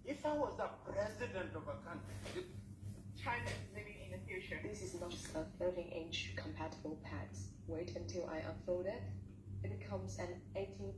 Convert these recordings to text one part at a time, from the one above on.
If I was the president of a country, China is living in the future. This is not just a 13-inch compatible pad. Wait until I unfold it. It becomes an 18.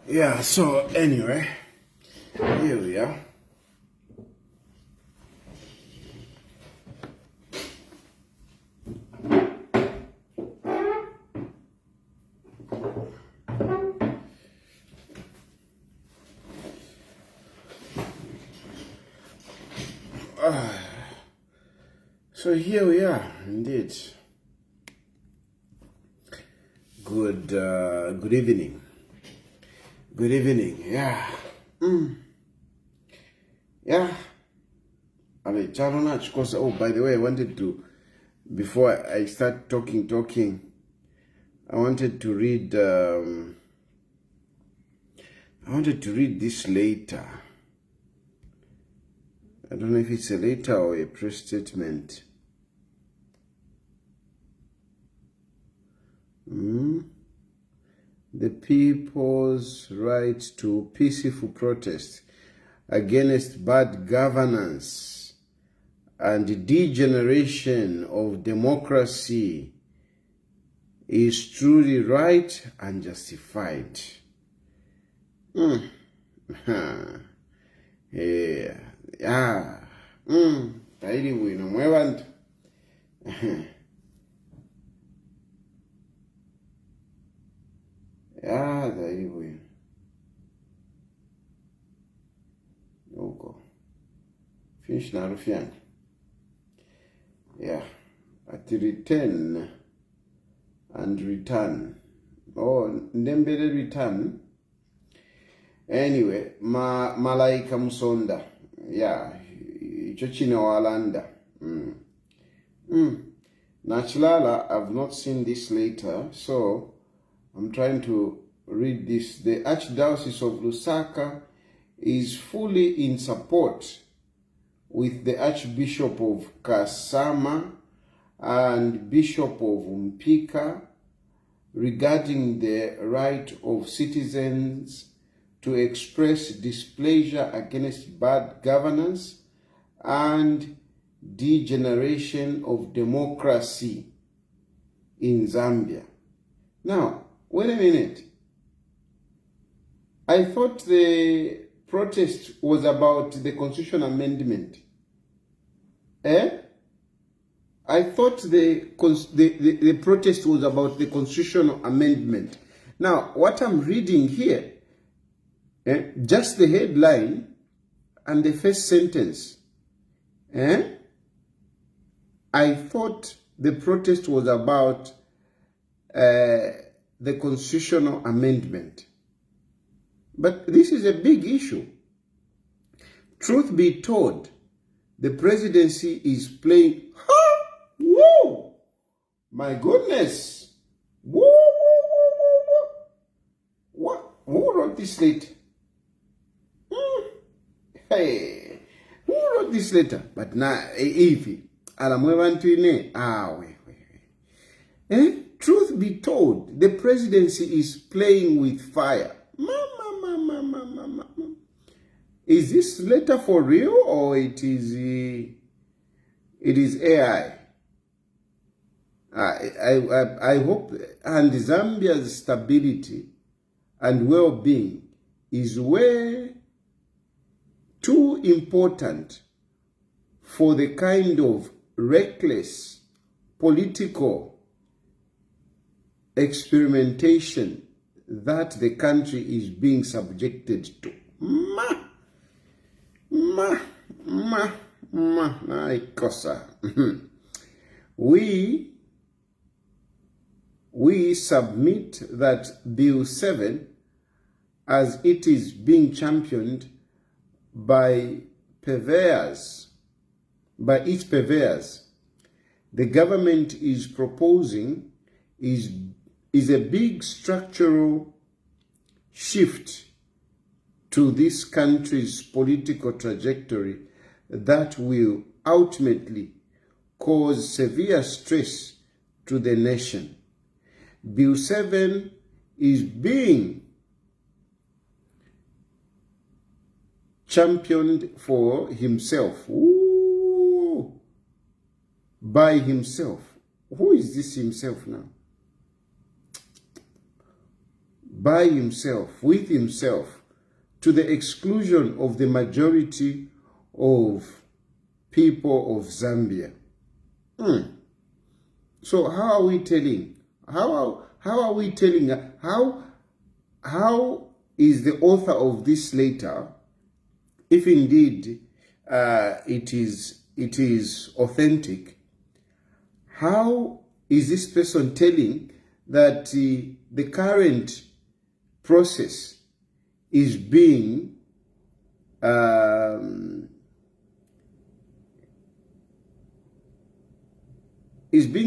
Yeah, so anyway, here we are. So here we are, indeed. Good evening. Good evening. Yeah. Yeah. I mean, because, oh, by the way, I wanted to, before I start talking, I wanted to read this later. I don't know if it's a letter or a press statement. The people's right to peaceful protest against bad governance and degeneration of democracy is truly right and justified. Tairi bwino mwe bantu. Tairi bwino. Oko. Finish na rufiani. At return and return. Ndembele return. Anyway, malaika musonda. Icho chine walanda. Nachilala, I've not seen this later, so I'm trying to read this. The Archdiocese of Lusaka is fully in support with the Archbishop of Kasama and Bishop of Mpika regarding the right of citizens to express displeasure against bad governance and degeneration of democracy in Zambia. Now, wait a minute. I thought the protest was about the constitutional amendment. I thought the protest was about the constitutional amendment. Now, what I'm reading here, just the headline and the first sentence, I thought the protest was about the constitutional amendment. But this is a big issue. Truth be told, the presidency is playing... Whoa! My goodness! Whoa! What? Who wrote this letter? Hey! Who wrote this letter? But now, if truth be told, the presidency is playing with fire. Is this letter for real or it is AI? I hope, and Zambia's stability and well-being is way too important for the kind of reckless political experimentation that the country is being subjected to. We submit that Bill 7, as it is being championed by its purveyors, the government is proposing is a big structural shift to this country's political trajectory that will ultimately cause severe stress to the nation. Bill 7 is being championed for himself. Ooh, by himself. Who is this himself now? By himself, with himself, to the exclusion of the majority of people of Zambia. So how are we telling? How are we telling? How is the author of this letter, if indeed it is authentic, how is this person telling that the current process is being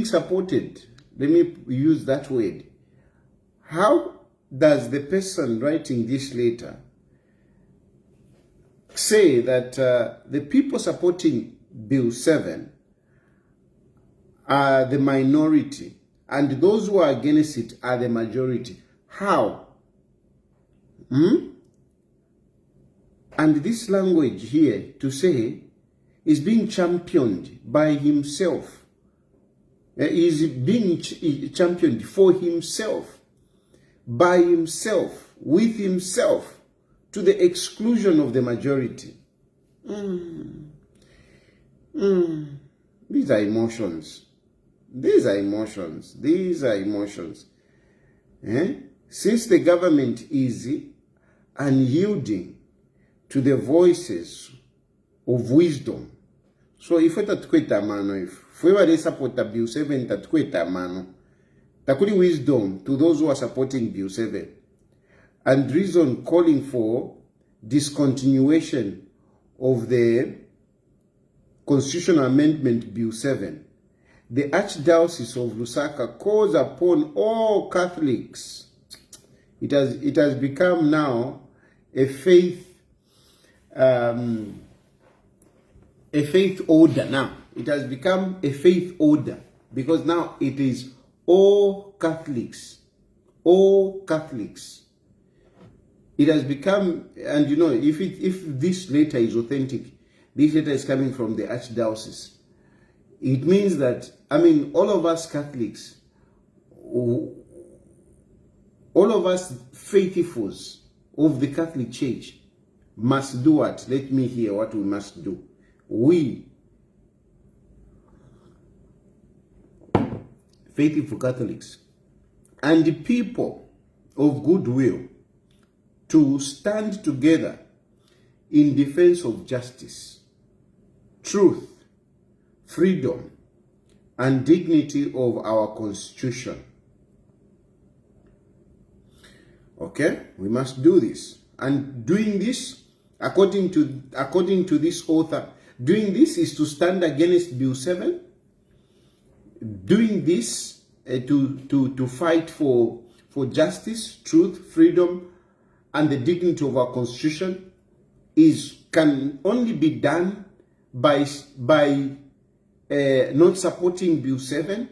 supported? Let me use that word. How does the person writing this letter say that the people supporting Bill 7 are the minority and those who are against it are the majority? How? And this language here to say is being championed by himself is being championed for himself, by himself, with himself, to the exclusion of the majority. These are emotions. These are emotions. These are emotions. Since the government is unyielding to the voices of wisdom, so if we tatukweta mano, if we were support Bill 7, tatukweta mano, takuli wisdom to those who are supporting Bill 7, and reason calling for discontinuation of the Constitutional Amendment Bill 7. The Archdiocese of Lusaka calls upon all Catholics. It has become now a faith order now. It has become a faith order because now it is all Catholics. All Catholics. It has become, and you know, if this letter is authentic, this letter is coming from the Archdiocese. It means that, I mean, all of us Catholics, all of us faithfuls of the Catholic Church must do what? Let me hear what we must do. We, faithful Catholics, and the people of goodwill, to stand together in defense of justice, truth, freedom, and dignity of our Constitution. Okay? We must do this. And doing this, according to this author, doing this is to stand against Bill 7. Doing this to fight for justice, truth, freedom, and the dignity of our Constitution can only be done by not supporting Bill 7.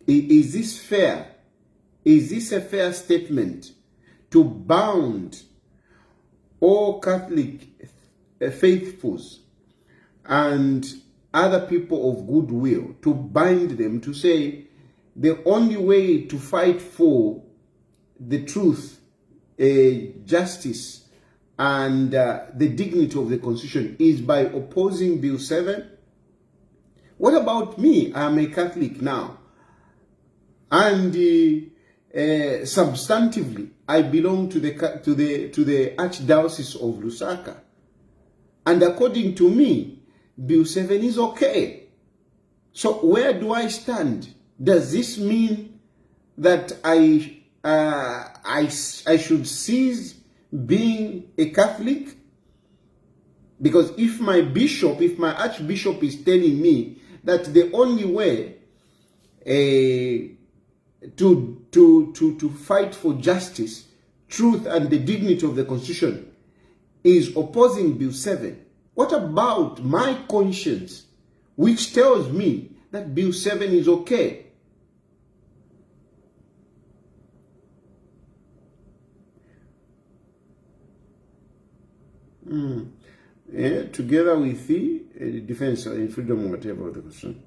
Is this fair? Is this a fair statement to bound all Catholic faithfuls and other people of goodwill, to bind them to say the only way to fight for the truth, justice, and the dignity of the Constitution is by opposing Bill 7? What about me? I am a Catholic now, and substantively I belong to the Archdiocese of Lusaka, and according to me, Bill 7 is okay. So where do I stand? Does this mean that I should cease being a Catholic? Because if my Archbishop is telling me that the only way to fight for justice, truth, and the dignity of the Constitution is opposing Bill 7, what about my conscience, which tells me that Bill 7 is okay? Together with the defense and freedom, whatever the question.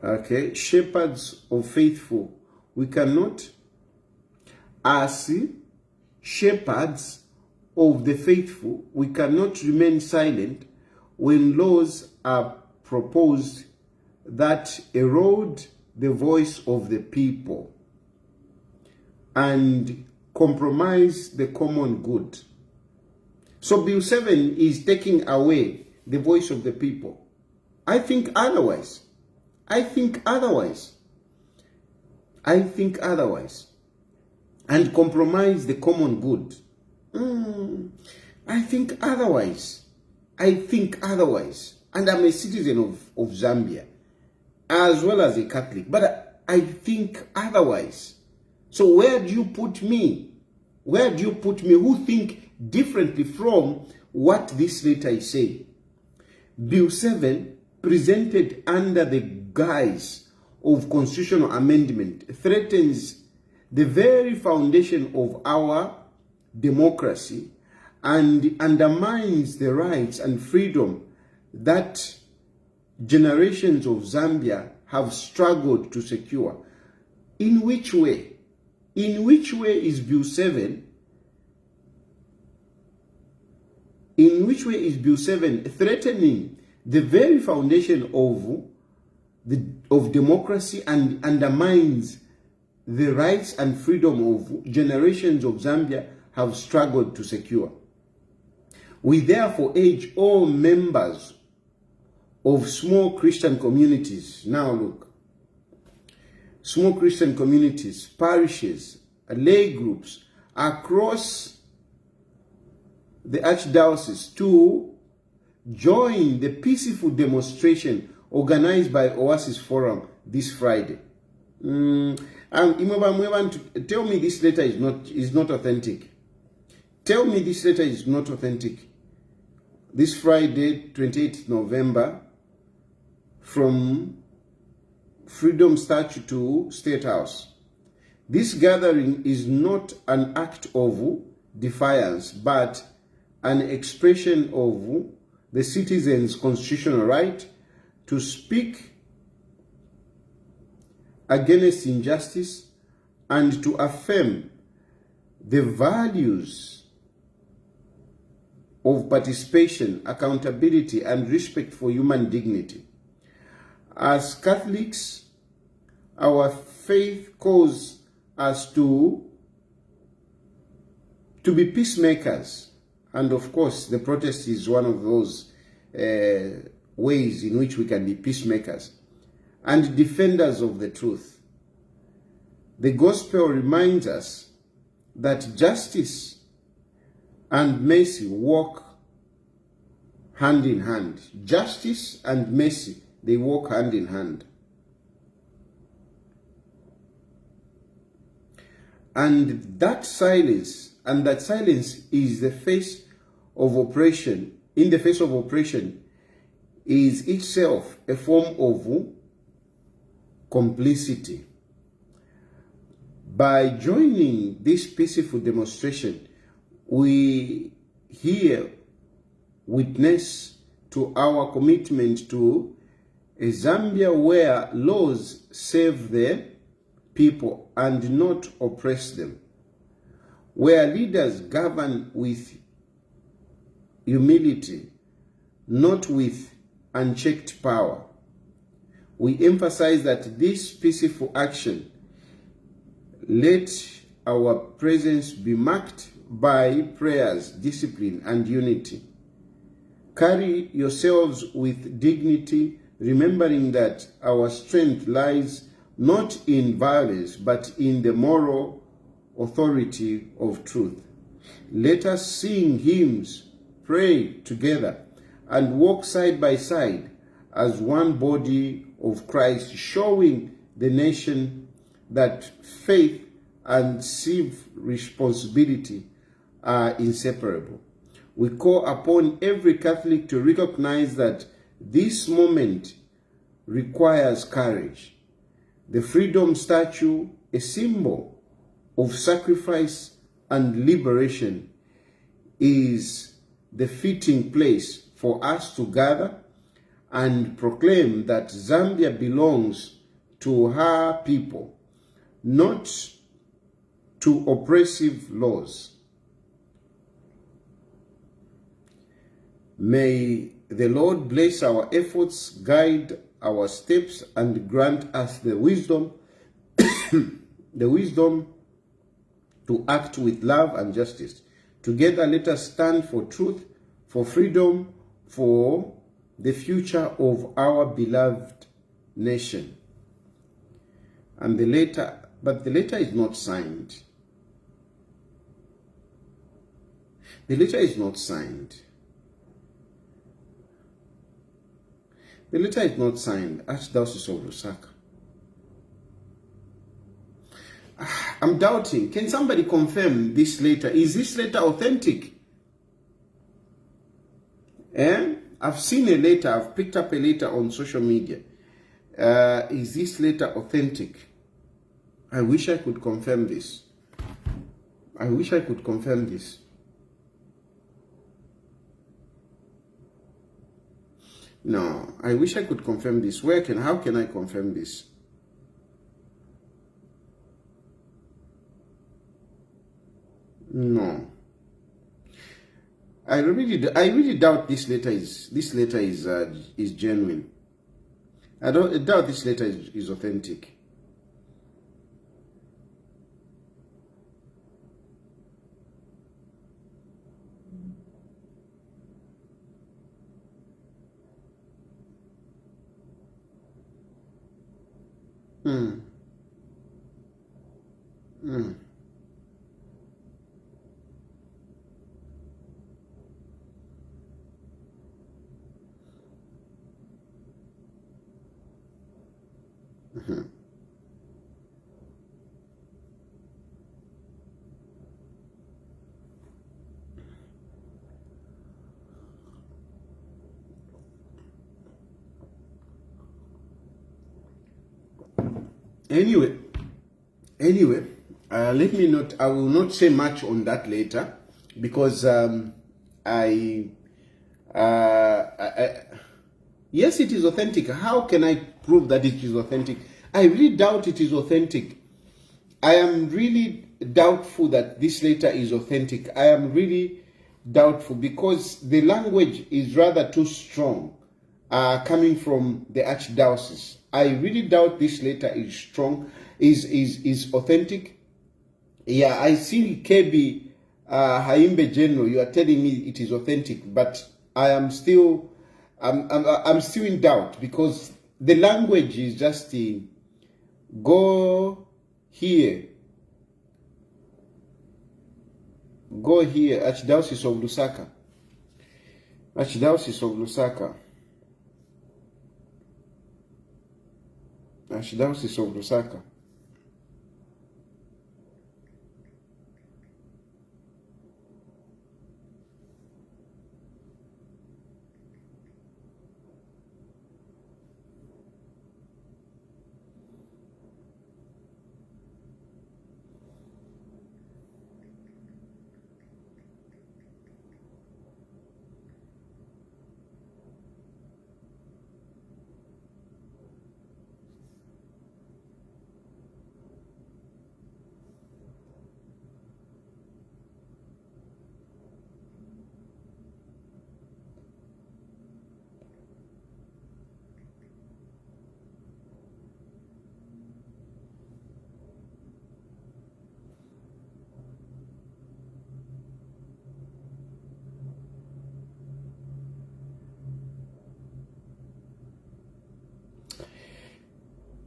Okay, shepherds of faithful, we cannot, as shepherds of the faithful, we cannot remain silent when laws are proposed that erode the voice of the people and compromise the common good. So Bill 7 is taking away the voice of the people. I think otherwise. I think otherwise. And compromise the common good. I think otherwise. And I'm a citizen of Zambia, as well as a Catholic. But I think otherwise. So where do you put me? Where do you put me who think differently from what this letter is saying? Bill 7, presented under the guise of constitutional amendment, threatens the very foundation of our democracy and undermines the rights and freedom that generations of Zambia have struggled to secure. In which way? In which way is Bill 7? In which way is Bill 7 threatening the very foundation of democracy and undermines the rights and freedom of generations of Zambia have struggled to secure? We therefore urge all members of small Christian communities, now look, small Christian communities, parishes, lay groups across the Archdiocese to join the peaceful demonstration organized by Oasis Forum this Friday. Tell me this letter is not authentic. Tell me this letter is not authentic. This Friday, 28th November, from Freedom Statue to State House. This gathering is not an act of defiance, but an expression of the citizens' constitutional right to speak against injustice and to affirm the values of participation, accountability, and respect for human dignity. As Catholics, our faith calls us to be peacemakers. And of course, the protest is one of those ways in which we can be peacemakers and defenders of the truth. The gospel reminds us that justice and mercy walk hand in hand. Justice and mercy, they walk hand in hand. And that silence is the face of oppression. In the face of oppression is itself a form of complicity. By joining this peaceful demonstration, we here witness to our commitment to a Zambia where laws serve the people and not oppress them, where leaders govern with humility, not with unchecked power. We emphasize that this peaceful action, let our presence be marked by prayers, discipline, and unity. Carry yourselves with dignity, remembering that our strength lies not in violence, but in the moral authority of truth. Let us sing hymns, pray together, and walk side by side as one body of Christ, showing the nation that faith and civic responsibility are inseparable. We call upon every Catholic to recognize that this moment requires courage. The Freedom Statue, a symbol of sacrifice and liberation, is the fitting place for us to gather and proclaim that Zambia belongs to her people, not to oppressive laws. May the Lord bless our efforts, guide our steps, and grant us the wisdom, the wisdom to act with love and justice. Together, let us stand for truth, for freedom, for the future of our beloved nation. And the letter is not signed. The letter is not signed. The letter is not signed, Archdiocese of Lusaka. I'm doubting. Can somebody confirm this letter? Is this letter authentic? I've seen a letter. I've picked up a letter on social media. Is this letter authentic? I wish I could confirm this. I wish I could confirm this. No, I wish I could confirm this. How can I confirm this? No. I really doubt this letter is genuine. I doubt this letter is authentic. Hmm. Hmm. Anyway, let me not. I will not say much on that later, because yes, it is authentic. How can I prove that it is authentic? I really doubt it is authentic. I am really doubtful that this letter is authentic. I am really doubtful because the language is rather too strong, coming from the Archdiocese. I really doubt this letter is strong, is authentic. Yeah, I see KB Haimbe General. You are telling me it is authentic, but I am still, I'm still in doubt, because the language is just go here, Archdiocese of Lusaka, Archdiocese of Lusaka, Archdiocese of Lusaka.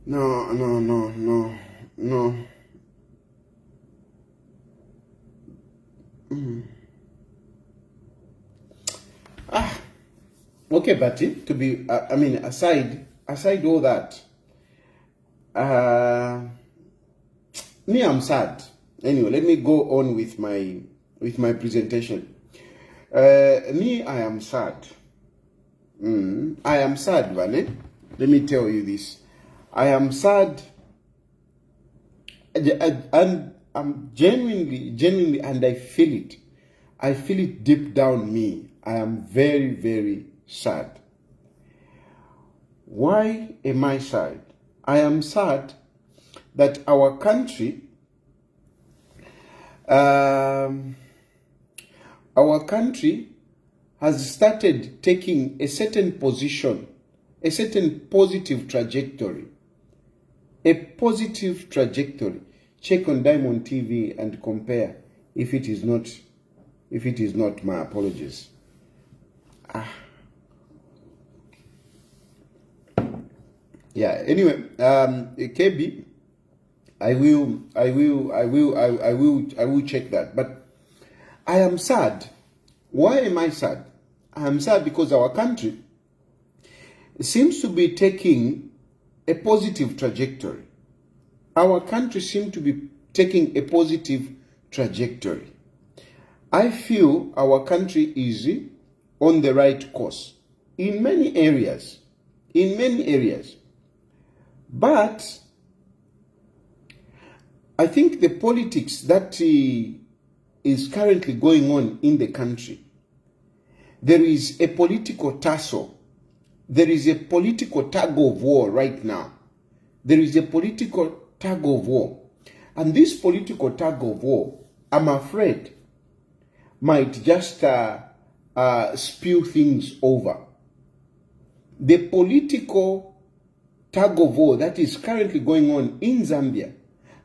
No. Okay, Betty, to be, aside all that, me, I'm sad. Anyway, let me go on with my presentation. Me, I am sad. I am sad, Vale. Let me tell you this. I am sad, and I'm genuinely, and I feel it. I feel it deep down me. I am very, very sad. Why am I sad? I am sad that our country, has started taking a certain position, a certain positive trajectory. A positive trajectory. Check on Diamond TV and compare. If it is not, my apologies. Yeah. Anyway, KB, I will check that. But I am sad. Why am I sad? I am sad because our country seems to be taking a positive trajectory. Our country seems to be taking a positive trajectory. I feel our country is on the right course in many areas. But I think the politics that is currently going on in the country, there is a political tussle there is a political tug of war right now. There is a political tug of war. And this political tug of war, I'm afraid, might just spew things over. The political tug of war that is currently going on in Zambia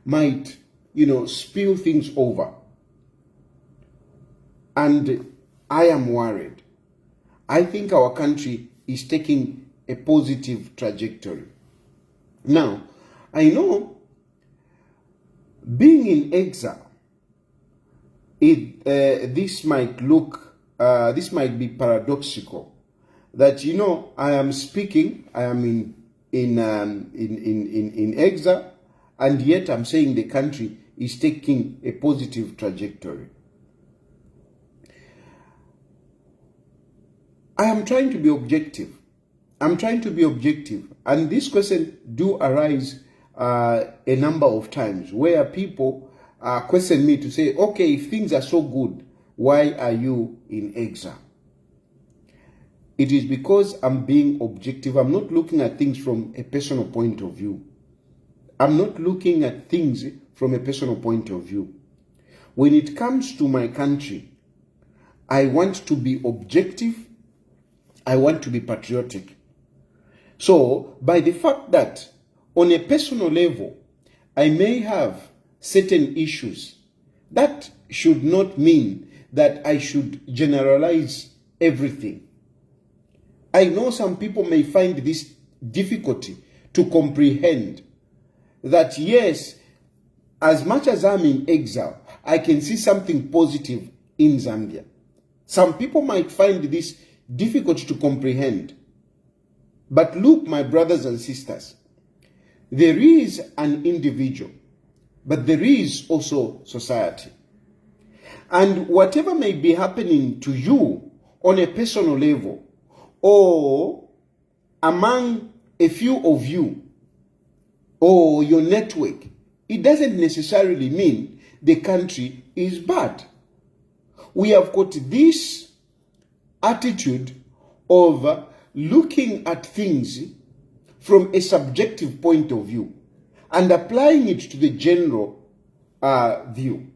might, spill things over. And I am worried. I think our country is taking a positive trajectory. Now, I know being in exile, this might be paradoxical. That I am speaking, I am in exile, and yet I'm saying the country is taking a positive trajectory. I am trying to be objective. And this question do arise a number of times where people question me to say, okay, if things are so good, why are you in exile? It is because I'm being objective. I'm not looking at things from a personal point of view. When it comes to my country, I want to be objective. I want to be patriotic. So, by the fact that on a personal level, I may have certain issues, that should not mean that I should generalize everything. I know some people may find this difficulty to comprehend that, yes, as much as I'm in exile, I can see something positive in Zambia. Some people might find this difficult to comprehend. But look, my brothers and sisters, there is an individual, but there is also society. And whatever may be happening to you on a personal level, or among a few of you, or your network, it doesn't necessarily mean the country is bad. We have got this attitude of looking at things from a subjective point of view and applying it to the general view.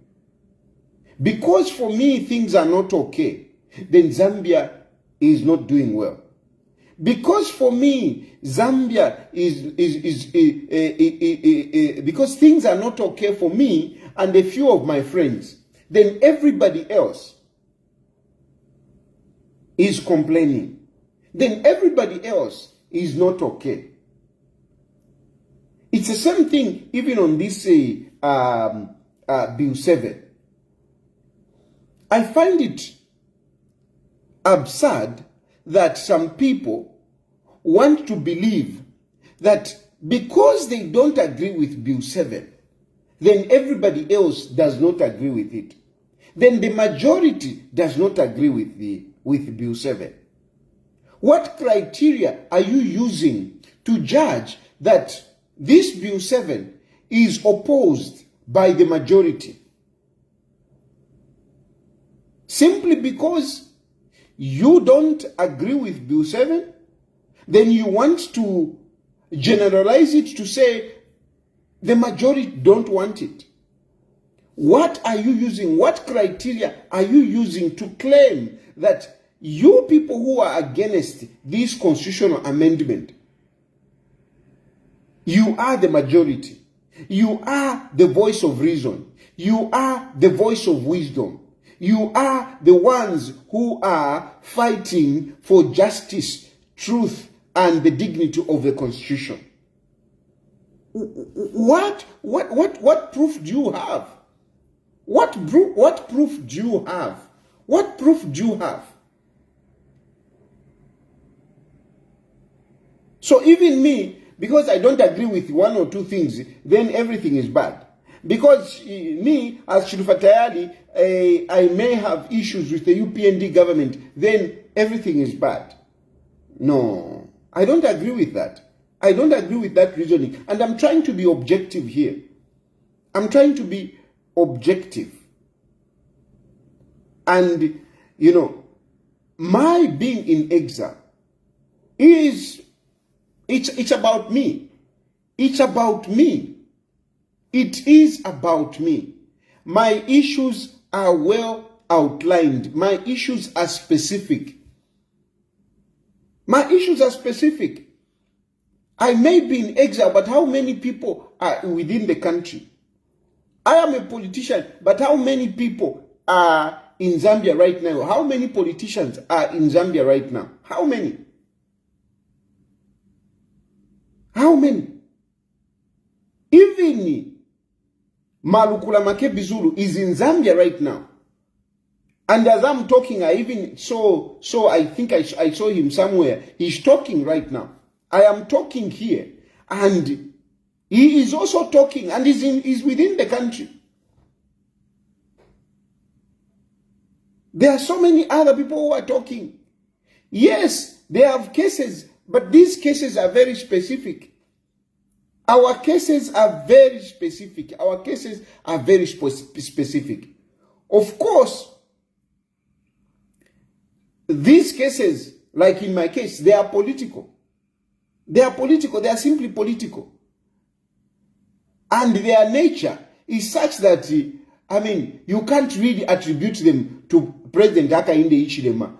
Because for me things are not okay, then Zambia is not doing well. Because for me Zambia because things are not okay for me and a few of my friends, then everybody else is complaining. Then everybody else is not okay. It's the same thing even on this Bill 7. I find it absurd that some people want to believe that because they don't agree with Bill 7, then everybody else does not agree with it. Then the majority does not agree with Bill 7. What criteria are you using to judge that this Bill 7 is opposed by the majority? Simply because you don't agree with Bill 7, then you want to generalize it to say the majority don't want it. What are you using? What criteria are you using to claim that you people who are against this constitutional amendment, you are the majority? You are the voice of reason. You are the voice of wisdom. You are the ones who are fighting for justice, truth, and the dignity of the Constitution. What proof do you have? What proof do you have? What proof do you have? So even me, because I don't agree with one or two things, then everything is bad. Because me, as Chilufya Tayali, I may have issues with the UPND government, then everything is bad. No, I don't agree with that. I don't agree with that reasoning. And I'm trying to be objective here. I'm trying to be objective. And, my being in exile it's about me. It's about me. It is about me. My issues are well outlined. My issues are specific. My issues are specific. I may be in exile, but how many people are within the country? I am a politician, but how many people are in Zambia right now? How many politicians are in Zambia right now? How many? How many? Even Malukula Makebizulu is in Zambia right now. And as I'm talking, I even saw, I think I saw him somewhere. He's talking right now. I am talking here. And he is also talking and is within the country. There are so many other people who are talking. Yes, they have cases, but these cases are very specific. Our cases are very specific. Our cases are very specific. Of course, these cases, like in my case, they are political. They are political. They are simply political. And their nature is such that, you can't really attribute them to President Hakainde Hichilema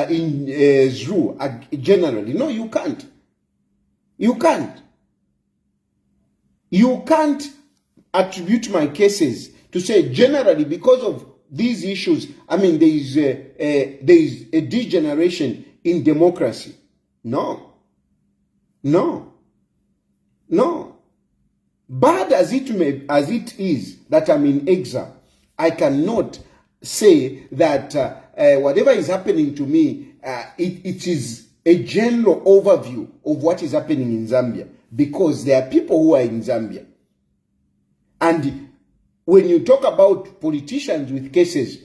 in Zulu generally. No, you can't. You can't. You can't attribute my cases to say generally because of these issues, there is a degeneration in democracy. No. No. No. Bad as it is that I'm in exile, I cannot say that whatever is happening to me, it is a general overview of what is happening in Zambia, because there are people who are in Zambia. And when you talk about politicians with cases,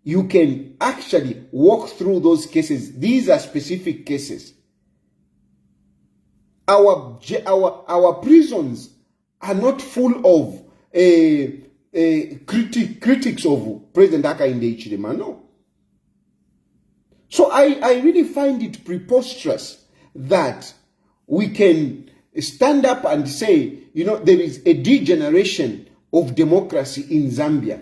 you can actually walk through those cases. These are specific cases. Our prisons are not full of critics of President Hakainde Hichilema. No. So I really find it preposterous that we can stand up and say, there is a degeneration of democracy in Zambia.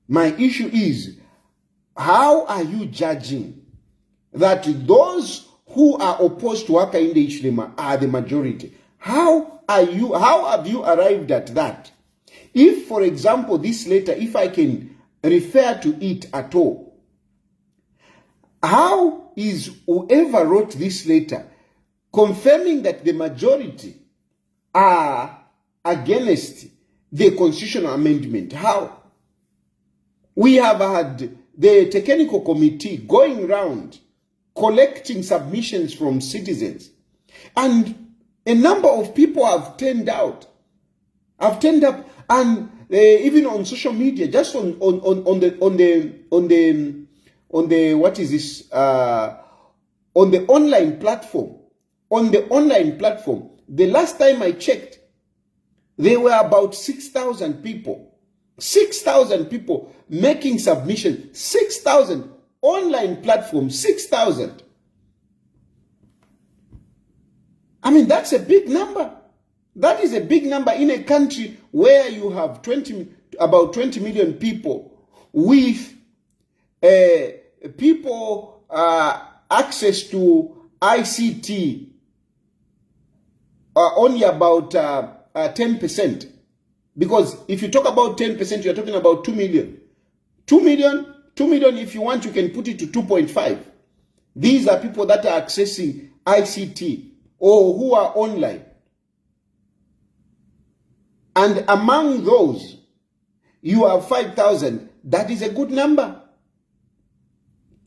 My issue is, how are you judging that those who are opposed to Hakainde Hichilema are the majority? How have you arrived at that? If, for example, this letter, if I can refer to it at all, how is whoever wrote this letter confirming that the majority are against the constitutional amendment? How? We have had the technical committee going around collecting submissions from citizens, and a number of people have turned up, and even on social media, just on the what is this, on the online platform. On the online platform, the last time I checked, there were about 6,000 people. 6,000 people making submissions. 6,000 online platforms. 6,000. That's a big number. That is a big number in a country where you have about 20 million people with access to ICT. Only about 10%. Because if you talk about 10%, you're talking about 2 million. 2 million, if you want, you can put it to 2.5. These are people that are accessing ICT or who are online. And among those, you have 5,000. That is a good number.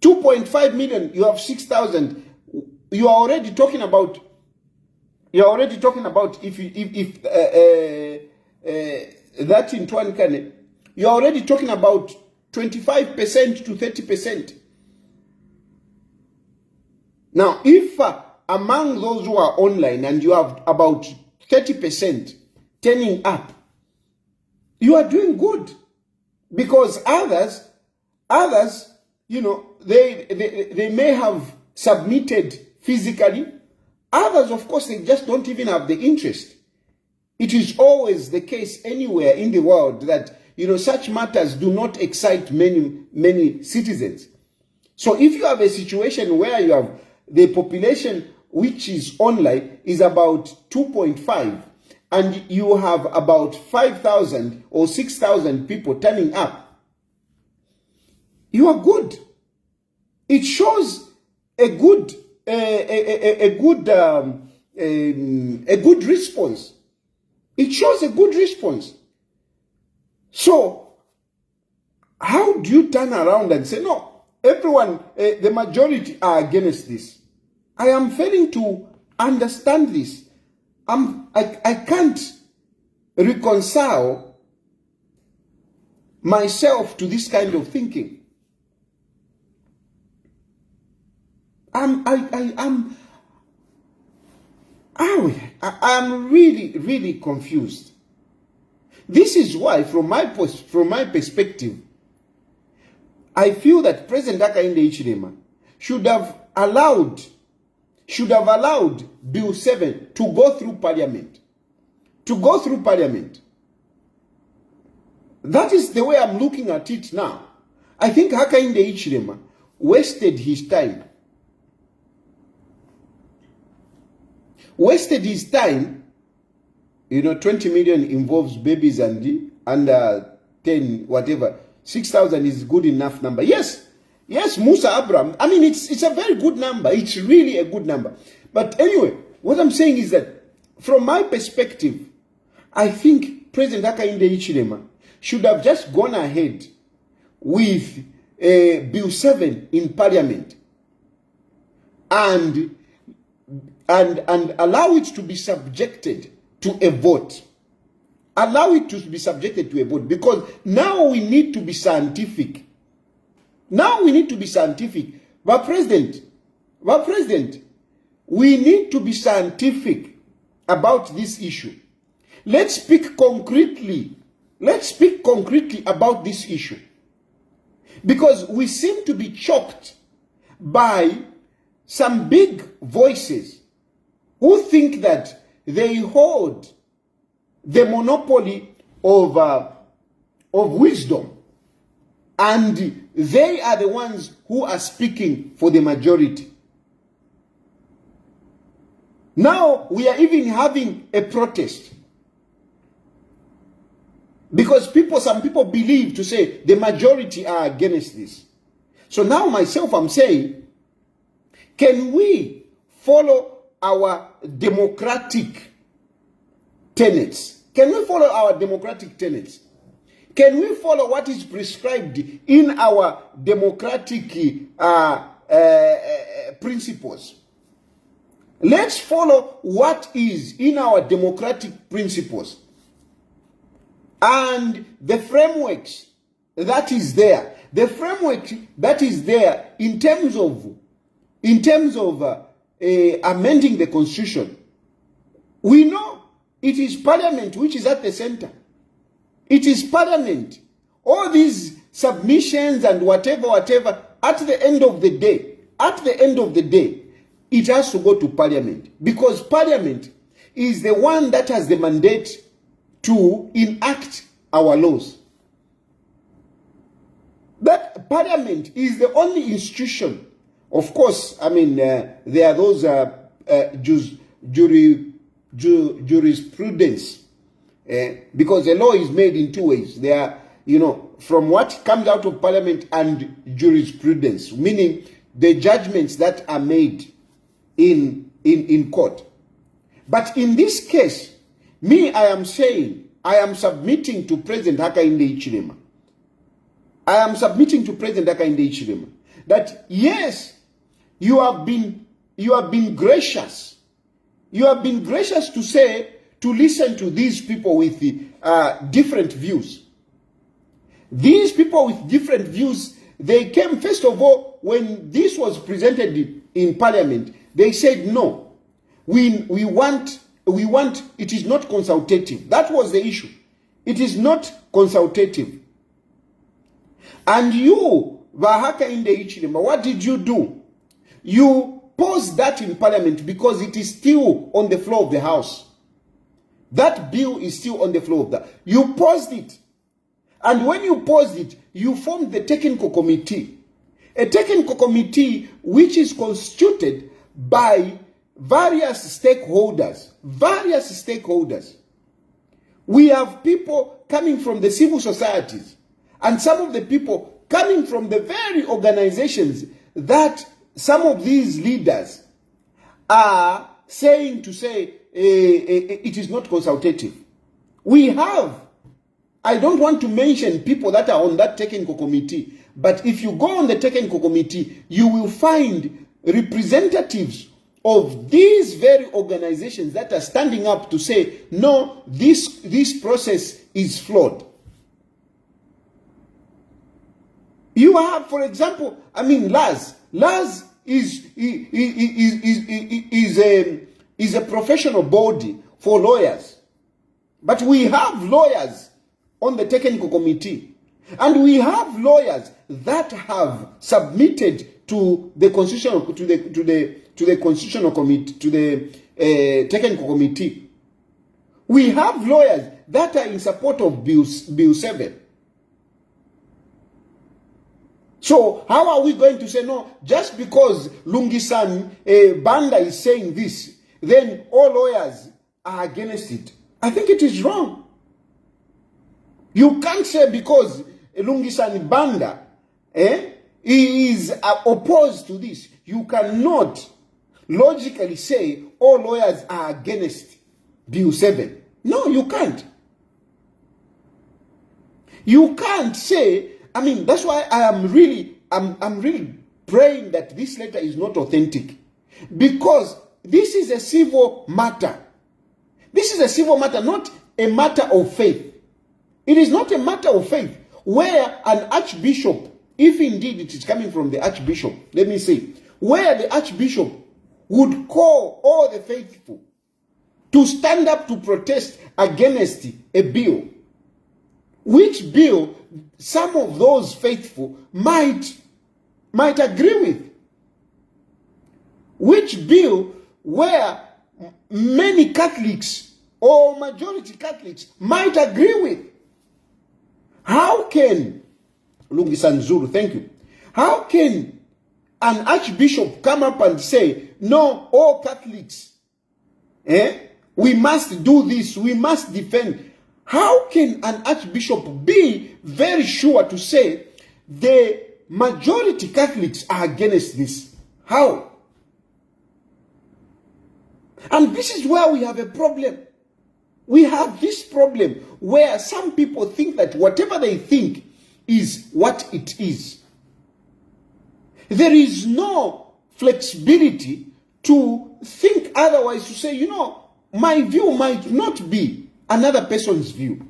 2.5 million, you have 6,000. You are already talking about if that in Twankane, you're already talking about 25% to 30%. Now, if among those who are online and you have about 30% turning up, you are doing good, because others, they may have submitted physically. Others, of course, they just don't even have the interest. It is always the case anywhere in the world that, such matters do not excite many citizens. So if you have a situation where you have the population which is online is about 2.5, and you have about 5,000 or 6,000 people turning up, you are good. It shows a good response. It shows a good response. So, how do you turn around and say, no, everyone, the majority are against this? I am failing to understand this. I can't reconcile myself to this kind of thinking. I'm really confused. This is why, from my perspective, I feel that President Hakainde Hichilema should have allowed Bill 7 to go through Parliament. That is the way I'm looking at it now. I think Hakainde Hichilema wasted his time. 20 million involves babies and under 10, whatever. 6,000 is good enough number. Yes, Musa Abraham. I mean, it's a very good number. It's really a good number. But anyway, what I'm saying is that from my perspective, I think President Hakainde Hichilema should have just gone ahead with Bill 7 in Parliament and allow it to be subjected to a vote. Allow it to be subjected to a vote, because now we need to be scientific. But President, we need to be scientific about this issue. Let's speak concretely about this issue. Because we seem to be choked by some big voices who think that they hold the monopoly of wisdom, and they are the ones who are speaking for the majority. Now we are even having a protest because some people believe to say the majority are against this. So now myself, I'm saying, can we follow our democratic tenets? Can we follow our democratic tenets? Can we follow what is prescribed in our democratic principles? Let's follow what is in our democratic principles and the frameworks that is there. The framework that is there in terms of amending the constitution. We know it is Parliament which is at the center. It is Parliament. All these submissions and whatever, at the end of the day, it has to go to Parliament, because Parliament is the one that has the mandate to enact our laws. That Parliament is the only institution. Of course, I mean, there are those jurisprudence, because a law is made in two ways. There are, from what comes out of Parliament and jurisprudence, meaning the judgments that are made in court. But in this case, I am saying, I am submitting to President Hakainde Hichilema. That yes, you have been gracious. You have been gracious to listen to these people with different views. These people with different views, they came, first of all, when this was presented in Parliament, they said no. We want it is not consultative. That was the issue. It is not consultative. And you, Hakainde Hichilema, what did you do? You pause that in Parliament because it is still on the floor of the House. That bill is still on the floor of that. You paused it. And when you paused it, you formed the technical committee. A technical committee which is constituted by various stakeholders. Various stakeholders. We have people coming from the civil societies and some of the people coming from the very organizations that some of these leaders are saying to say it is not consultative. We have, I don't want to mention people that are on that technical committee, but if you go on the technical committee, you will find representatives of these very organizations that are standing up to say, no, this process is flawed. You have, for example, I mean, Laz is a professional body for lawyers. But we have lawyers on the technical committee. And we have lawyers that have submitted to the constitutional constitutional committee, to the technical committee. We have lawyers that are in support of Bill 7. So how are we going to say no, just because Lungisan Banda is saying this, then all lawyers are against it? I think it is wrong. You can't say because Lungisan Banda is opposed to this, you cannot logically say all lawyers are against Bill 7. No, you can't. You can't say, I mean, that's why I'm really praying that this letter is not authentic. Because this is a civil matter. This is a civil matter, not a matter of faith. It is not a matter of faith where an archbishop, if indeed it is coming from the archbishop, let me say, where the archbishop would call all the faithful to stand up to protest against a bill, which bill some of those faithful might agree with, which bill where many Catholics or majority Catholics might agree with. How can, Lungisan Zulu, thank you, how can an archbishop come up and say, no, all Catholics, we must do this, we must defend? How can an archbishop be very sure to say the majority Catholics are against this? How? And this is where we have a problem. We have this problem where some people think that whatever they think is what it is. There is no flexibility to think otherwise, to say, you know, my view might not be another person's view.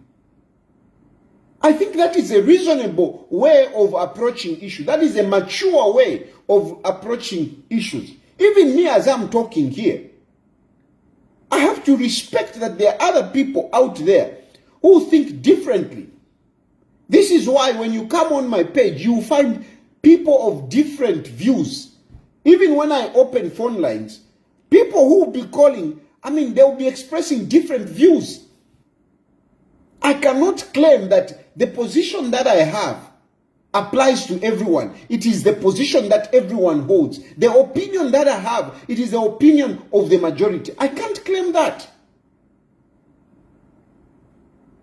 I think that is a reasonable way of approaching issues. That is a mature way of approaching issues. Even me, as I'm talking here, I have to respect that there are other people out there who think differently. This is why when you come on my page, you find people of different views. Even when I open phone lines, people who will be calling, I mean, they will be expressing different views. I cannot claim that the position that I have applies to everyone. It is the position that everyone holds. The opinion that I have, it is the opinion of the majority. I can't claim that.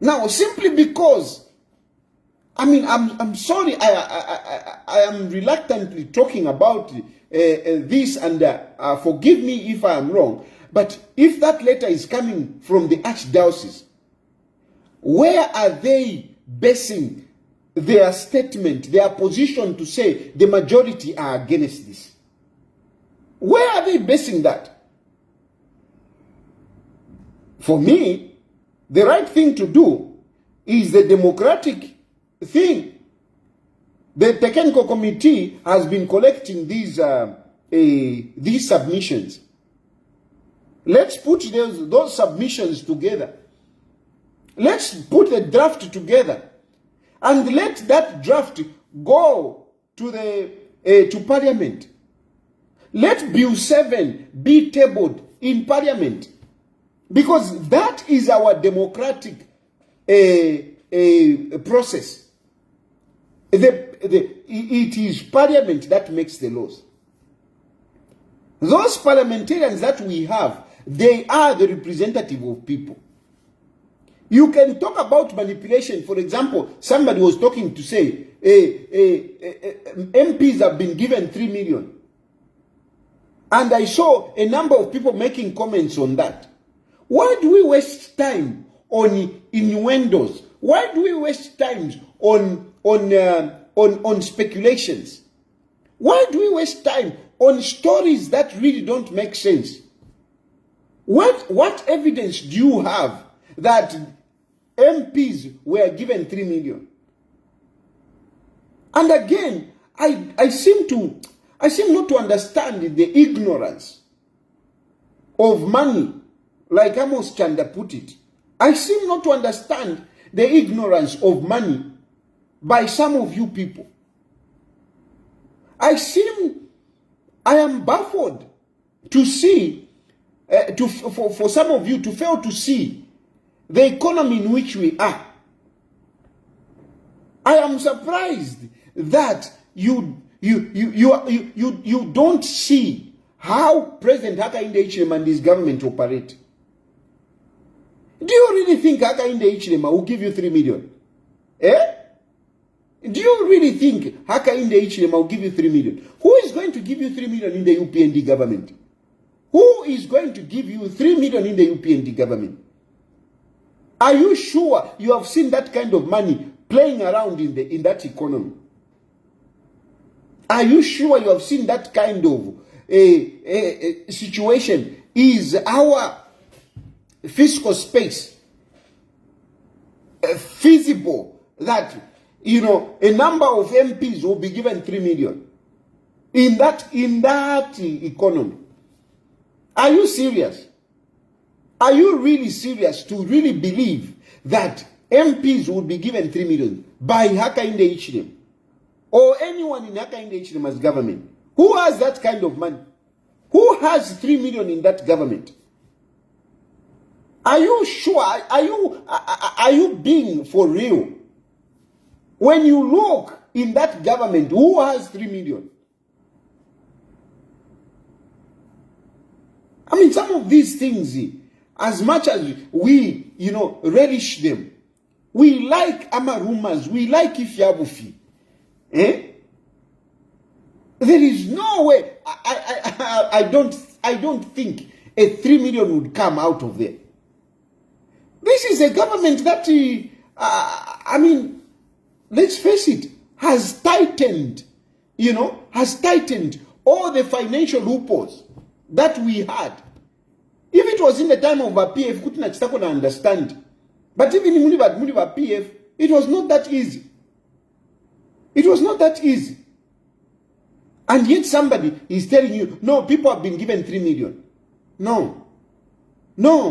Now, simply because, I mean, I'm sorry, I am reluctantly talking about this, and forgive me if I am wrong, but if that letter is coming from the Archdiocese, where are they basing their statement, their position to say the majority are against this? Where are they basing that? For me, the right thing to do is the democratic thing. The technical committee has been collecting these submissions. Let's put those submissions together. Let's put the draft together. And let that draft go to Parliament. Let Bill 7 be tabled in Parliament. Because that is our democratic process. It is Parliament that makes the laws. Those parliamentarians that we have, they are the representative of people. You can talk about manipulation. For example, somebody was talking to say, MPs have been given 3 million. And I saw a number of people making comments on that. Why do we waste time on innuendos? Why do we waste time on speculations? Why do we waste time on stories that really don't make sense? What evidence do you have that MPs were given 3 million? And again, I seem not to understand the ignorance of money, like Amos Chanda put it. I seem not to understand the ignorance of money by some of you people. I am baffled to see, for some of you to fail to see the economy in which we are. I am surprised that you don't see how President Hakainde Hichilema and his government operate. Do you really think Hakainde Hichilema will give you 3 million? Eh? Do you really think Hakainde Hichilema will give you 3 million? Who is going to give you 3 million in the UPND government? Who is going to give you 3 million in the UPND government? Are you sure you have seen that kind of money playing around in that economy? Are you sure you have seen that kind of situation? Is our fiscal space feasible that, a number of MPs will be given 3 million in that economy? Are you serious? Are you really serious to really believe that MPs will be given 3 million by Hakainde Hichilema or anyone in Hakainde Hichilema's government? Who has that kind of money? Who has 3 million in that government? Are you sure? Are you being for real? When you look in that government, who has 3 million? I mean, some of these things, as much as we, relish them, we like Amarumas, we like Ifyabufi. There is no way. I don't think a 3 million would come out of there. This is a government that, let's face it, has tightened all the financial loopholes that we had. If it was in the time of our PF, couldn't understand. But even in Muniba PF, it was not that easy. It was not that easy. And yet somebody is telling you, no, people have been given 3 million. No,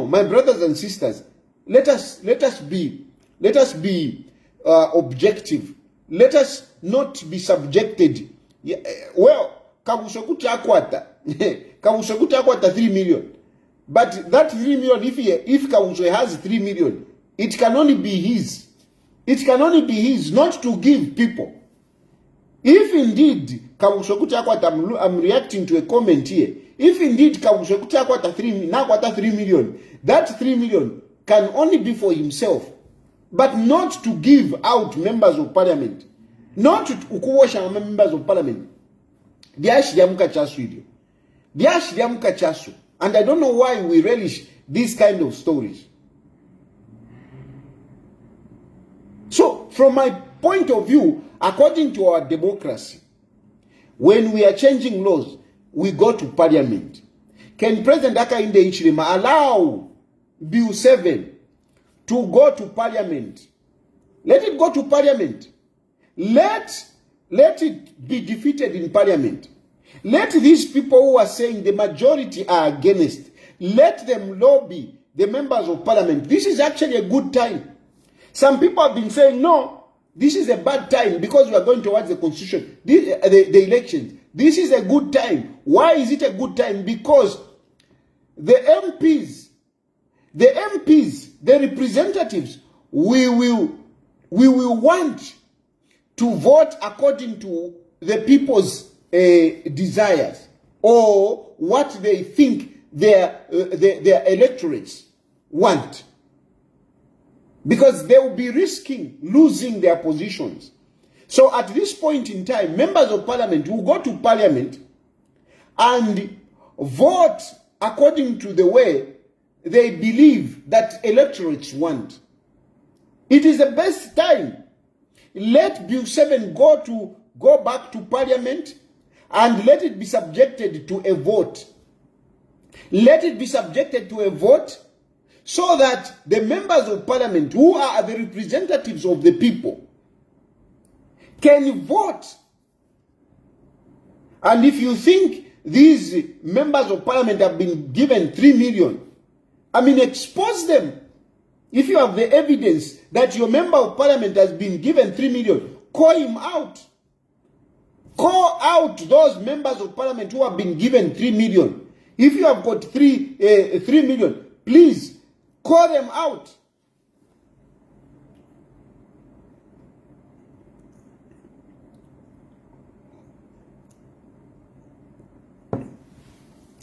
my brothers and sisters, let us be objective. Let us not be subjected. Well, Kabusokuta akwata 3 million. But that 3 million, if Kawuso has 3 million, it can only be his. It can only be his, not to give people. If indeed Kawusokuta akwata, I'm reacting to a comment here. If indeed Kawusokuta akwata 3 million, that 3 million can only be for himself, but not to give out members of parliament, not to ukuwasha members of parliament. And I don't know why we relish these kind of stories. So, from my point of view, according to our democracy, when we are changing laws, we go to parliament. Can President Hakainde Hichilema allow Bill 7 to go to parliament? Let it go to parliament. Let it be defeated in parliament. Let these people who are saying the majority are against, let them lobby the members of parliament. This is actually a good time. Some people have been saying, no, this is a bad time because we are going towards the constitution, the elections. this is a good time. Why is it a good time? Because the MPs, the representatives, we will want to vote according to the people's desires or what they think their electorates want. Because they will be risking losing their positions. So at this point in time, members of parliament will go to parliament and vote according to the way they believe that electorates want. It is the best time. Let Bill 7 go back to parliament and let it be subjected to a vote. Let it be subjected to a vote so that the members of parliament, who are the representatives of the people, can vote. And if you think these members of parliament have been given 3 million, I mean, expose them. If you have the evidence that your member of parliament has been given 3 million, call him out. Call out those members of parliament who have been given 3 million. If you have got 3 million, please call them out.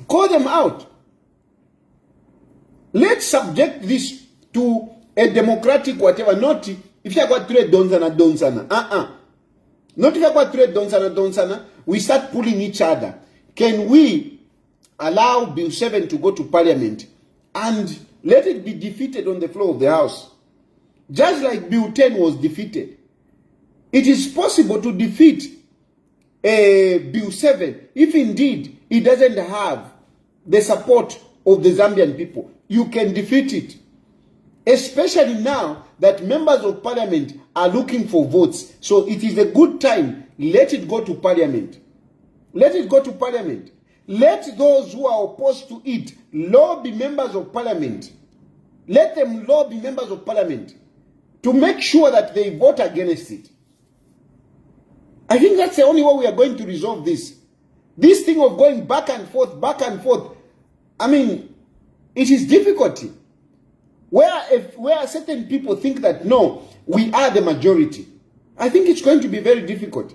Call them out. Let's subject this to a democratic whatever. Not if you have got 3 donsana. Not if you have got 3 donsana. We start pulling each other. Can we allow Bill 7 to go to parliament and let it be defeated on the floor of the house? Just like Bill 10 was defeated. It is possible to defeat Bill 7 if indeed it doesn't have the support of the Zambian people. You can defeat it. Especially now that members of parliament are looking for votes. So it is a good time. Let it go to parliament. Let it go to parliament. Let those who are opposed to it lobby members of parliament. Let them lobby members of parliament to make sure that they vote against it. I think that's the only way we are going to resolve this. This thing of going back and forth, I mean, it is difficult. Where certain people think that, no, we are the majority. I think it's going to be very difficult.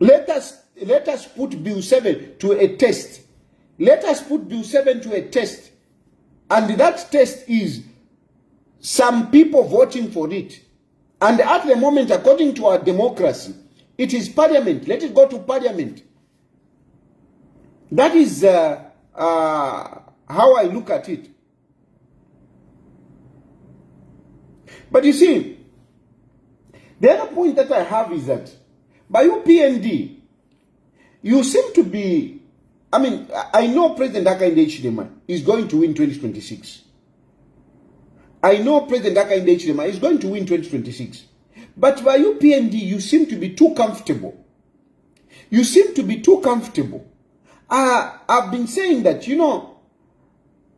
Let us put Bill 7 to a test. Let us put Bill 7 to a test. And that test is some people voting for it. And at the moment, according to our democracy, it is parliament. Let it go to parliament. That is how I look at it. But you see, the other point that I have is that by UPND, you seem to be, I mean, I know President Hakainde Hichilema is going to win 2026. I know President Hakainde Hichilema is going to win 2026. But by UPND, you seem to be too comfortable. You seem to be too comfortable. I've been saying that, you know,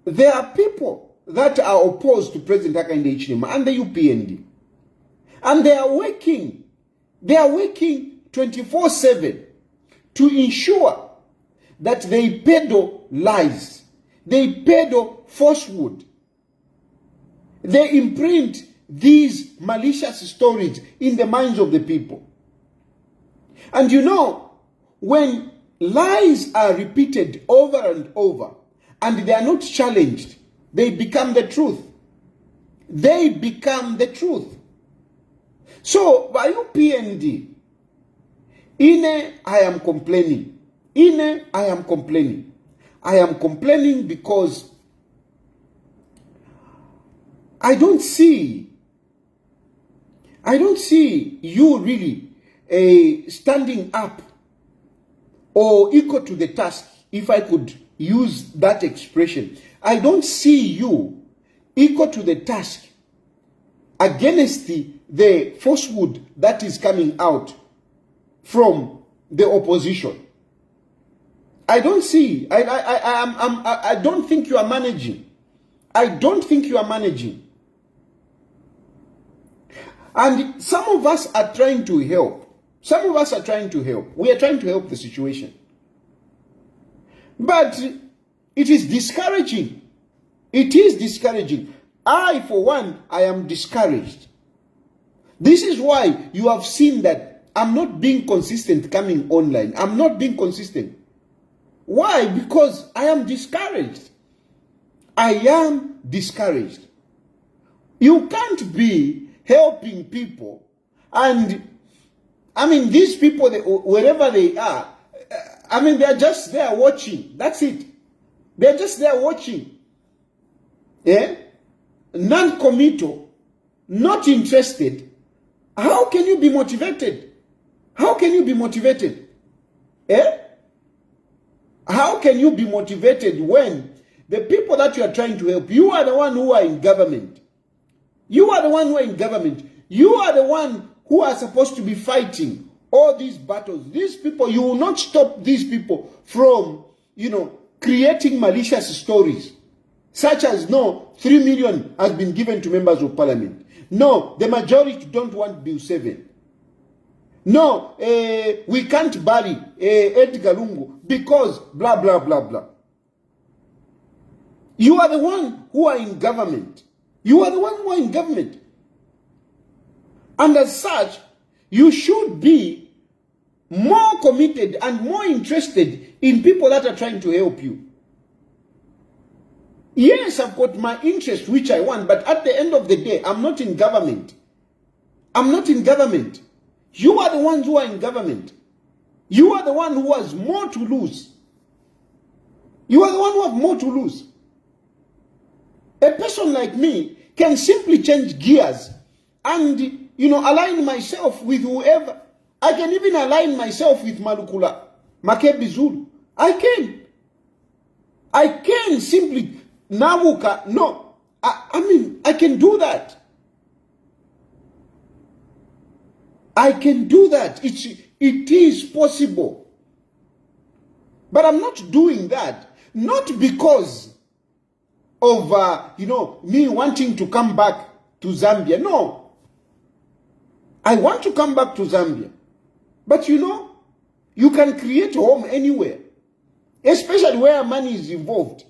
there are people that are opposed to President Hakainde Hichilema and the UPND. And they are working 24/7 to ensure that they peddle lies. They peddle falsehood. They imprint these malicious stories in the minds of the people. And you know, when lies are repeated over and over and they are not challenged, they become the truth. They become the truth. So, by UPND, I am complaining. I am complaining. I am complaining because I don't see you really standing up or equal to the task, if I could use that expression. I don't see you equal to the task against the falsehood that is coming out from the opposition. I don't see. I don't think you are managing. I don't think you are managing. And some of us are trying to help. Some of us are trying to help. We are trying to help the situation. But it is discouraging. It is discouraging. I, for one, I am discouraged. This is why you have seen that I'm not being consistent coming online. I'm not being consistent. Why? Because I am discouraged. I am discouraged. You can't be helping people, and these people, wherever they are, they're just there watching. That's it. They're just there watching. Yeah? Non-committal, not interested. How can you be motivated? How can you be motivated? Eh? How can you be motivated when the people that you are trying to help, you are the one who are in government. You are the one who are in government. You are the one who are supposed to be fighting all these battles. These people, you will not stop these people from, creating malicious stories. Such as, no, 3 million has been given to members of parliament. No, the majority don't want Bill 7. No, we can't bury Edgar Lungu because blah, blah, blah, blah. You are the one who are in government. You are the one who are in government. And as such, you should be more committed and more interested in people that are trying to help you. Yes, I've got my interest, which I want, but at the end of the day, I'm not in government. I'm not in government. You are the ones who are in government. You are the one who has more to lose. You are the one who have more to lose. A person like me can simply change gears and, align myself with whoever. I can even align myself with Malukula Makebi Zulu. I can simply Nabuka. No, I can do that. I can do that. It is possible. But I'm not doing that. Not because of, me wanting to come back to Zambia. No. I want to come back to Zambia. But you can create a home anywhere. Especially where money is involved.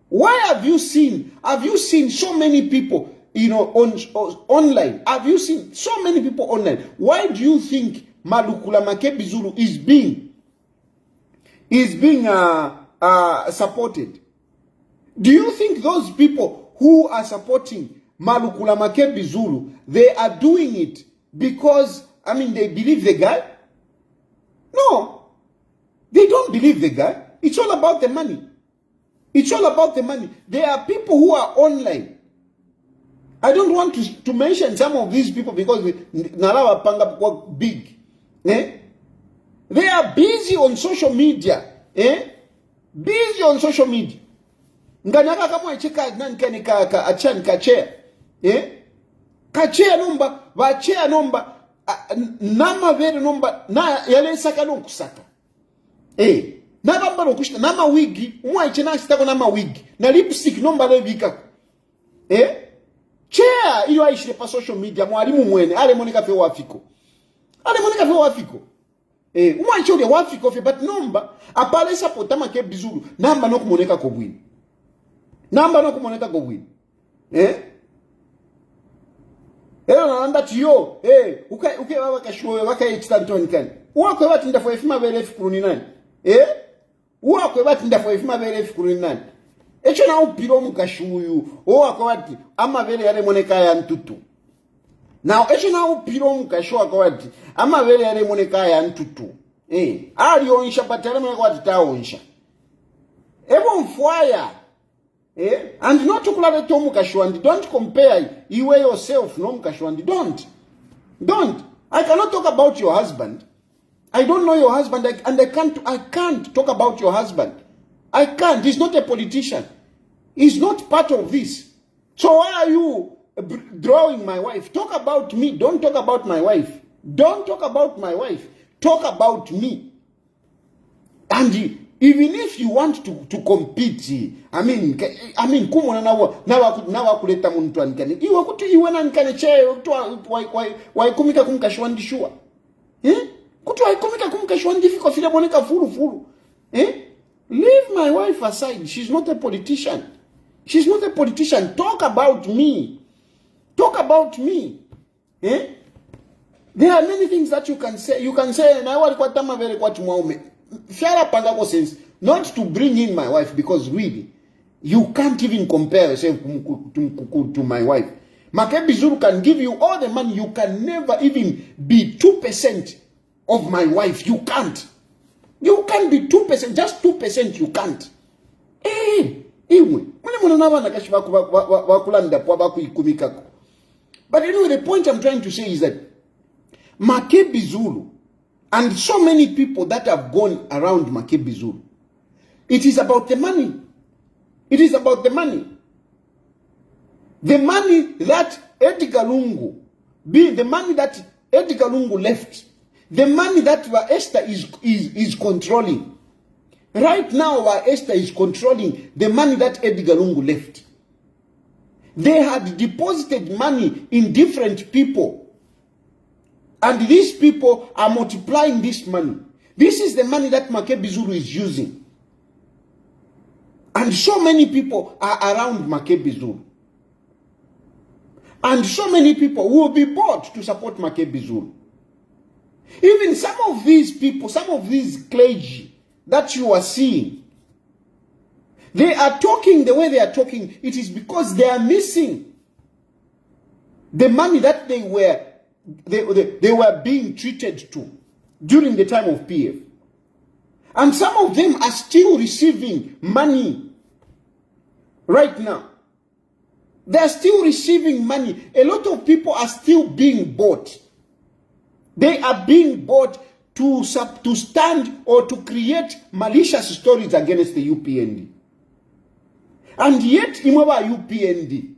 Why have you seen so many people, online? Have you seen so many people online? Why do you think Malukula Makebi Zulu is being supported? Do you think those people who are supporting Malukula Makebi Zulu, they are doing it because, they believe the guy? No. They don't believe the guy. It's all about the money. It's all about the money. There are people who are online. I don't want to mention some of these people because Nalawa Panga work big. They are busy on social media. Busy on social media. Nganaka kama icheka nankani ka achan kachea. Kachea nomba, vachea nomba, nama vere nomba, na yale saka no kusaka. Na bamba no kushita, nama wigi, umwa ichena sitako nama wigi, na lipstick nomba le vika. Chea, iyo aishile pa social media, mwalimu mwene, ale monika fe wafiko. Ale monika fe wafiko. Umwa ichole wafiko fe, but nomba, apale sapota Makebi Zulu, namba no kumoneka kobwini. Namba no kumoneka kobwini. Nanda tiyo, uke waka shuwe, waka itstantoni kani. Uwakwe wati ndafo efima vele efikuruni nani. Uwakwe wati ndafo efima vele efikuruni nani. Echo na upiro mukashuyu. Uwakwe wati ama vele yale moneka ya ntutu. Now echo na upiro mukashuwa kwa wati ama vele yale moneka ya ntutu. Ali onsha patele moneka wati ta onsha. Ebo mfwaya. And not to kulare to mukashwandi. Don't compare you yourself no mukashwandi. Don't. I cannot talk about your husband. I don't know your husband, and I can't talk about your husband. I can't. He's not a politician. He's not part of this. So why are you drawing my wife? Talk about me. Don't talk about my wife. Don't talk about my wife. Talk about me. And even if you want to compete, kumona nawa kuleta muntu anikani. Iwa kuti iwe na anikani chee, waikumika kumkashwandi shua. Kuti waikomeka kumukashwa ndifika file boneka fulu. Leave my wife aside. She's not a politician. She's not a politician. Talk about me. Talk about me. There are many things that you can say. You can say, sense. Not to bring in my wife, because really, you can't even compare yourself to my wife. Makebi Zulu can give you all the money. You can never even be 2% of my wife. You can't. You can't be 2%. Just 2% you can't. But anyway, the point I'm trying to say is that Makebi Zulu and so many people that have gone around Makebi Zulu, it is about the money. It is about the money. The money that Edgar Lungu, the money that Edgar Lungu left, the money that Esther is controlling. Right now, Esther is controlling the money that Edgar Lungu left. They had deposited money in different people. And these people are multiplying this money. This is the money that Makebi Zulu is using. And so many people are around Makebi Zulu. And so many people will be bought to support Makebi Zulu. Even some of these people, some of these clergy that you are seeing, they are talking the way they are talking. It is because they are missing the money that they were being treated to during the time of PF. And some of them are still receiving money right now. They are still receiving money. A lot of people are still being bought. They are being bought to stand or to create malicious stories against the UPND. And yet, Imaba UPND,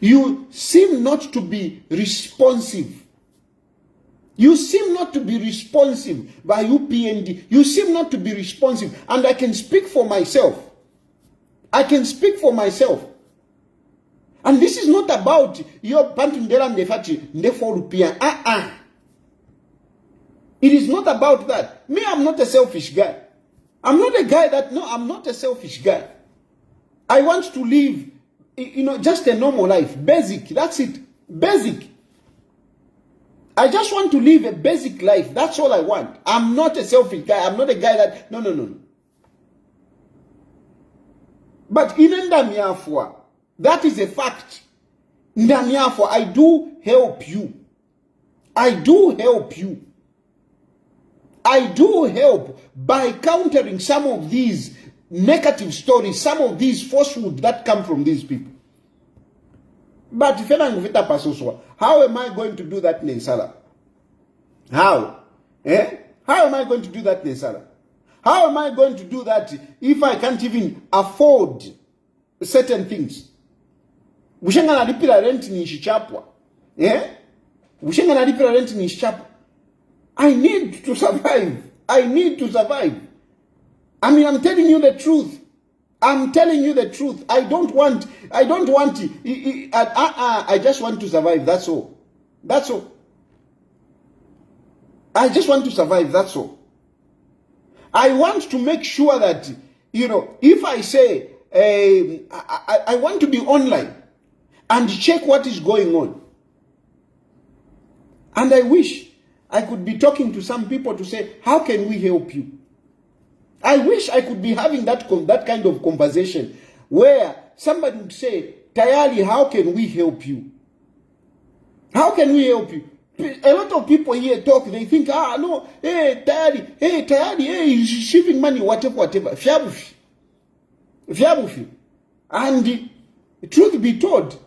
you seem not to be responsive. You seem not to be responsive by UPND. You seem not to be responsive. And I can speak for myself. I can speak for myself. And this is not about your pantundera ndefati ndefo rupia. It is not about that. Me, I'm not a selfish guy. I'm not a guy that, no, I'm not a selfish guy. I want to live, just a normal life. Basic, that's it. Basic. I just want to live a basic life. That's all I want. I'm not a selfish guy. I'm not a guy that, no. But in Ndamiafwa, that is a fact. Ndamiafwa, I do help you. I do help you. I do help by countering some of these negative stories, some of these falsehood that come from these people. But how am I going to do that, Nensala? How? How am I going to do that, Nensala? How am I going to do that if I can't even afford certain things? Ushengana lipira rent ni shichapwa. Ushengana lipira rent ni shichapwa. I need to survive. I need to survive. I mean, I'm telling you the truth. I'm telling you the truth. I just want to survive. That's all. That's all. I just want to survive. That's all. I want to make sure that, if I say, I want to be online and check what is going on. And I wish I could be talking to some people to say, how can we help you? I wish I could be having that kind of conversation where somebody would say, Tayali, how can we help you? How can we help you? A lot of people here talk, they think, no, Tayali, he's receiving money, whatever. Fiabufi. And truth be told,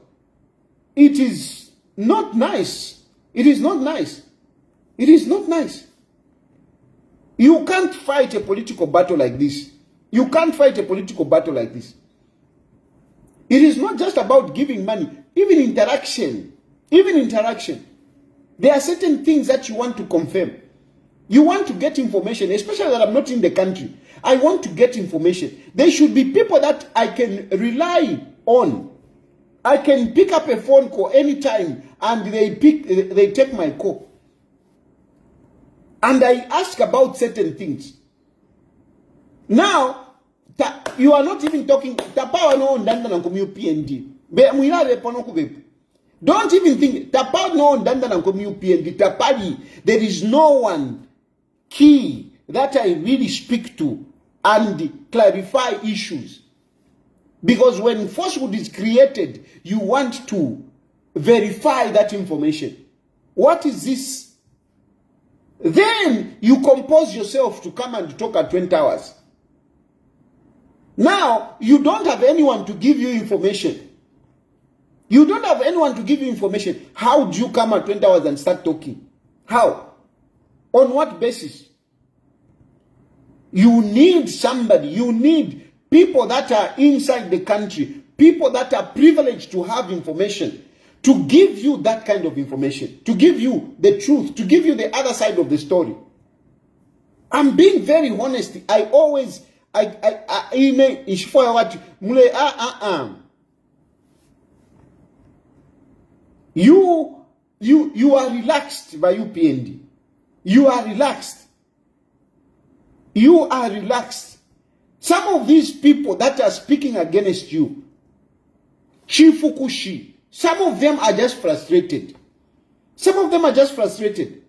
it is not nice. It is not nice. It is not nice. You can't fight a political battle like this. You can't fight a political battle like this. It is not just about giving money. Even interaction. There are certain things that you want to confirm. You want to get information, especially that I'm not in the country. I want to get information. There should be people that I can rely on. I can pick up a phone call anytime and they take my call. and I ask about certain things. Now, you are not even talking. Tapawa no ndanda na komu PND. Be muilave pono kubepu. Don't even think. Tapawa no ndanda na komu PND. Tapali, there is no one key that I really speak to and clarify issues. Because when falsehood is created, you want to verify that information. What is this? Then you compose yourself to come and talk at 20 hours. Now, you don't have anyone to give you information. You don't have anyone to give you information. How do you come at 20 hours and start talking? How? On what basis? You need somebody. You need people that are inside the country, people that are privileged to have information, to give you that kind of information, to give you the truth, to give you the other side of the story. I'm being very honest. I always, you are relaxed by UPND. You are relaxed. You are relaxed. Some of these people that are speaking against you, Chifukushi, some of them are just frustrated. Some of them are just frustrated.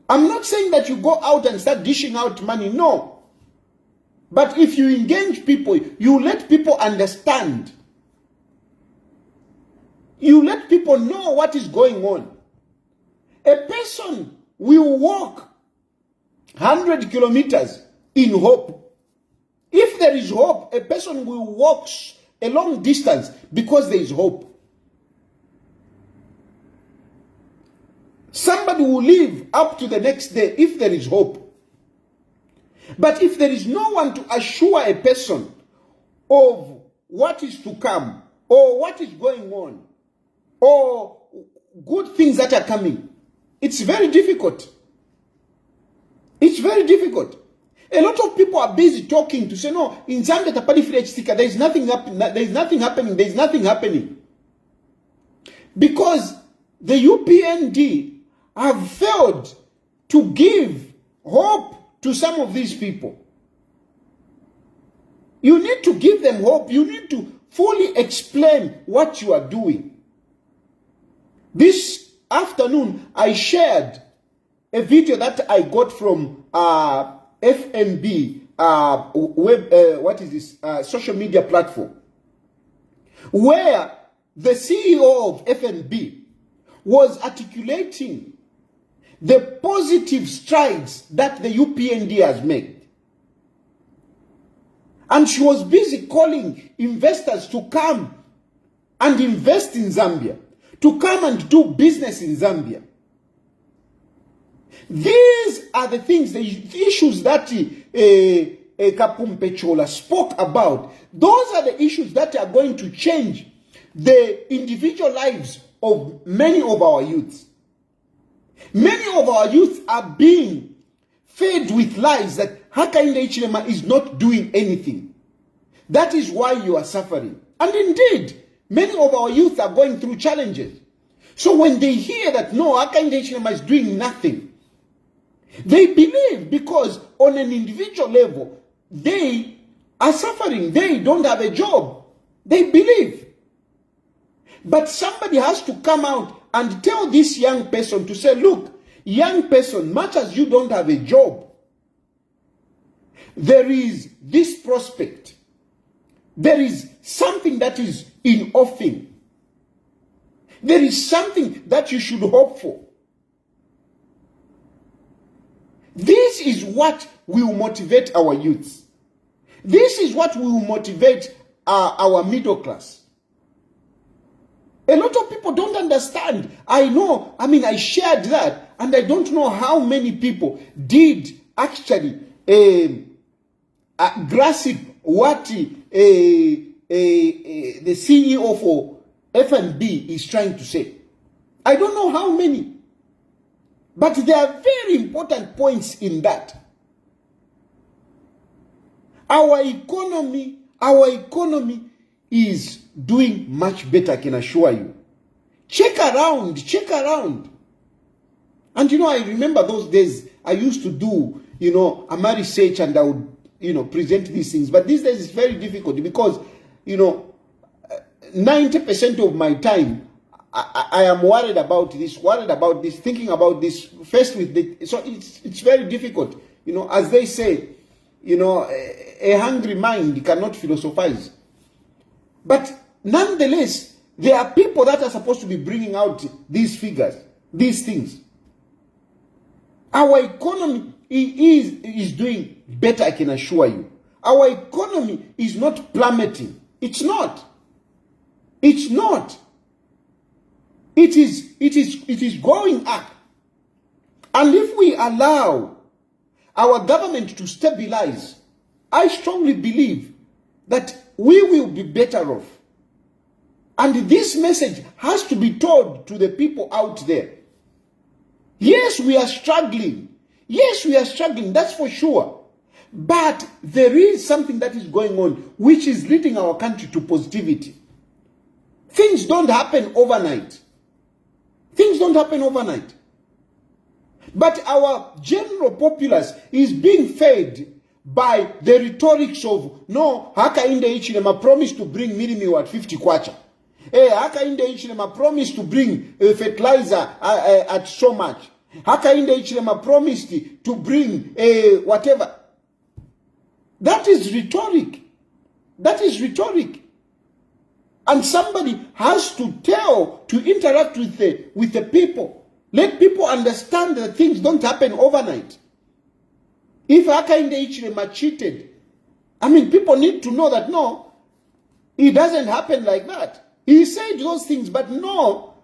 I'm not saying that you go out and start dishing out money, no. But if you engage people, you let people understand. You let people know what is going on. A person will walk 100 kilometers in hope. If there is hope, a person will walk a long distance because there is hope. Somebody will live up to the next day if there is hope. But if there is no one to assure a person of what is to come, or what is going on, or good things that are coming, it's very difficult. It's very difficult. A lot of people are busy talking to say, no, in Zambia, there is nothing happening, there is nothing happening, there is nothing happening. Because the UPND have failed to give hope to some of these people. You need to give them hope. You need to fully explain what you are doing. This afternoon, I shared a video that I got from FNB, social media platform, where the CEO of FNB was articulating the positive strides that the UPND has made. And she was busy calling investors to come and invest in Zambia, to come and do business in Zambia. These are the things, the issues that Kapumpe Chola spoke about. Those are the issues that are going to change the individual lives of many of our youths. Many of our youth are being fed with lies that Hakainde Hichilema is not doing anything. That is why you are suffering. And indeed, many of our youth are going through challenges. So when they hear that, no, Hakainde Hichilema is doing nothing, they believe, because on an individual level, they are suffering. They don't have a job. They believe. But somebody has to come out and tell this young person to say, look, young person, much as you don't have a job, there is this prospect. There is something that is in offing. There is something that you should hope for. This is what will motivate our youths. This is what will motivate our middle class. A lot of people don't understand. I know, I shared that, and I don't know how many people did actually grasp what the CEO for FNB is trying to say. I don't know how many. But there are very important points in that. Our economy is doing much better, I can assure you. Check around. And I remember those days, I used to do, my research and I would, present these things. But these days it's very difficult because, 90% of my time, I am worried about this, thinking about this, first with the, so it's very difficult. As they say, a hungry mind cannot philosophize. But nonetheless, there are people that are supposed to be bringing out these figures, these things. Our economy is doing better, I can assure you. Our economy is not plummeting. It's not. It's not. It is going up. And if we allow our government to stabilize, I strongly believe that we will be better off. And this message has to be told to the people out there. Yes, we are struggling. Yes, we are struggling, that's for sure. But there is something that is going on which is leading our country to positivity. Things don't happen overnight. Things don't happen overnight. But our general populace is being fed by the rhetorics of, no, haka inde ichilema promised to bring minimum at 50 kwacha. Haka inde ichilema promised to bring fertilizer at so much. Haka inde ichilema promised to bring whatever. That is rhetoric. That is rhetoric. And somebody has to interact with the people. Let people understand that things don't happen overnight. If Hakainde Hichilema cheated, people need to know that no, it doesn't happen like that. He said those things, but no,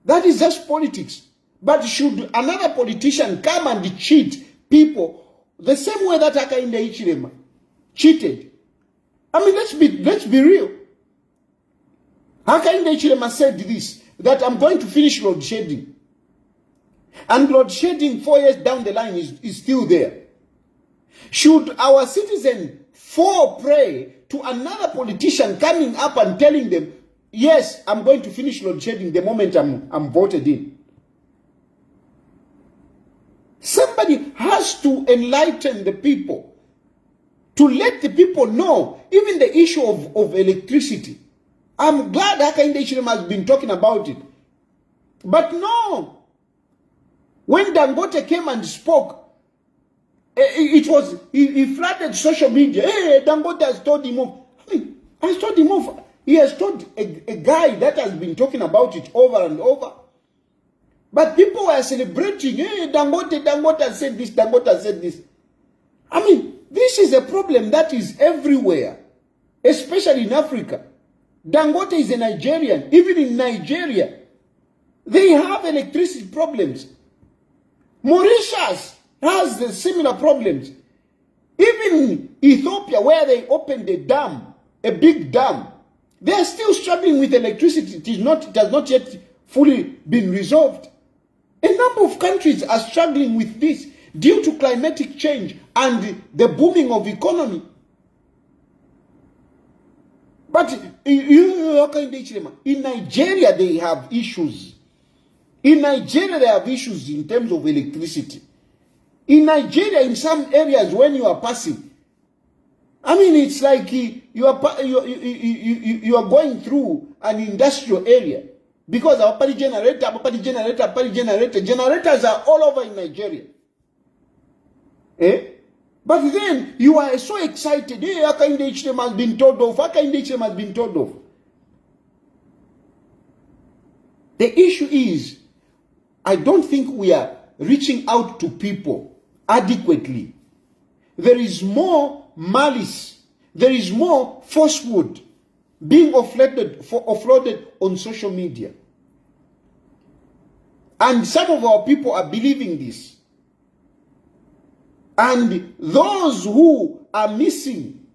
that is just politics. But should another politician come and cheat people the same way that Hakainde Hichilema cheated? Let's be real. Hakainde Hichilema said this, that I'm going to finish load shedding. And load shedding 4 years down the line is still there. Should our citizen fall prey to another politician coming up and telling them, yes, I'm going to finish load shedding the moment I'm voted in? Somebody has to enlighten the people, to let the people know, even the issue of electricity. I'm glad Hakainde Hichilema has been talking about it. But no, when Dangote came and spoke, he flooded social media. Hey, Dangote has told him off. Has told him off. He has told a guy that has been talking about it over and over. But people were celebrating. Hey, Dangote has said this, Dangote has said this. This is a problem that is everywhere, especially in Africa. Dangote is a Nigerian. Even in Nigeria, they have electricity problems. Mauritius has the similar problems. Even Ethiopia, where they opened a dam, a big dam, they are still struggling with electricity. It has not yet fully been resolved. A number of countries are struggling with this due to climatic change and the booming of economy. But in Nigeria, they have issues. In Nigeria, they have issues in terms of electricity. In Nigeria, in some areas, when you are passing, it's like you are going through an industrial area because our generators are all over in Nigeria. But then you are so excited. Hey, Hakainde Hichilema has been told off. Hakainde Hichilema has been told off. The issue is, I don't think we are reaching out to people adequately. There is more malice. There is more falsehood being offloaded on social media. And some of our people are believing this. And those who are missing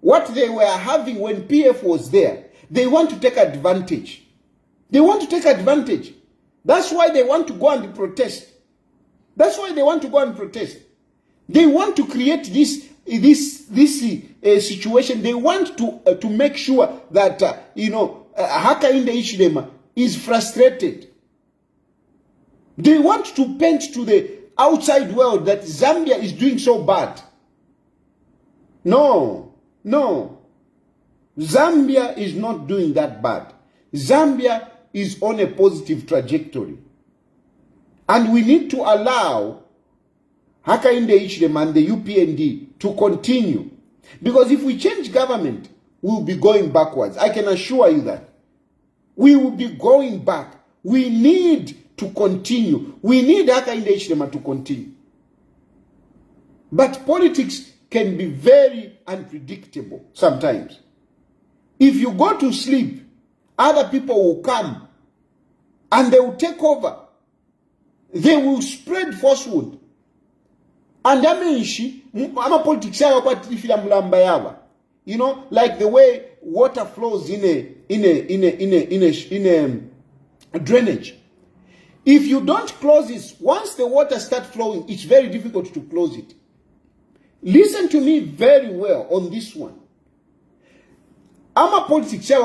what they were having when PF was there, they want to take advantage. They want to take advantage. That's why they want to go and protest. That's why they want to go and protest. They want to create this situation. They want to make sure that Hakainde Hichilema is frustrated. They want to paint to outside world that Zambia is doing so bad. No. Zambia is not doing that bad. Zambia is on a positive trajectory. And we need to allow Hakainde Hichilema and the UPND to continue. Because if we change government, we'll be going backwards. I can assure you that. We will be going back. We need to continue. We need Hakainde Hichilema to continue. But politics can be very unpredictable sometimes. If you go to sleep, other people will come and they will take over. They will spread falsehood. And I'm a politician, you know, like the way water flows in a drainage. If you don't close it, once the water starts flowing, it's very difficult to close it. Listen to me very well on this one. I'm a politician,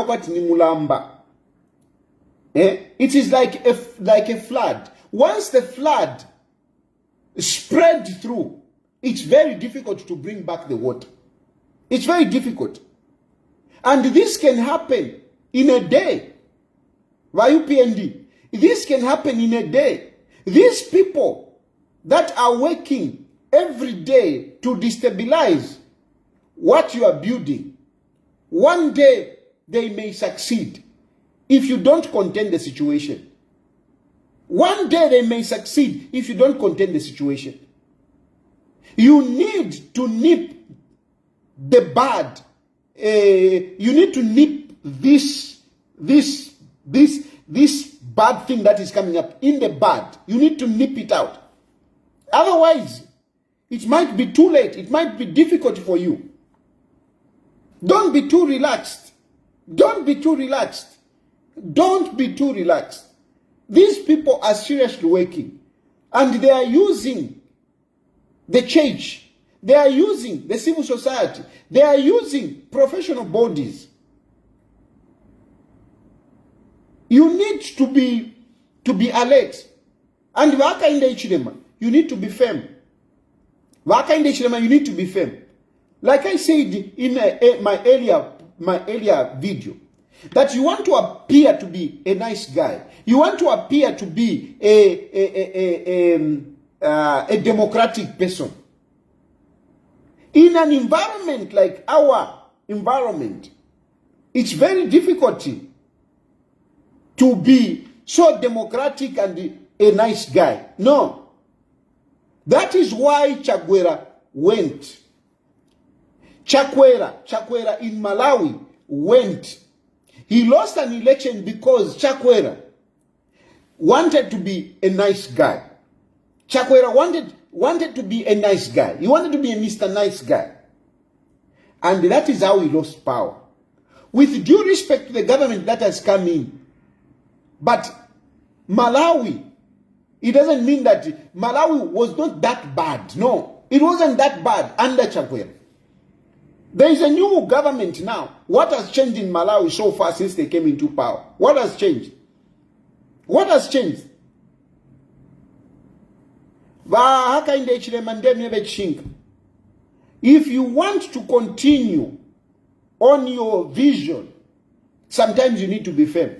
it is like a flood. Once the flood spread through, it's very difficult to bring back the water. It's very difficult. And this can happen in a day. YUPND. This can happen in a day. These people that are working every day to destabilize what you are building, one day they may succeed if you don't contain the situation. One day they may succeed if you don't contain the situation. You need to nip the bud. You need to nip this bad thing that is coming up in the bud. You need to nip it out. Otherwise, it might be too late. It might be difficult for you. Don't be too relaxed. Don't be too relaxed. Don't be too relaxed. These people are seriously working. And they are using the church. They are using the civil society. They are using professional bodies. You need to be alert. And Hakainde Hichilema, you need to be firm. Hakainde Hichilema, you need to be firm. Like I said in my earlier video, that you want to appear to be a nice guy. You want to appear to be a democratic person. In an environment like our environment, it's very difficult to be so democratic and a nice guy. No. That is why Chakwera went. Chakwera in Malawi went. He lost an election because Chakwera wanted to be a nice guy. Chakwera wanted to be a nice guy. He wanted to be a Mr. Nice Guy. And that is how he lost power. With due respect to the government that has come in. But Malawi, it doesn't mean that Malawi was not that bad. No, it wasn't that bad under Chakwera. There is a new government now. What has changed in Malawi so far since they came into power? What has changed? What has changed? If you want to continue on your vision, sometimes you need to be firm.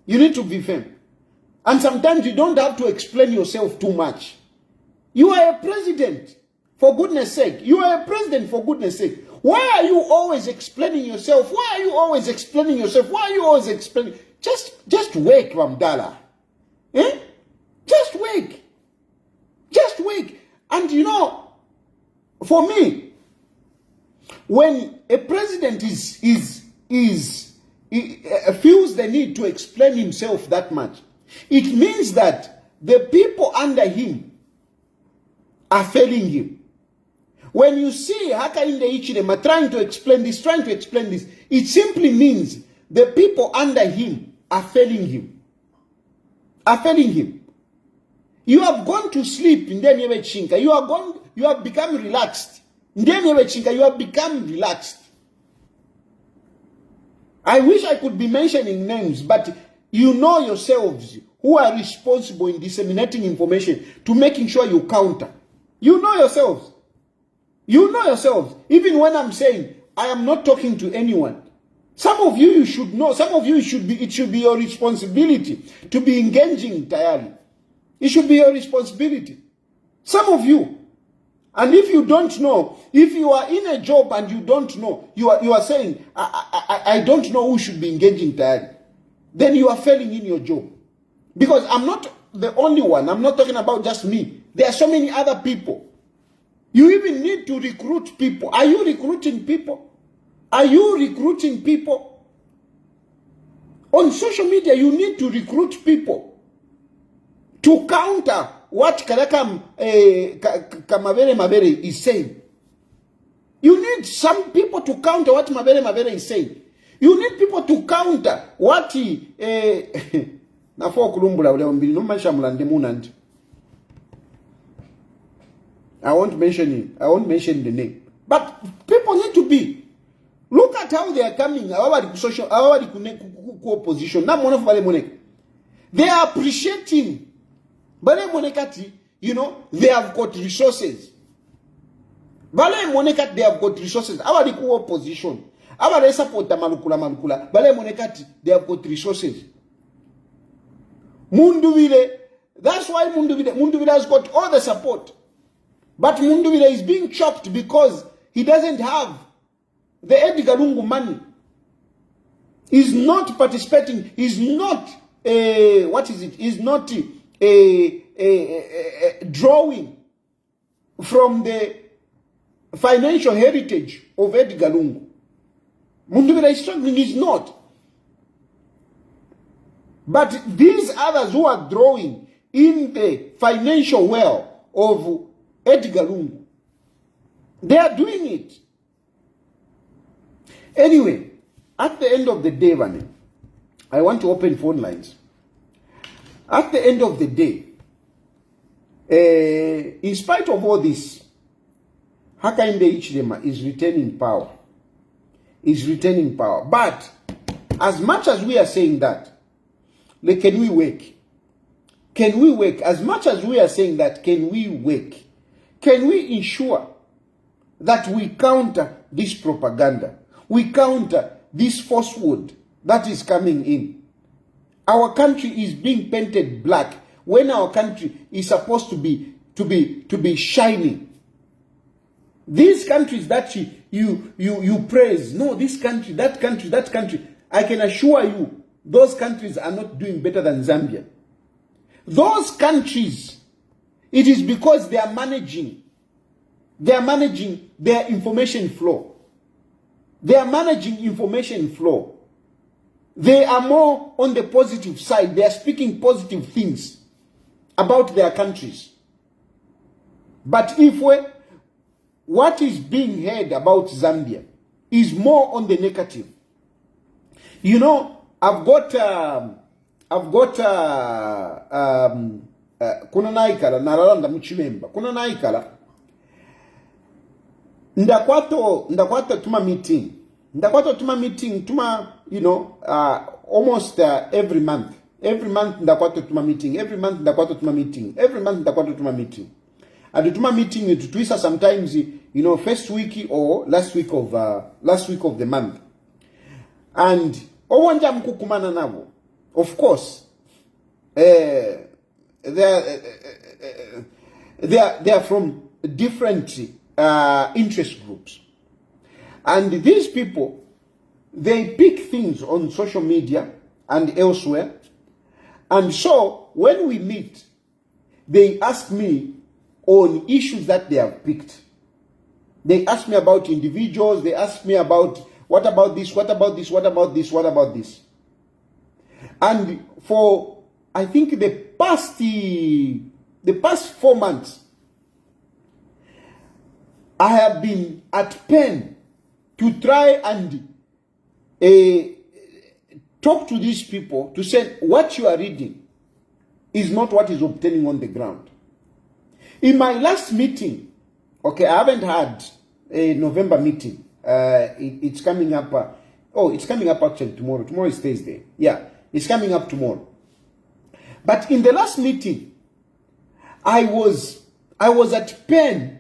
You need to be firm. And sometimes you don't have to explain yourself too much. You are a president, for goodness sake. You are a president, for goodness sake. Why are you always explaining yourself? Why are you always explaining yourself? Why are you always explaining? Just wait, Ramdala. Eh? Just wait. Just wait. And you know, for me, when a president feels the need to explain himself that much, it means that the people under him are failing him. When you see Hakainde Hichilema trying to explain this, it simply means the people under him are failing him. You have gone to sleep in Ndemyewe Chinka. You have become relaxed. Ndemyewe Chinka, you have become relaxed. I wish I could be mentioning names, but you know yourselves who are responsible in disseminating information to making sure you counter. You know yourselves. You know yourselves. Even when I'm saying I am not talking to anyone, some of you should know. Some of you it should be your responsibility to be engaging Tayali. It should be your responsibility. Some of you. And if you don't know, if you are in a job and you don't know, you are saying, I don't know who should be engaging Tayali, then you are failing in your job. Because I'm not the only one. I'm not talking about just me. There are so many other people. You even need to recruit people. Are you recruiting people? Are you recruiting people? On social media, you need to recruit people to counter what Karakam Mavere is saying. You need some people to counter what Mavere is saying. You need people to counter what he I won't mention it. I won't mention the name. But people need to be. Look at how they are coming. Our opposition. They are appreciating. You know, they have got resources. They have got resources. Our opposition. Our support Malukula. They have got resources. Munduvile. That's why Munduvile has got all the support. But Munduvile is being chopped because he doesn't have the Edgar Lungu money. He's not participating. He's not He's not drawing from the financial heritage of Edgar Lungu. Munduvile is struggling. He's not. But these others who are drawing in the financial well of Edgar Lungu, they are doing it. Anyway, at the end of the day, Vane, I want to open phone lines. At the end of the day, in spite of all this, Hakainde Hichilema is retaining power. Is retaining power. But as much as we are saying that, like, can we work? Can we work? As much as we are saying that, can we work? Can we ensure that we counter this propaganda? We counter this falsehood that is coming in. Our country is being painted black when our country is supposed to be shining. These countries that you praise, no, this country, that country, that country, I can assure you, those countries are not doing better than Zambia. Those countries, it is because they are managing their information flow. They are managing information flow. They are more on the positive side. They are speaking positive things about their countries. But what is being heard about Zambia is more on the negative. You know, I've got kuna naikala naralanda muchimemba kuna naikala ndakwato tuma meeting tuma you know almost every month ndakwato tuma meeting every month ndakwato tuma meeting and tuma meeting to twisa sometimes, you know, first week or last week of the month. And owanja mkukumana nabo, of course, they are from different interest groups, and these people, they pick things on social media and elsewhere, and so when we meet, they ask me on issues that they have picked. They ask me about individuals. They ask me about what about this, what about this, what about this, what about this. And for, I think, the past 4 months, I have been at pain to try and talk to these people to say what you are reading is not what is obtaining on the ground. In my last meeting, okay, I haven't had a November meeting. It's coming up. It's coming up actually tomorrow. Tomorrow is Thursday. Yeah, it's coming up tomorrow. But in the last meeting, I was at pain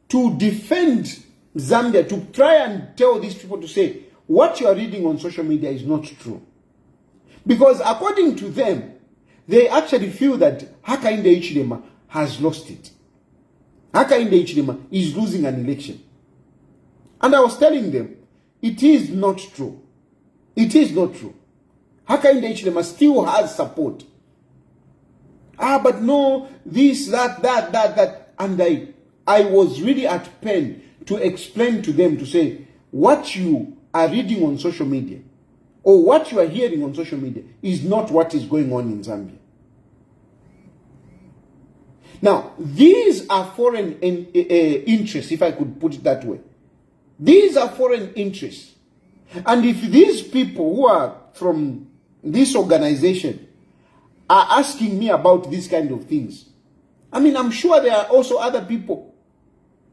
to defend Zambia, to try and tell these people to say, what you are reading on social media is not true. Because according to them, they actually feel that Hakainde Hichilema has lost it. Hakainde Hichilema is losing an election. And I was telling them, it is not true. It is not true. Hakainde Hichilema still has support. But no, this, that. And I was really at pain to explain to them, to say, what you are reading on social media or what you are hearing on social media is not what is going on in Zambia. Now, these are foreign interests, if I could put it that way. These are foreign interests. And if these people who are from this organization are asking me about these kind of things, I mean, I'm sure there are also other people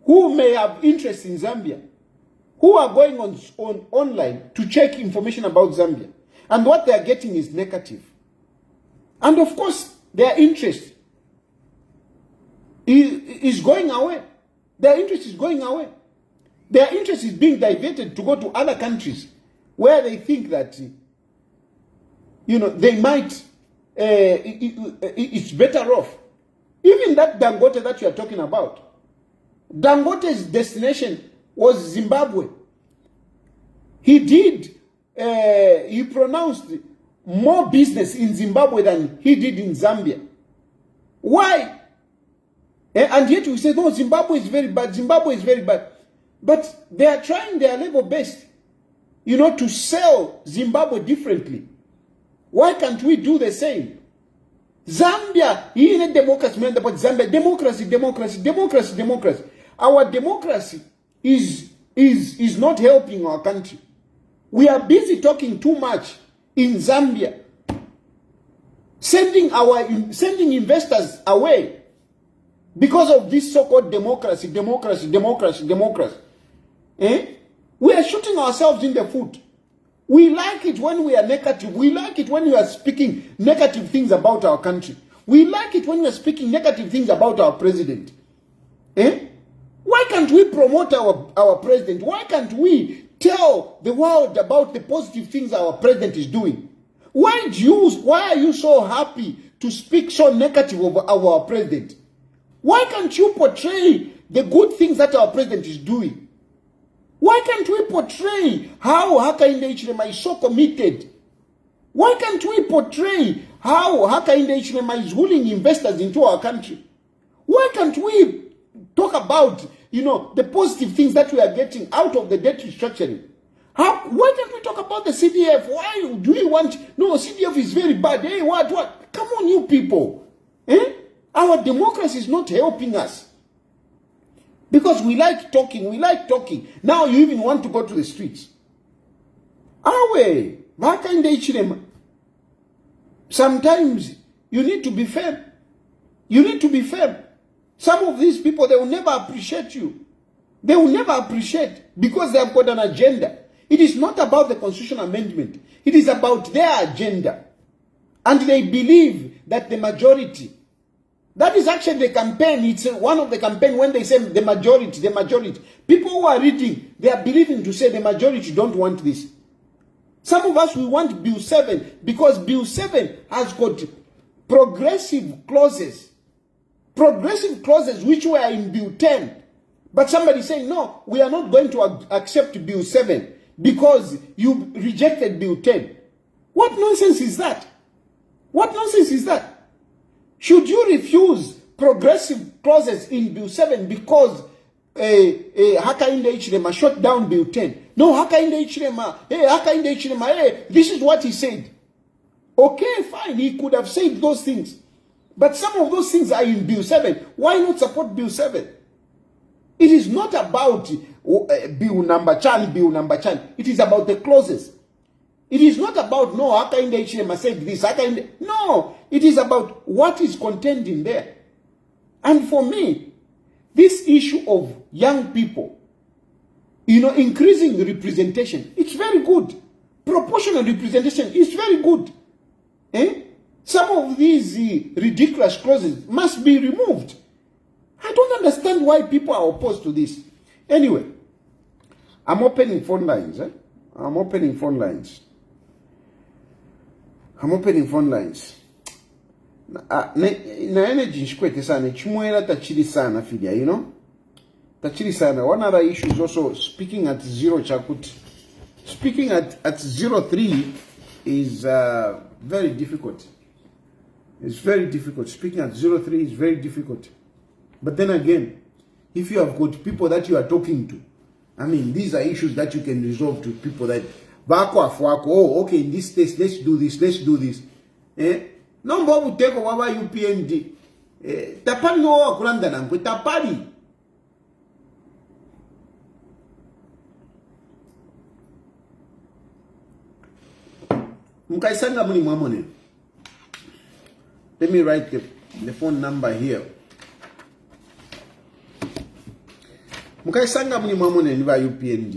who may have interest in Zambia, who are going on online to check information about Zambia. And what they are getting is negative. And of course, their interest is going away. Their interest is going away. Their interest is being diverted to go to other countries where they think that, they might, it's better off. Even that Dangote that you are talking about, Dangote's destination was Zimbabwe. He pronounced more business in Zimbabwe than he did in Zambia. Why? And yet we say, no, Zimbabwe is very bad. Zimbabwe is very bad. But they are trying their level best, to sell Zimbabwe differently. Why can't we do the same? Zambia, in a democracy, but Zambia, democracy. Our democracy is not helping our country. We are busy talking too much in Zambia, sending investors away because of this so-called democracy. We are shooting ourselves in the foot. We like it when we are negative. We like it when we are speaking negative things about our country. We like it when we are speaking negative things about our president. Why can't we promote our president? Why can't we tell the world about the positive things our president is doing? Why are you so happy to speak so negative of our president? Why can't you portray the good things that our president is doing? Why can't we portray how Hakainde Hichilema is so committed? Why can't we portray how Hakainde Hichilema is hauling investors into our country? Why can't we talk about, the positive things that we are getting out of the debt restructuring? Why can't we talk about the CDF? Why do we no, CDF is very bad. Hey, what? Come on, you people. Our democracy is not helping us. Because we like talking. Now you even want to go to the streets. Hakainde Hichilema. Sometimes you need to be firm. Some of these people, they will never appreciate you. They will never appreciate because they have got an agenda. It is not about the constitutional amendment. It is about their agenda. And they believe that the majority, that is actually the campaign. It's one of the campaign when they say the majority. People who are reading, they are believing to say the majority don't want this. Some of us, we want Bill 7 because Bill 7 has got progressive clauses which were in Bill 10. But somebody saying, no, we are not going to accept Bill 7 because you rejected Bill 10. What nonsense is that? Should you refuse progressive clauses in Bill 7 because Hakainde Hichilema shut down Bill 10? No, Hakainde Hichilema, this is what he said. Okay, fine, he could have said those things. But some of those things are in Bill 7. Why not support Bill 7? It is not about Bill number chan. It is about the clauses. It is not about, no, Hakainde Hichilema said this. No, it is about what is contained in there. And for me, this issue of young people, increasing representation, it's very good. Proportional representation is very good. Some of these ridiculous clauses must be removed. I don't understand why people are opposed to this. Anyway, I'm opening phone lines. I'm opening phone lines. Na energy nchikwete sana chimwera tachiri sana fidia, you know? Tachiri sana. One other issue is also speaking at zero chakuti. Speaking at 03 is very difficult. It's very difficult. Speaking at 03 is very difficult. But then again, if you have got people that you are talking to, I mean, these are issues that you can resolve to people that, oh, okay, in this case, let's do this. Number will take over UPND. Tapali no wakulanda nankwe, tapali. Mukaisanga muni mwamone. Let me write the phone number here. Mukaisanga muni mwamone niva UPND.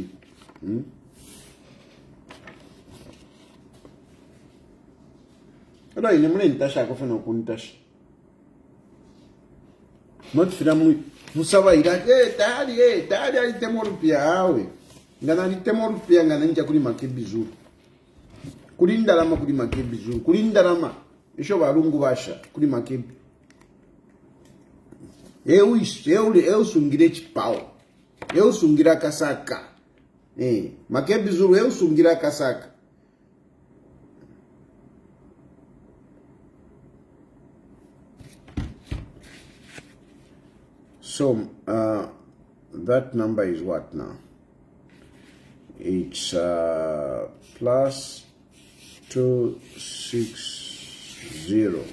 Alo ine mune nitasha kufuna kuntasha. Not firamu musaba ira tayali ali temorupia awe. Ngana ni temorupia ngana nja kuli makebizuru. Kuli ndalama kuli makebizuru. Kuli ndalama isho barungu basha kuli makebi. Eu sungire chipao. Eu sungira kasaka. Makebizuru eu sungira kasaka. So, that number is what now? It's plus 260.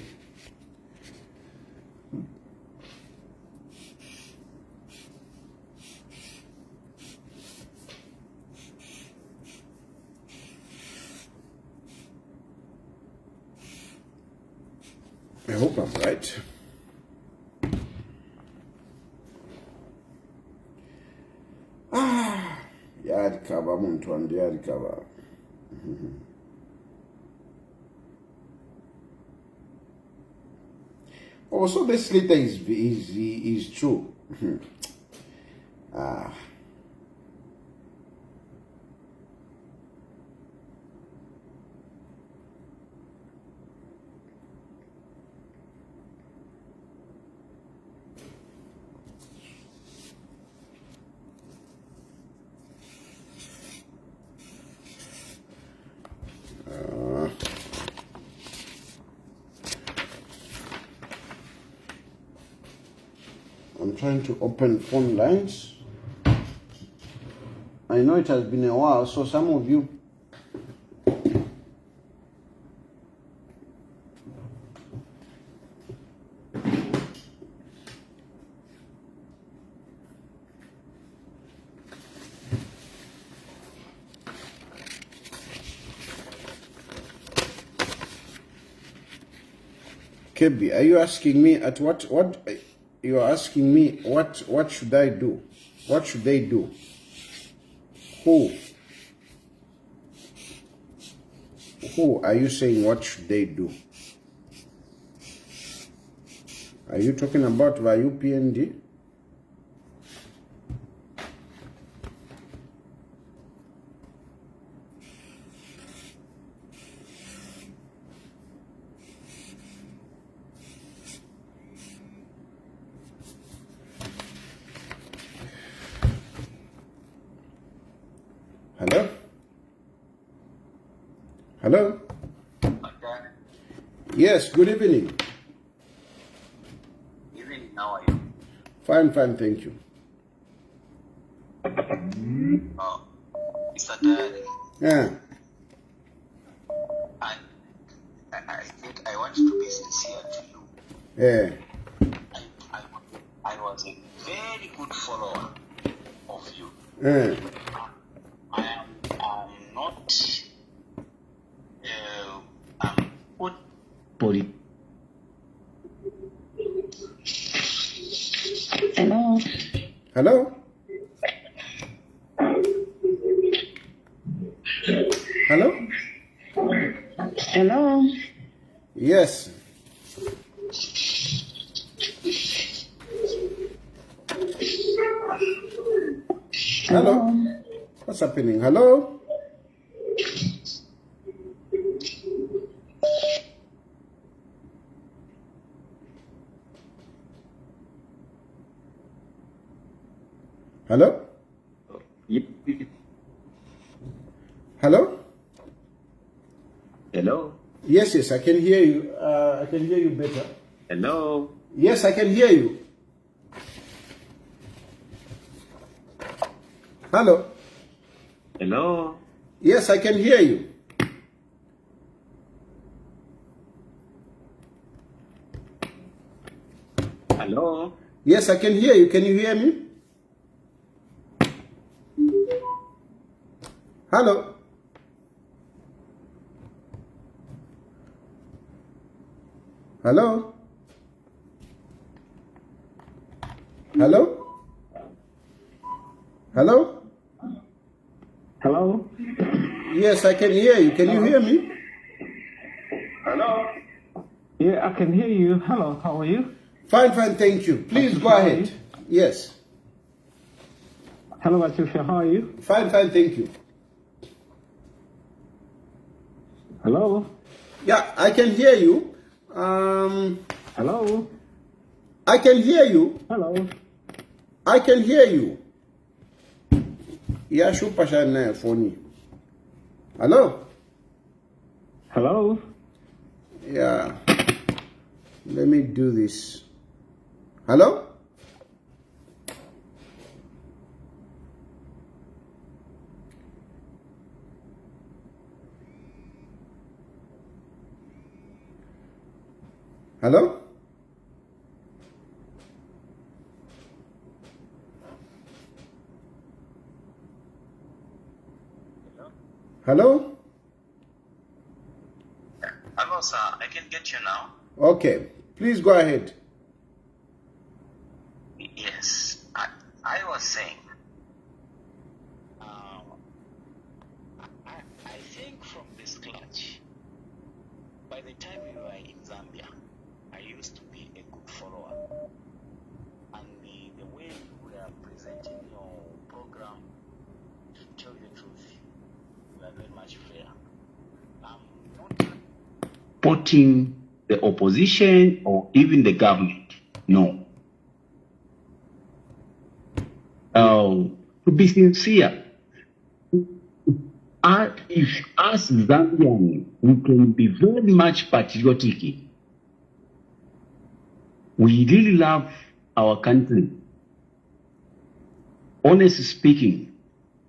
I hope I'm right. Yarikaba muntu wandi yarikaba. Oh, so this letter is true. I'm trying to open phone lines. I know it has been a while, so some of you Kebi, are you asking me at what you're asking me what should I do? What should they do? Who are you saying what should they do? Are you talking about the UPND? Hello? Hello? Okay. Yes, good evening. Evening, how are you? Fine, thank you. Mr. Tayali, Yeah. I think I want to be sincere to you. Yeah. I was a very good follower of you. Yeah. I am not good body. Hello. Hello? Hello? Hello. Yes. Hello. What's happening? Hello. Hello. Hello. Hello. Yes, yes, I can hear you. I can hear you better. Hello. Yes, I can hear you. Hello. Hello. Yes, I can hear you. Hello. Yes, I can hear you. Can you hear me? Hello. Hello. Hello. Hello. Hello. Yes, I can hear you. Can you hear me? Hello. Yeah, I can hear you. Hello. How are you? Fine, fine, thank you. Please go ahead. Yes. Hello, Chilufya. How are you? Fine, fine, thank you. Hello. Yeah, I can hear you. Hello. I can hear you. Hello. I can hear you. Yeah, shoot pasha phone. Hello. Hello. Yeah. Let me do this. Hello? Hello? Hello? Hello, sir. I can get you now. Okay. Please go ahead. Yes. I was saying, I think from this clutch, by the time you were in Zambia, I used to be a good follower. And the way you were presenting your program, to tell you the truth, you are very much fair. I'm not supporting the opposition or even the government. No. To be sincere, if us Zambians, we can be very much patriotic. We really love our country. Honestly speaking,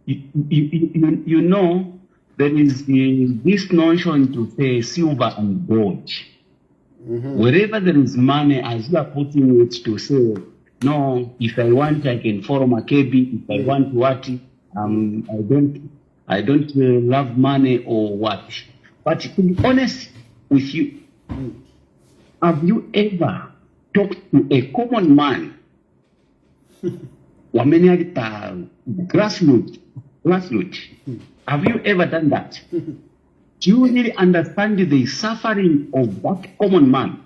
you know, there is this notion to say silver and gold. Wherever there is money, as you are putting it to say, no, if I want, I can follow Makebi. If I want what, I don't love money or what. But to be honest with you, have you ever talked to a common man? Grassroots. Have you ever done that? Do you really understand the suffering of that common man?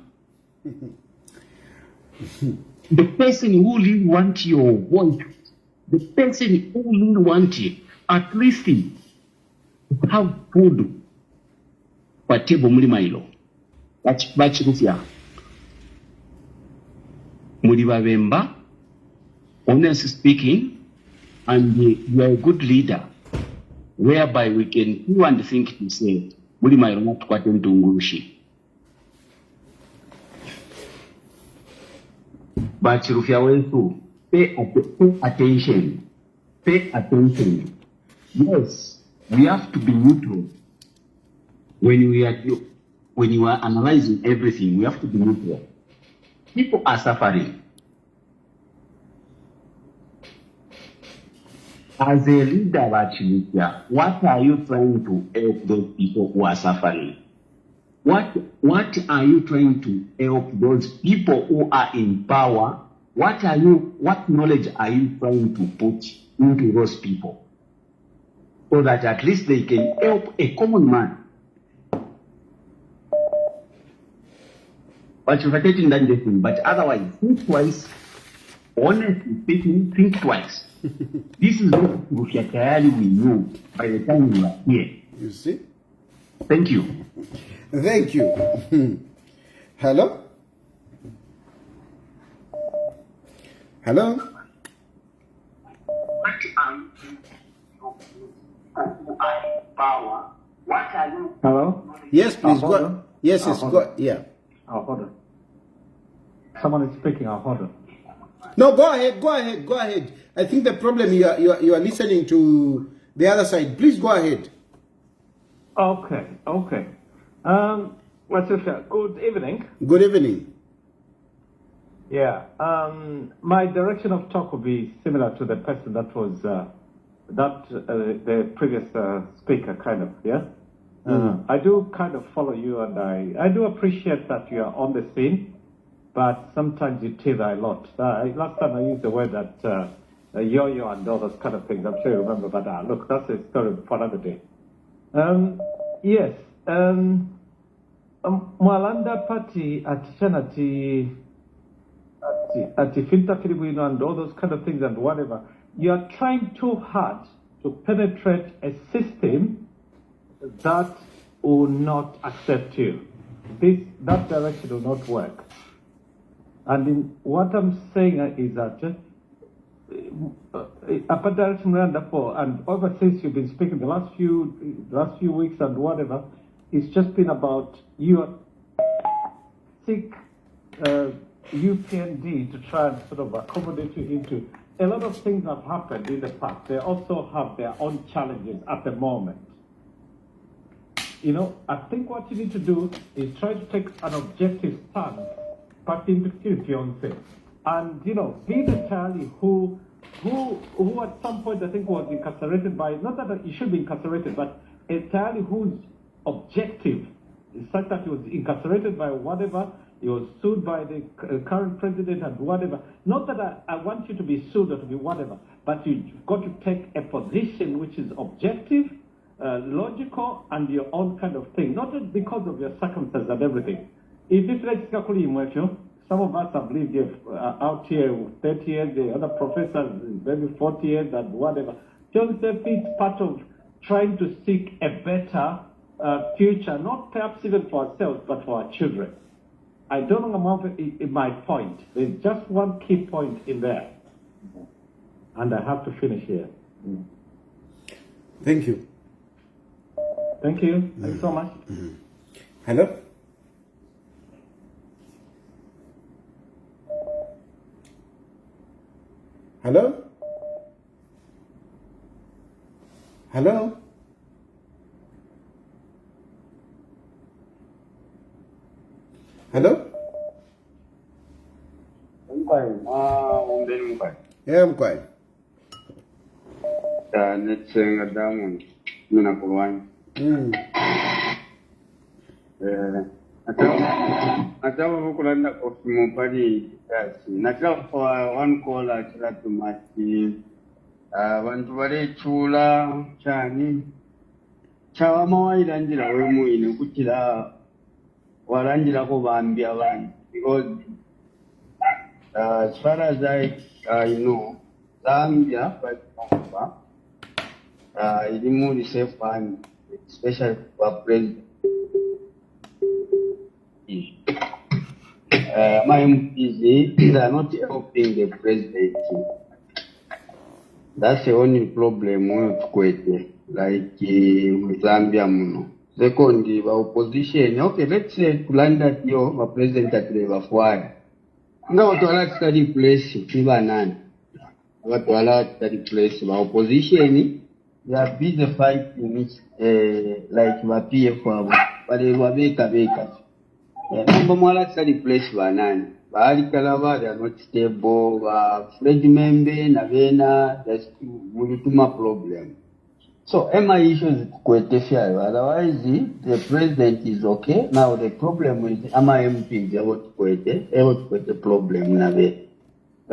The person who really wants your voice, the person who really wants you, at least to have food for table mulimailo. That's Chilufya. Muliba Bemba, honestly speaking, and you are a good leader, whereby we can do and think to say, mulimailo not kwate mtungurushi. But Chilufya wetu, pay attention. Pay attention. Yes, we have to be neutral. When you are analyzing everything, we have to be neutral. People are suffering. As a leader of Chilufya, what are you trying to help those people who are suffering? What are you trying to help those people who are in power? What knowledge are you trying to put into those people so that at least they can help a common man? But you've attended that thing. But otherwise, think twice. Honestly speaking, think twice. This is not Chilufya Tayali we knew by the time we were here. You see? Thank you. Thank you. Hello? Hello? Hello? Yes, please hold go. on. Yes, yes, hold go. on. Yeah. Hold on. Someone is speaking. Hold on. No, go ahead, go ahead, go ahead. I think the problem you are listening to the other side. Please go ahead. Okay. What's your good evening? Good evening. Yeah. My direction of talk will be similar to the person that was the previous speaker, kind of. Yeah. I do kind of follow you, and I do appreciate that you are on the scene, but sometimes you tether a lot. Last time I used the word that yo-yo and all those kind of things. I'm sure you remember, but look, that's a story for another day. Yes. Mwalanda party at Chanati at filter filibino and all those kind of things and whatever. You are trying too hard to penetrate a system that will not accept you. That direction will not work. And what I'm saying is that upper direction for, and ever since you've been speaking the last few weeks and whatever, it's just been about you seek UPND to try and sort of accommodate you into. A lot of things have happened in the past. They also have their own challenges at the moment. I think what you need to do is try to take an objective stance, but in the fiancé. And, be the Tayali who at some point I think was incarcerated by, not that he should be incarcerated, but a Tayali whose objective is such that he was incarcerated by whatever, he was sued by the current president and whatever. Not that I want you to be sued or to be whatever, but you've got to take a position which is objective, logical, and your own kind of thing. Not just because of your circumstances and everything. If this some of us have lived here, out here 30 years, the other professors maybe 40 years and whatever. Joseph is part of trying to seek a better future, not perhaps even for ourselves, but for our children. I don't know my point. There's just one key point in there. And I have to finish here. Thank you. Thank you. Thanks so much. Hello? Hello? Hello? Hello? Yeah, I'm quiet. Netsenga Diamond, Mina Kurwani. Nataka kukulanda kofi mupali kasi. Nataka kwa one call atila tumati. Bantu bale chula chani. Chawa mawaida njira wemu ine kutila waranjira ko bambi abantu. Because as far as I know, Zambia, but it's more safe and especially for president. My MPs, they are not helping the president. That's the only problem with Kwete, like with Zambia. Second, the opposition, okay, let's say to land that the president at the Wafwari. Now, to allow study place, Kibanan. What to allow study place, the opposition, they are busy fighting, like PF, but they were bakers. Number one, study place, Banan. Bali Kalava, they are not stable. Fred Membe, Navena, that's Mulutuma problem. So, my issue is quite fair. Otherwise, the president is okay. Now, the problem is, MP, they want quite the problem.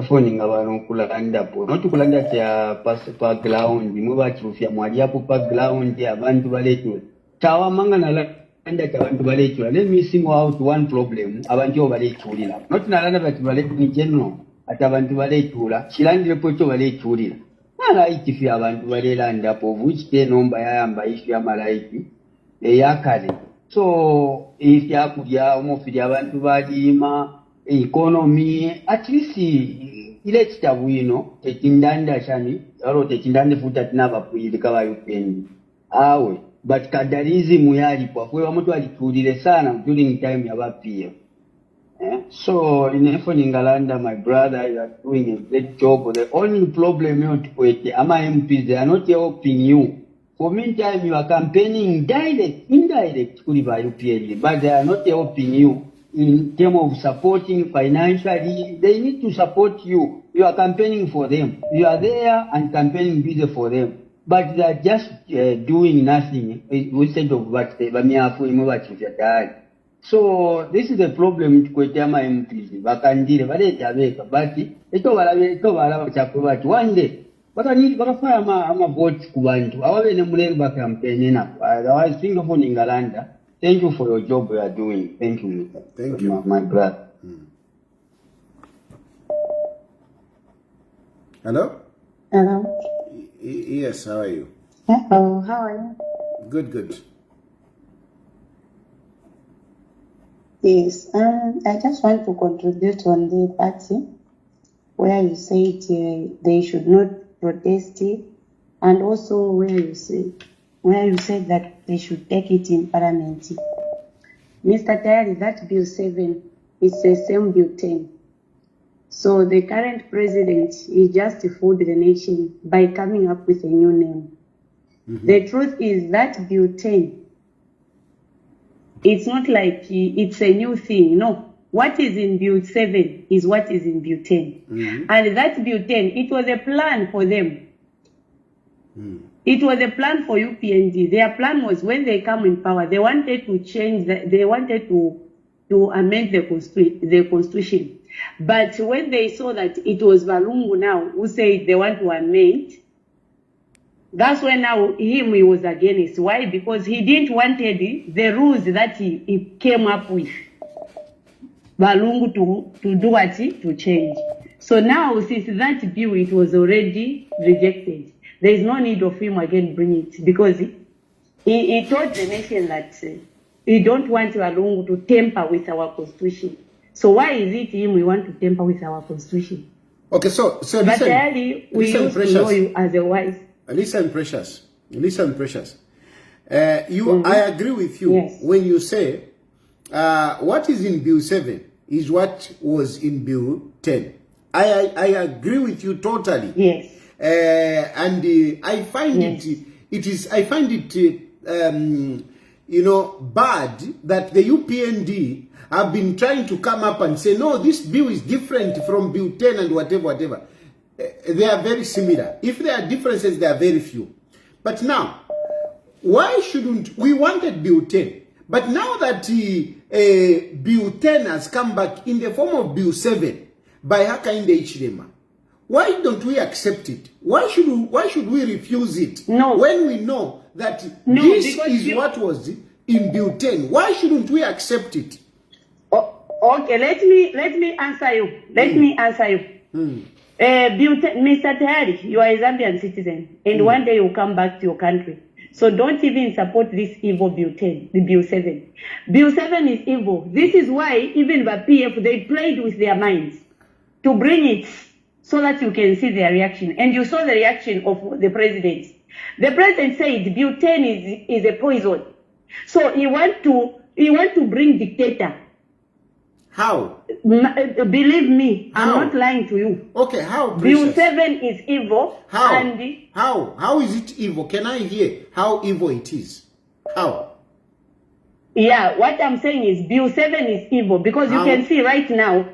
Phoning abantu kulanda po not kulanda kya pa ground muba Chilufya mwali apo pa ground abantu baletu tawa mangana la that abantu balechula. Let me single out one problem. Abantu balechulila. Not nalanda bati balechula in general. At abantu balechula. Chilandile pocho balechulila. Malaiki fi abantu balelanda po which ke nomba yamba issue ya malaiki. Yakale. So if yakudia omofiri abantu balima economy at least ile kitabwino tekindanda shani alo tekindande futa tinaba kuyilika ba yupendi. Awe. But kadarizimu yalipwa kwe wamuntu alitulile sana during time ya bapia. So in Ngalanda, my brother, you are doing a great job. The only problem you to ama MPs, they are not helping you. For meantime, you are campaigning indirect, but they are not helping you in terms of supporting financially. They need to support you. You are campaigning for them. You are there and campaigning busy for them. But they are just doing nothing instead of what they Chilufya Tayali. So this is the problem kwete ama MPs bakandire baleta beka but eto balaba chakubati one day bakafaya ama vote ku bantu ababe ne mulengo campaign na otherwise think of Ngalanda. Thank you for your job you are doing. Thank you. Thank you, my brother. Hello? Hello. Yes, how are you? Hello, how are you? Good. Yes, I just want to contribute on the party where you said they should not protest, and also where you said that they should take it in Parliament. Mr. Tayali, that Bill 7 is the same Bill 10. So the current president is just fooled the nation by coming up with a new name. The truth is that Bill 10, it's not like it's a new thing. No. What is in Bill 7 is what is in Bill 10. And that Bill 10, it was a plan for them. It was a plan for UPND. Their plan was when they come in power, they wanted to change, they wanted to amend the constitution. But when they saw that it was Valungu now who said they want to amend, that's when now he was against. Why? Because he didn't want the rules that he came up with. Valungu to do what? To change. So now, since that bill, it was already rejected. There is no need of him again bring it. Because he told the nation that he don't want Valungu to tamper with our constitution. So why is it him we want to tamper with our constitution? Okay, so but listen, really, we used Precious. to know you as a wise. Listen, Precious. I agree with you when you say what is in Bill 7 is what was in Bill 10. I agree with you totally. Yes. And I find it bad that the UPND have been trying to come up and say, no, this bill is different from Bill 10 and whatever. They are very similar. If there are differences, they are very few. But now, why shouldn't we wanted Bill 10? But now that Bill 10 has come back in the form of Bill 7 by Hakainde Hichilema, why don't we accept it? Why should we refuse it? No. When we know that this is what was in Bill 10, why shouldn't we accept it? Okay, let me answer you. Mr. Tayali, you are a Zambian citizen, and one day you come back to your country. So don't even support this evil Bill 10, the Bill 7. Bill 7 is evil. This is why even the PF, they played with their minds to bring it so that you can see their reaction. And you saw the reaction of the president. The president said Bill 10 is a poison. So he want to bring dictator. How? Believe me, How? I'm not lying to you. Okay, how? Bill 7 is evil. How? And How is it evil? Can I hear how evil it is? How? Yeah, what I'm saying is Bill 7 is evil because How? you can see right now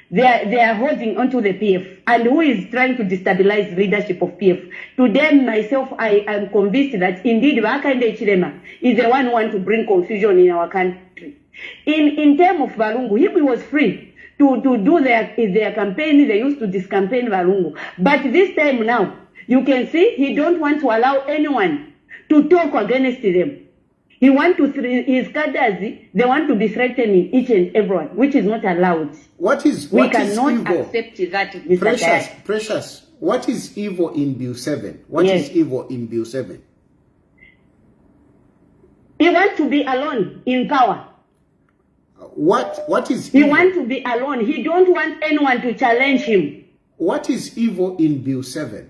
they are holding onto the PF. And who is trying to destabilize leadership of PF? To them, myself, I am convinced that indeed Hakainde Hichilema is the one who wants to bring confusion in our country. In terms of Valungu, he was free to do their campaign. They used to discampaign Valungu. But this time now, you can see he don't want to allow anyone to talk against them. He want to his cadres, they want to be threatening each and everyone, which is not allowed. We cannot evil? accept that, Mr. Tayali. Precious, what is evil in Bill 7? What is evil in Bill 7? He wants to be alone in power. What is evil? He wants to be alone. He don't want anyone to challenge him. What is evil in Bill 7?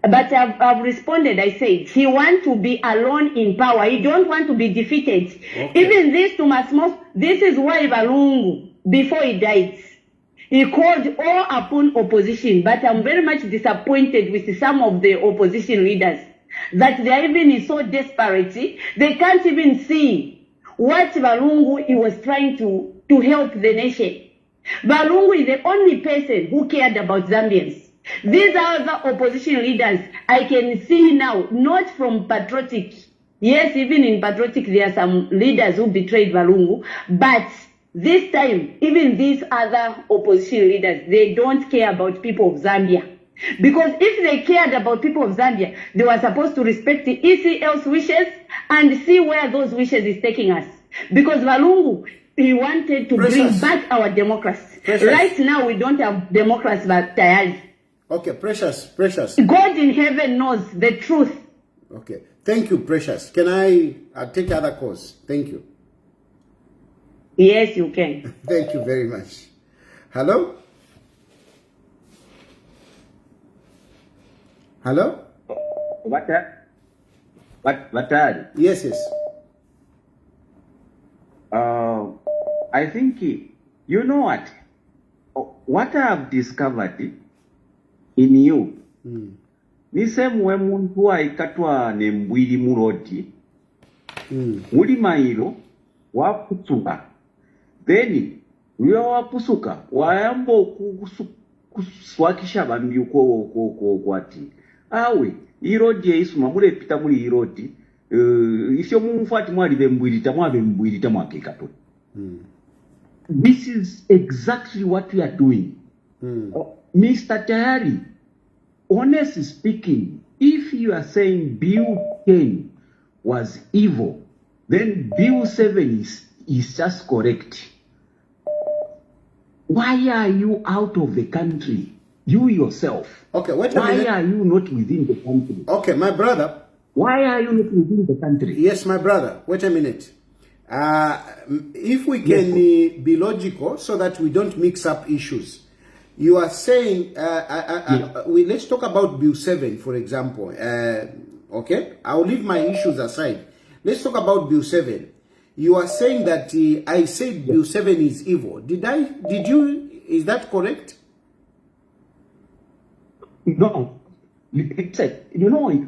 But I've responded. I said he wants to be alone in power. He don't want to be defeated. Okay. Even this Thomas Moss, this is why Balungu, before he died, he called all upon opposition. But I'm very much disappointed with some of the opposition leaders that they are even so desperate. They can't even see what Balungu he was trying to help the nation. Balungu is the only person who cared about Zambians. These are the opposition leaders I can see now, not from patriotic. Yes, even in patriotic there are some leaders who betrayed Balungu, but this time, even these other opposition leaders, they don't care about people of Zambia. Because if they cared about people of Zambia, they were supposed to respect the ECL's wishes and see where those wishes is taking us. Because Balungu, he wanted to bring back our democracy. Right now, we don't have democracy, but Tayali. Okay, Precious. God in heaven knows the truth. Okay, thank you, Precious. Can I take other calls? Thank you. Yes, you can. Thank you very much. Hello? Hello? What? Yes. I think, you know what? What I have discovered in you, ni semwe muntu aikatwa ne mbwiri mulodi, muli mailo, waputuka, then, uyo wapusuka, wayambo kuswakisha bambi kwati. Awe, irodi isuma mule pita muli irodi, isyo mumfati mwali bembwiri tamwa kekato. This is exactly what we are doing. Mr. Tayali, honestly speaking, if you are saying Bill 10 was evil, then Bill 7 is just correct. Why are you out of the country? You yourself. Okay, wait a minute. Why are you not within the country? Okay, my brother. Why are you not within the country? Yes, my brother. Wait a minute. If we can be logical so that we don't mix up issues. You are saying, let's talk about Bill 7, for example. Okay? I'll leave my issues aside. Let's talk about Bill 7. You are saying that I said Bill 7 is evil. Did you, is that correct? No. It said,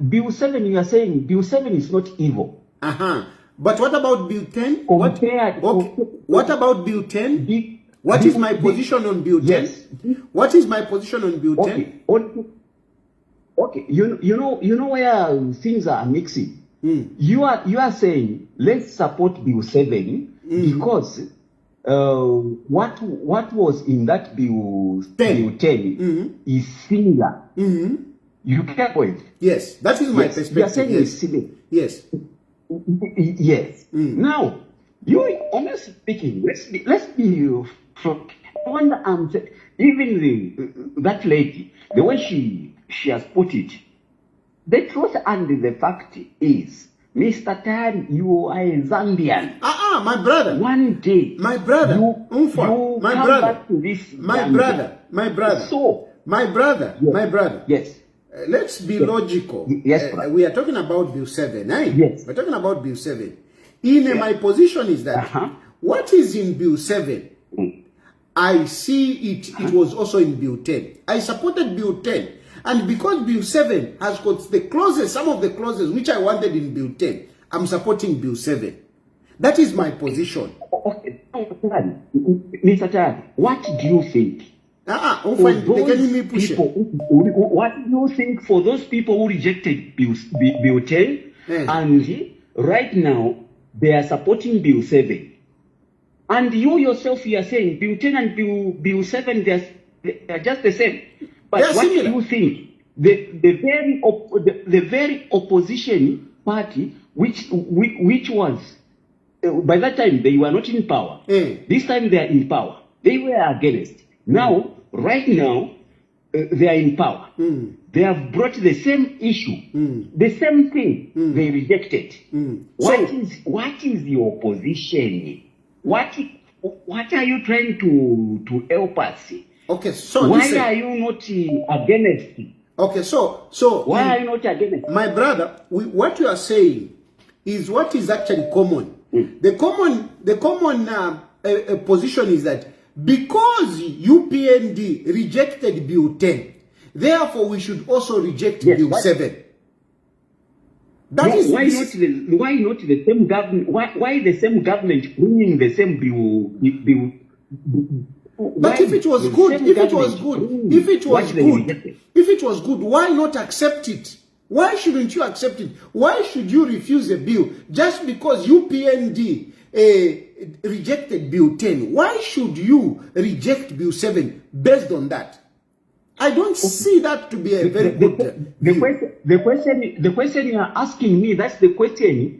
Bill 7, you are saying Bill 7 is not evil. But what about Bill 10? What about Bill 10? What is my position on Bill 10? Yes. What is my position on Bill 10? Okay. You know where things are mixing. You are saying let's support Bill 7 because what was in that Bill 10 is similar. You get it? Yes, that is my perspective. You are saying it's similar. Yes. Yes. Now, you honestly speaking, let's be from even that lady, the way she has put it, the truth and the fact is, Mr. Tan, you are a Zambian. My brother. One day, my brother. You come back to this my brother. So, my brother. Yes. Let's be logical. Yes, we are talking about Bill 7, eh? Yes. We're talking about Bill 7. My position is that what is in Bill 7, I see it was also in Bill 10. I supported Bill 10. And because Bill 7 has got the clauses, some of the clauses which I wanted in Bill 10, I'm supporting Bill 7. That is my position. Okay. Mr. Tad, what do you think? What do you think for those people who rejected Bill 10 and right now they are supporting Bill 7? And you yourself, you are saying Bill 10 and Bill 7, they are just the same. But what do you think? The very opposition party which was, by that time they were not in power. This time they are in power. They were against. Now, right now, they are in power. They have brought the same issue, the same thing. They rejected. What is your position? What are you trying to help us? Okay, so why listen. are you not against? Okay, so why are you not against? My brother, what you are saying is what is actually common. The common position is that because UPND rejected Bill 10, therefore we should also reject Bill 7. Why not the same government? Why the same government bringing the same bill? But if it was good, if it was good, why not accept it? Why shouldn't you accept it? Why should you refuse a bill just because UPND rejected Bill 10? Why should you reject Bill 7 based on that? I don't see that to be a very good the question you are asking me, that's the question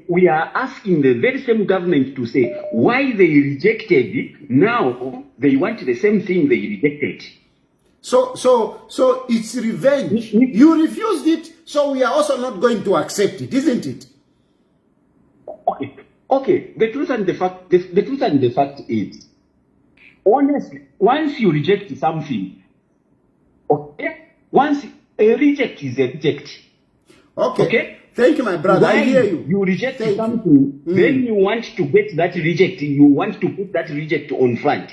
we are asking the very same government to say why they rejected it. Now they want the same thing they rejected. So it's revenge. You refused it, so we are also not going to accept it, isn't it? Okay. The truth and the fact is, honestly, once you reject something, okay, once a reject is a reject. Okay? Thank you, my brother. I hear you. You reject something, then you want to get that reject. You want to put that reject on front.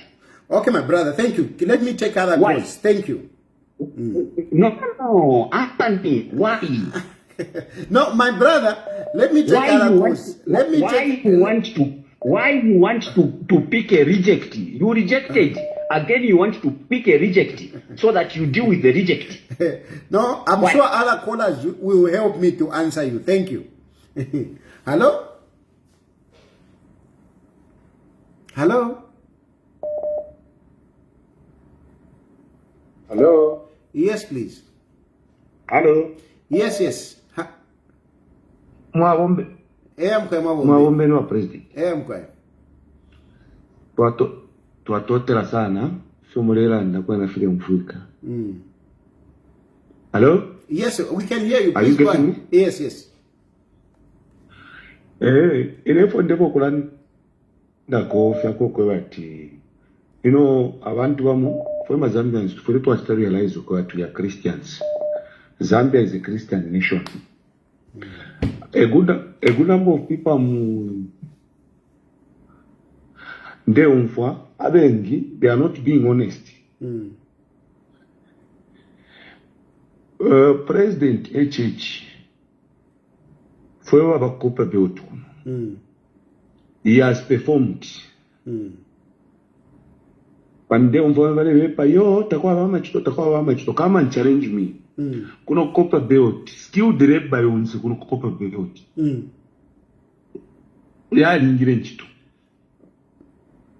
Okay, my brother. Thank you. Let me take other calls. Thank you. No. After me. Why? No, my brother. Let me take other calls. Why you want to pick a reject? You rejected. Again, you want to pick a reject so that you deal with the reject. No, I'm sure other callers will help me to answer you. Thank you. Hello? Hello? Hello? Yes, please. Hello? Yes. Mwawombe. Mwawombe ni wa president. Twatotera sana. Somolera ndakuwa na file mfuika. Hello? Yes, we can hear you. Are you getting me? Yes. Inefo ndeko kulani ndakofya koko bati. You know, abantu bamu for Zambians, for it was to realize that we are Christians. Zambia is a Christian nation. A good number of people they are not being honest. President HH he has performed. Pande come and challenge me. Kuno copper belt still direct by onse kuno copper belt.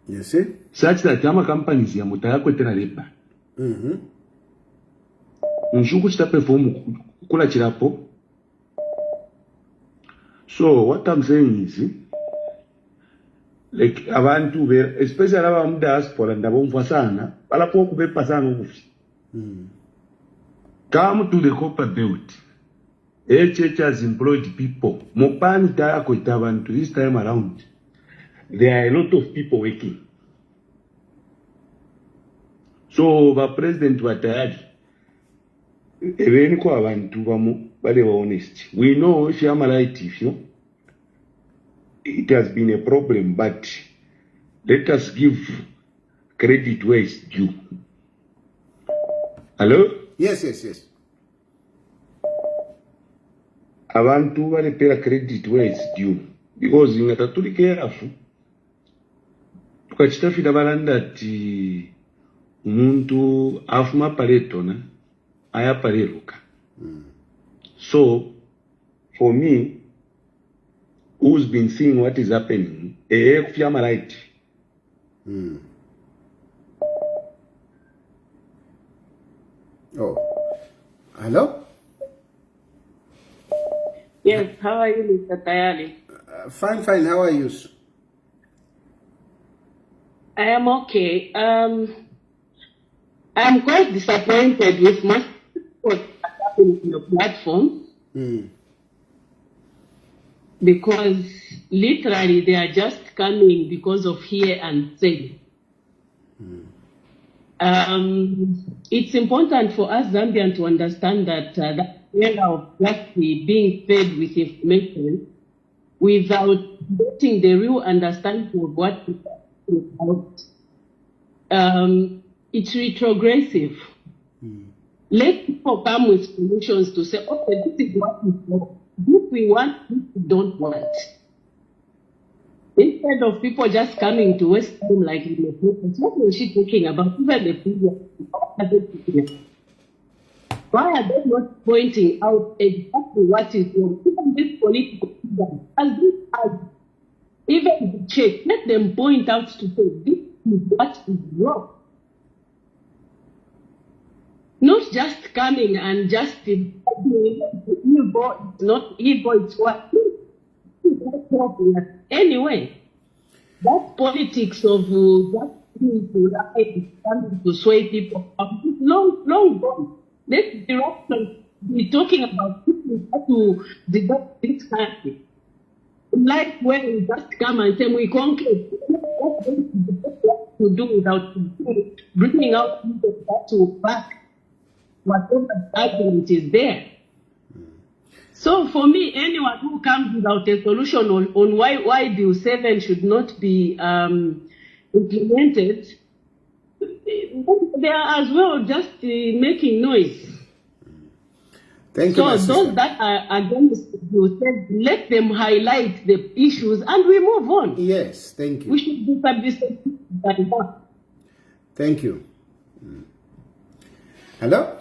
You see? Such that yama companies ya mutaya kwetena leba. Nshuku chita perform kula chirapo. So what I'm saying is, like abantu especially aba diaspora ndabomva sana balapo kubepa sana ukufi. Come to the copper belt. HH has employed people. Mopani taya kwetabantu this time around. There are a lot of people working. So the president wa tayari eveni kwa abantu bamu bale wa honest. We know if you are right, it has been a problem, but let us give credit where it's due. Hello? Yes. Abantu bale pera credit where it's due. Because in atatuli careful. Tukachitafida balanda ati umuntu afuma paletona aya paleruka. So for me, who's been seeing what is happening, kufyama right. Oh. Hello? Yes, how are you, Mr. Tayali? Fine, fine. How are you? I am okay. I'm quite disappointed with most what happened in your platform because literally they are just coming because of hear and say. It's important for us Zambians to understand that that era of just being fed with information without getting the real understanding of what it's about, it's retrogressive. Let people come with solutions to say, okay, this is what we want, this we want, this we don't want. Instead of people just coming to waste time like in the papers, what was she talking about? Even the previous, why are they not pointing out exactly what is wrong? Even this political figure, as this as even the church, let them point out to say this is what is wrong. Not just coming and just evil, not evil, it's what anyway. That politics of just to sway people is long gone. This direction we're talking about people to develop this country. Like when we just come and say we conquer, what to do without bringing out people to back whatever argument is there. So for me, anyone who comes without a solution on why Bill 7 should not be implemented, they are as well just making noise. Thank you, my So sister. those that are against Bill 7, let them highlight the issues and we move on. Yes, thank We you. should be satisfied by that. Thank you. Hello?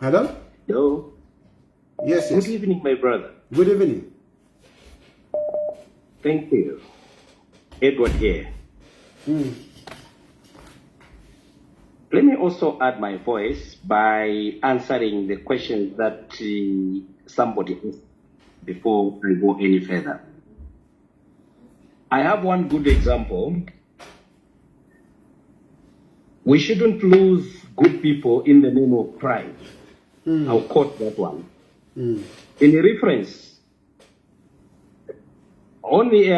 Hello? Hello. Yes, yes. Good evening, my brother. Good evening. Thank you. Edward here. Let me also add my voice by answering the questions that somebody asked before I go any further. I have one good example. We shouldn't lose good people in the name of pride. I'll quote that one. In a reference, only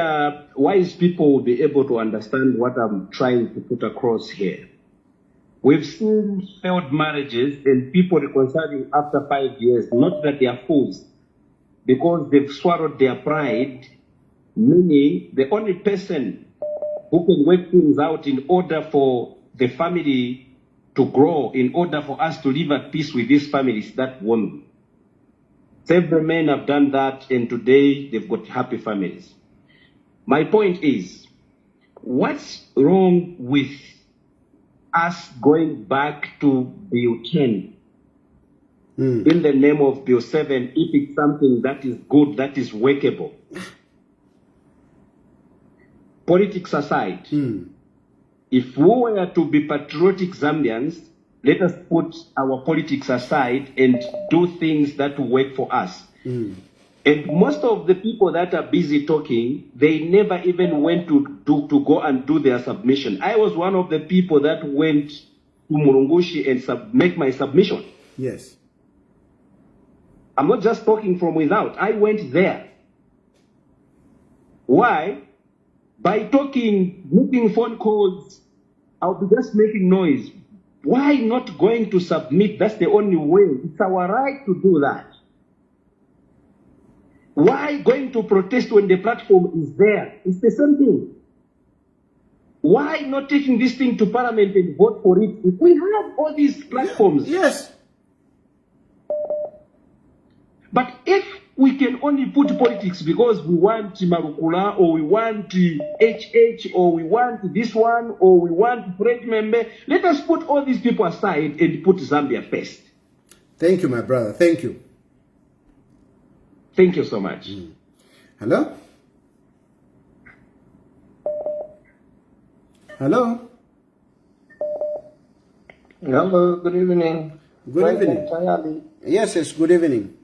wise people will be able to understand what I'm trying to put across here. We've seen failed marriages and people reconciling after 5 years, not that they are fools, because they've swallowed their pride, meaning the only person who can work things out in order for the family to grow, in order for us to live at peace with this family, is that woman. Several men have done that, and today they've got happy families. My point is, what's wrong with us going back to Bill 10 in the name of Bill 7 if it's something that is good, that is workable? Politics aside, if we were to be patriotic Zambians, let us put our politics aside and do things that will work for us. And most of the people that are busy talking, they never even went to go and do their submission. I was one of the people that went to Murungushi and make my submission. Yes. I'm not just talking from without. I went there. Why? By talking, making phone calls, I'll be just making noise. Why not going to submit? That's the only way. It's our right to do that. Why going to protest when the platform is there? It's the same thing. Why not taking this thing to Parliament and vote for it? If we have all these platforms. Yes. But if we can only put politics because we want Marukula or we want HH or we want this one or we want Fred Membe, let us put all these people aside and put Zambia first. Thank you, my brother. Thank you. Thank you so much. Hello? Hello? Hello, good evening. Good evening. Tayali. Yes, yes, good evening.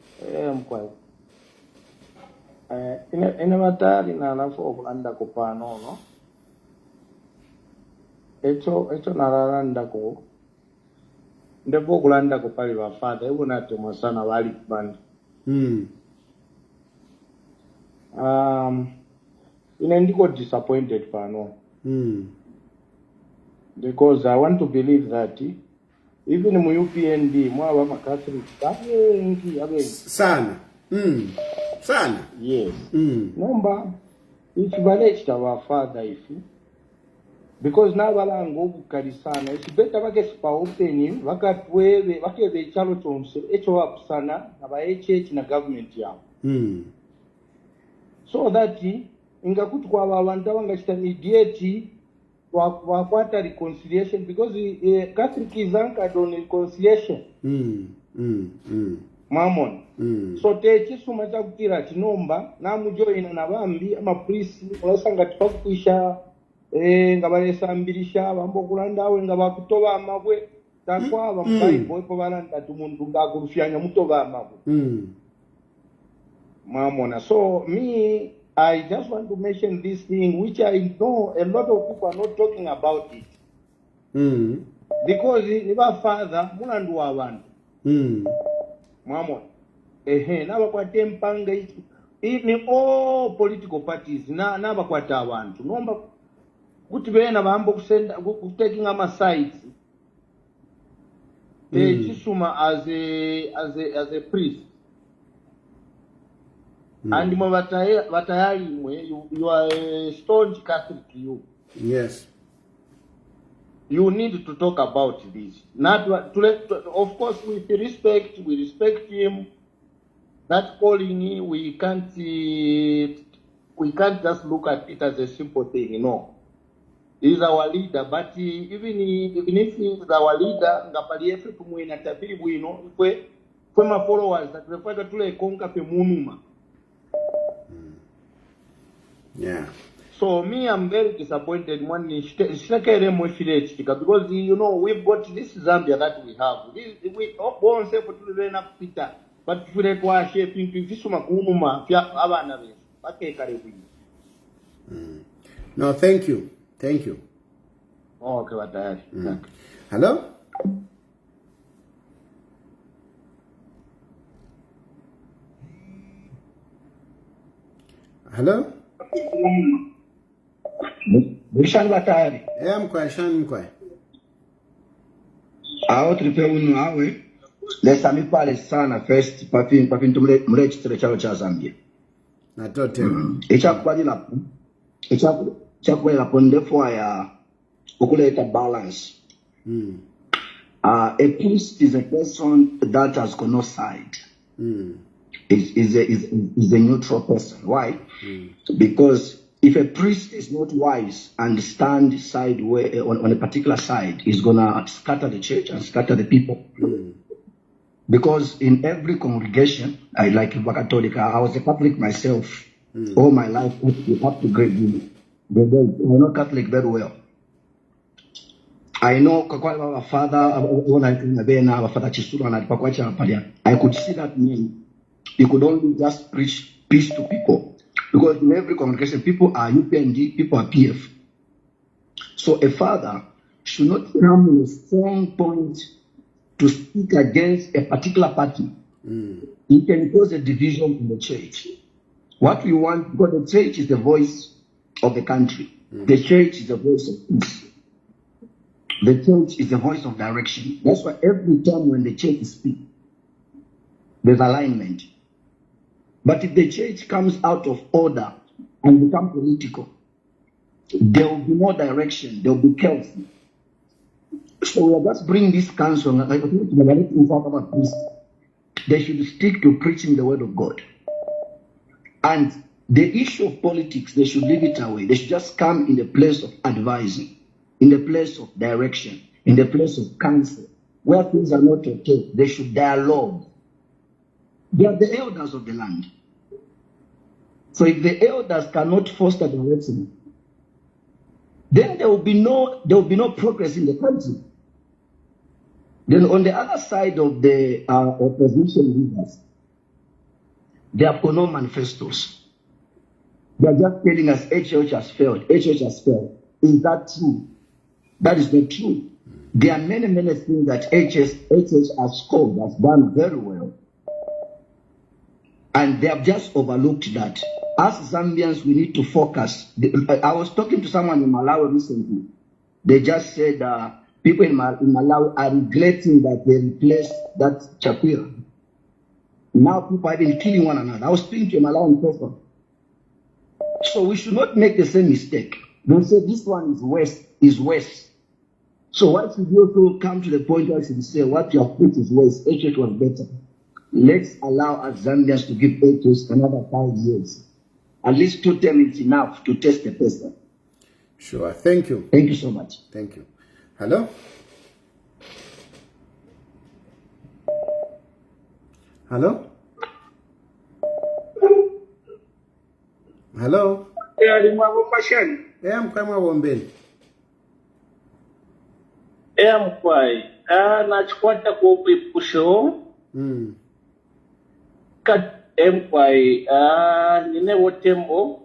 Mkwai. Ina matari na nafo okulanda kupano, no? Echo nararanda ko. Ndebo okulanda kupali wafada. Ebu nate mwasana wali kubanda. Ina ndiko disappointed pano. Because I want to believe that even mu UPND, mwa Catholic, sana. Sana. Yes. Number, it's valid to our father, if because now balango bukarisana, it's better bakesipa opening, bakatwewe, bakebe chalo chonse, echo up sana, na ba HH na government yao. So that ingakutu kwa abantu abangashita mediate wakwata reconciliation because Catholic is anchored on reconciliation. Mamon. So chisuma chakutira chinomba namujoina nabambi amaprisi olasanga tipakwisha ngabalesambirisa bambokulandawe ngabakutoba amabwe takwaba mbible po balanda tumuntu ngakurufyanya mutoba amabwe. Mamona. So me, I just want to mention this thing, which I know a lot of people are not talking about it. Because niba father, mulandu wa abantu. Mamon. Naba kwa tempanga, even all political parties, naba kwa abantu. Nomba, kutibere na bambo taking ama sides. Chisuma as a priest. And Tayali, you are a staunch Catholic, you. Yes. You need to talk about this. Of course, with respect, we respect him. That calling, we can't just look at it as a simple thing, you know. He's our leader, but even if he's our leader, ngapaliefe kumwena tabiri bwino, kwe ma followers that refer to le konka pe munuma. Yeah. So me, I'm very disappointed because you know we've got this Zambia that we have. We won't say for to Peter, but if we are shaping to Visuma Kunuma, Abana, No, thank you. Thank you. Oh, okay, what the hell? Hello? Hello? Bishanga Tayali. Mkwa. Ao tripe unu awe. Lesa mi pale sana first papin tumule mrechitere chalo cha Zambia. Na tote. Chakwa la pondefo ya ukuleta balance. A priest is a person that has got no side. Is a neutral person. Why? Because if a priest is not wise and stand side way on a particular side, he's gonna scatter the church and scatter the people. Because in every congregation, I like Catholic, I was a Catholic myself all my life up to grade uni. I know Catholic very well. I know our father, Father Chisura, I could see that name. He could only just preach peace to people. Because in every congregation, people are UPND, people are PF. So a father should not come with a strong point to speak against a particular party. It can cause a division in the church. What we want, because the church is the voice of the country. The church is the voice of peace. The church is the voice of direction. That's why every time when the church speaks, there's alignment. But if the church comes out of order and become political, there will be more direction, there will be chaos. So we are just bringing this council, they should stick to preaching the word of God. And the issue of politics, they should leave it away. They should just come in the place of advising, in the place of direction, in the place of counsel. Where things are not okay, they should dialogue. They are the elders of the land. So if the elders cannot foster direction, then there will be no progress in the country. Then on the other side of the opposition leaders, They have got no manifestos. They are just telling us HH has failed. HH has failed. Is that true? That is not true. There are many, many things that HH has scored, has done very well. And they have just overlooked that. As Zambians, we need to focus. I was talking to someone in Malawi recently. They just said people in Malawi are regretting that they replaced that Chakwera. Now people are even killing one another. I was speaking to a Malawian person. So we should not make the same mistake. Don't say this one is worse. So why should you also come to the point where you should say what you have put is worse, HH was better? Let's allow us Zambians to give HH another 5 years. At least 2 terms is enough to test the person. Sure. Thank you. Thank you so much. Thank you. Hello? Hello? Hello? Mkwama wombeni. Mkwai. Nachikwata kupusho. Kat Mkwai. Nine wotembo.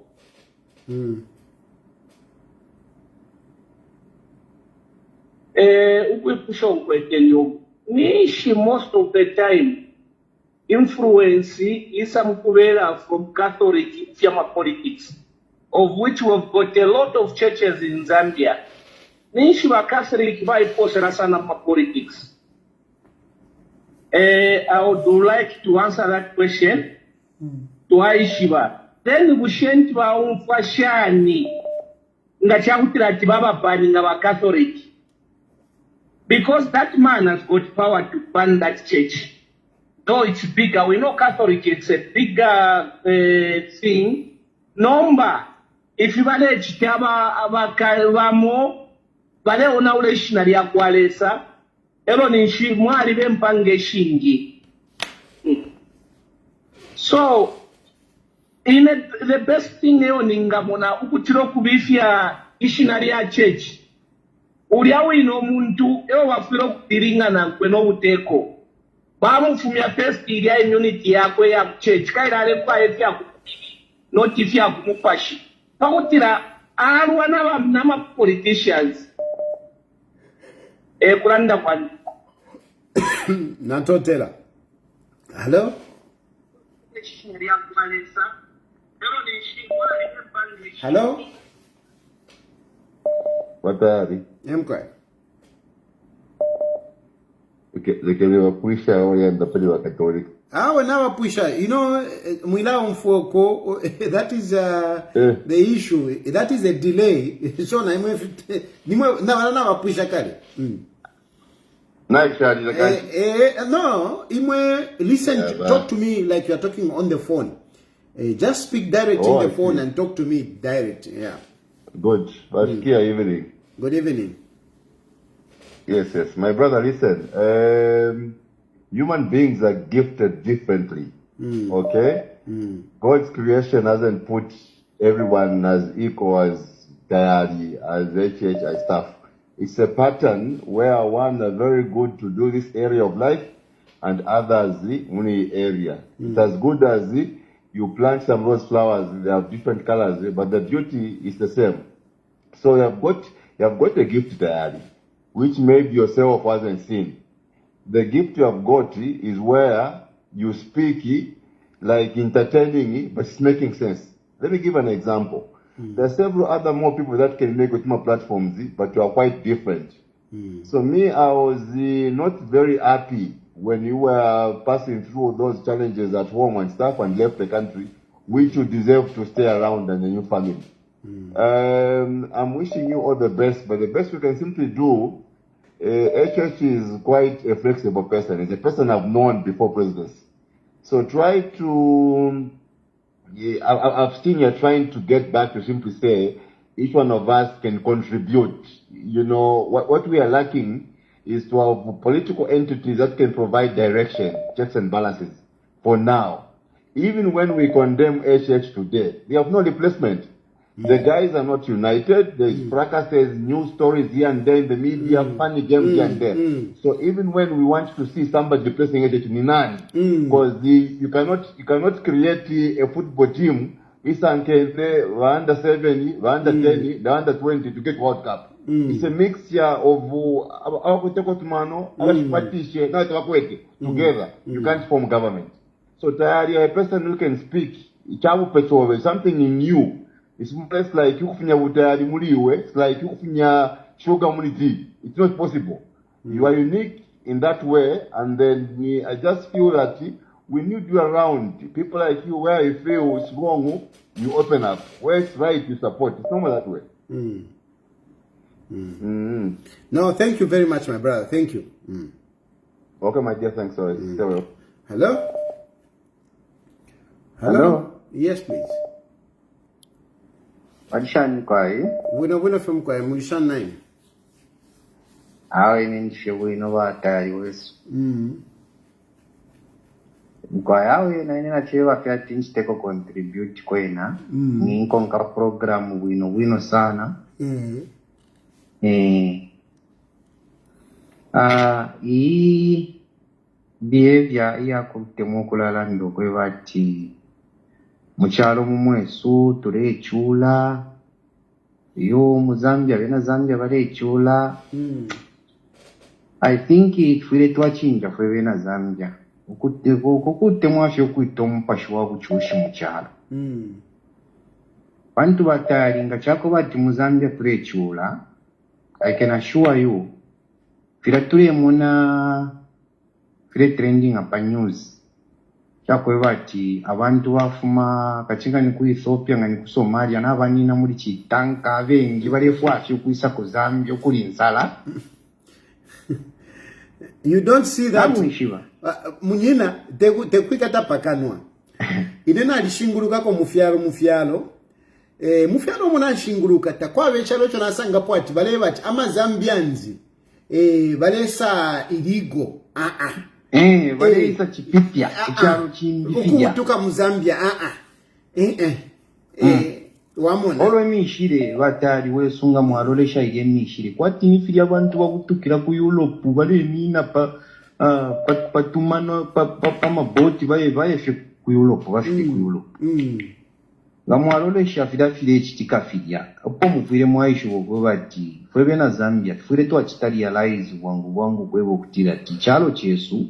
Upusho mkwetenyo. Nishi most of the time. Influence is some from Catholic politics, of which we've got a lot of churches in Zambia. Nishi wa Catholic by politics. I would like to answer that question to Aishiba. Then we shan't wa umfashani nga chakutira tibaba banning our Catholic. Because that man has got power to ban that church. Though it's bigger, we know Catholic, it's a bigger thing. Number, if you manage to have a bale ona ule shinari ya kualesa, elo nishi mwari bempange shingi. So, the best thing eo ningamona, ukutiro kubifia ishinari ya church. Uriawe ino muntu, eo wafiro kutiringa na kweno uteko. Bamufumya first area immunity yakwe ya church kairale kwa yefi akupiki not ifi akumupashi pakutira alwa nama politicians kulanda kwani natotela. Hello? Hello? Watari. Mkwai. Puisha oyenda pali wa Catholic. Now Pusha, you know, Mwila Mfoko, that is the issue. That is a delay. So now Pusha kali. No, listen, talk to me like you are talking on the phone. Just speak direct in the phone and talk to me direct. Yeah. Good. Evening. Good evening. Yes. My brother, listen. Human beings are gifted differently. Okay? God's creation hasn't put everyone as equal as Tayali, as HH, as stuff. It's a pattern where one are very good to do this area of life and others the only area. It's as good as you plant some rose flowers, they have different colors, but the beauty is the same. So you have got a gift Tayali, which maybe yourself hasn't seen. The gift you have got is where you speak like entertaining, but it's making sense. Let me give an example. There are several other more people that can make with my platforms, but you are quite different. So me, I was not very happy when you were passing through those challenges at home and stuff and left the country, which you deserve to stay around and a new family. I'm wishing you all the best, but the best we can simply do, HH is quite a flexible person. It's a person I've known before presidency. So try to, I've seen you trying to get back to simply say, each one of us can contribute. You know, what we are lacking is to have political entities that can provide direction, checks and balances for now. Even when we condemn HH today, they have no replacement. The guys are not united. There's fracases, news stories here and there in the media, funny games here and there. So even when we want to see somebody replacing it, because you cannot create a football team, the under 7, the under 10, the under 20 to get World Cup. It's a mixture of together. You can't form government. So Tayali, a person who can speak, something in you. It's less like you it's like you sugar. It's not possible. You are unique in that way, and then I just feel that we need you around. People like you, where you feel it's wrong, you open up. Where it's right, you support. It's not that way. No, thank you very much, my brother. Thank you. Okay, my dear, thanks. Sorry. Hello? Hello? Yes, please. Wachani kwai. Wino from Kwai, Mulishan 9. Awe ni wino wa Tayali wesu. Kwa yawe na ina chewa fya tinchi teko contribute kwena. Ninko nka program wino sana. Hii behavior iya kutemu kulala ndokwe bati muchalo mumwesu turechula yo muzambia bena Zambia barechula. I think ifire twachinja fwe bena Zambia ukute mwafyo kwito mpashi wa kuchushi muchalo. Bantu batali ngachako bati muzambia turechula. I can assure you fira turi muna fire trending apa news chakwe bati abantu bafuma kachinga ni ku Ethiopia ngani ku Somalia n'abanina muri chitanka bengi barefu afyo kuisa ku Zambia kuri nsala. You don't see that. Munyina tekwikata pakanwa. Inena alishinguruka ko mufyalo. Mufyalo muna nshinguruka takwa bechalo chona sanga pwati bale bati ama Zambianzi balesa iligo balesa chipipya icharo chimbifya ukutuka mu Zambia wamona olwe mishire batali wesunga mwarolesha ile mishire kwati nifiri abantu bagutukira ku Europe bale mina patumano pa maboti baye fye ku Europe bafike ku Europe. Gamwarolesha fidafire chitikafia opo muvire mwaisho bwo bati fwebe na Zambia fwire to achitali realize wangu kwebo kutira tichalo chesu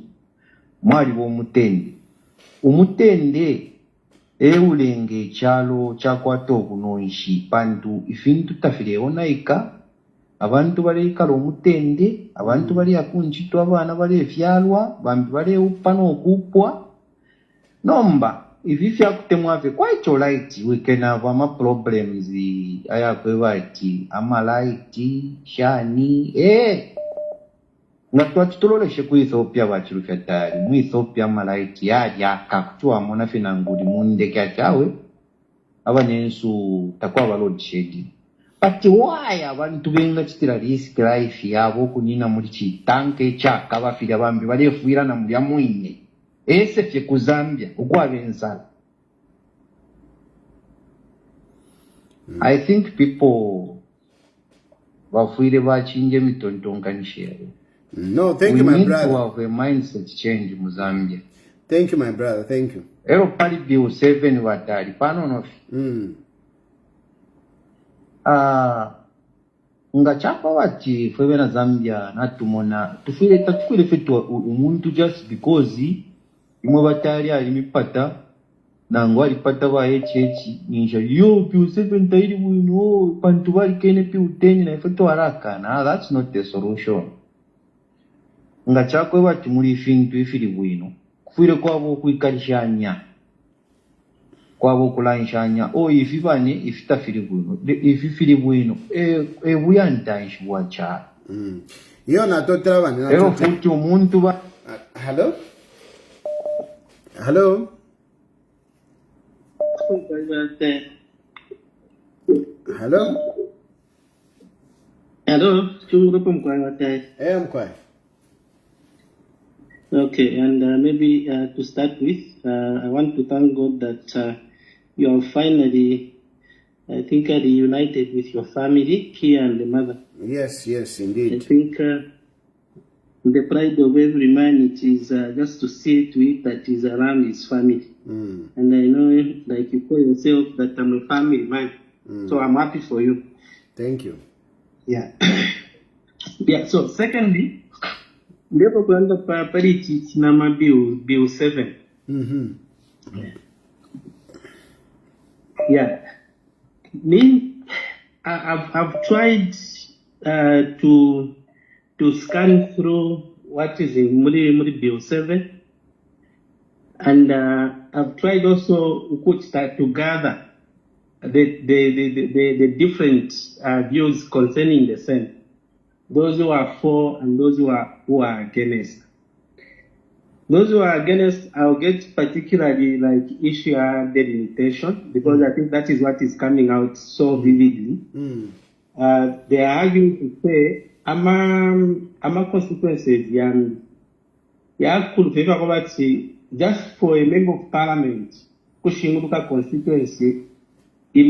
mwali bo umutende ulenge chalo chakwato kunoishi pantu ifintu tafire onaika abantu baleika lo mutende abantu bali akunchito abana bali fyalwa bambi bali upano okupwa nomba ififya kutemwafe quite alright we can have ama problems ayakwebati ama light shani natwa tutololeshe ku Ethiopia ba Chilufya Tayali mu Ethiopia ama light ya kakuchwa mona fina ngudi munde kyachawe abanensu takwa ba load shedding but why abantu benga chitira risk life yabo kunina muri chitanke chaka bafira bambi balefuira na muri amuine ese fye ku Zambia ukwabensala. I think people wafire bachinje mitontonganishe. No, thank you, my brother. We need to have a mindset change mu Zambia. Thank you, my brother. Thank you. Ero pali bill 7 watali pano no. Ngachapa wati fwe na Zambia natumona tufire fetu umuntu just because imwe batali alimipata nango alipata ba ninja yo piu 7 tairi wino pantu bali kene piu 10 na fetu haraka na that's not the solution. Ngachakwe bati muri fintu ifiri wino kufire kwabo kuikalishanya kwabo kulanshanya ifibane ifitafiri wino ififiri wino buyantanshi wacha iyo natotera bana ero futi umuntu ba hello Okay, and maybe to start with, I want to thank God that you have finally I think reunited with your family, Kia and the mother. Yes, yes, I indeed. think the pride of every man, it is just to see to it that he's around his family. Mm. And I know, like you call yourself, that I'm a family man. So I'm happy for you. Thank you. Yeah. Yeah, so secondly, ndipo kuenda parity tinama bill 7. Mm-hmm. Yeah. Me, I've tried to scan through what is in Muri Bill 7, and I've tried also to put that together the different views concerning the same. Those who are for and those who are against. Those who are against, I'll get particularly like issue delimitation, because I think that is what is coming out so vividly. They are arguing to say, ama consequences, just for a member of parliament, kushinguka constituency, it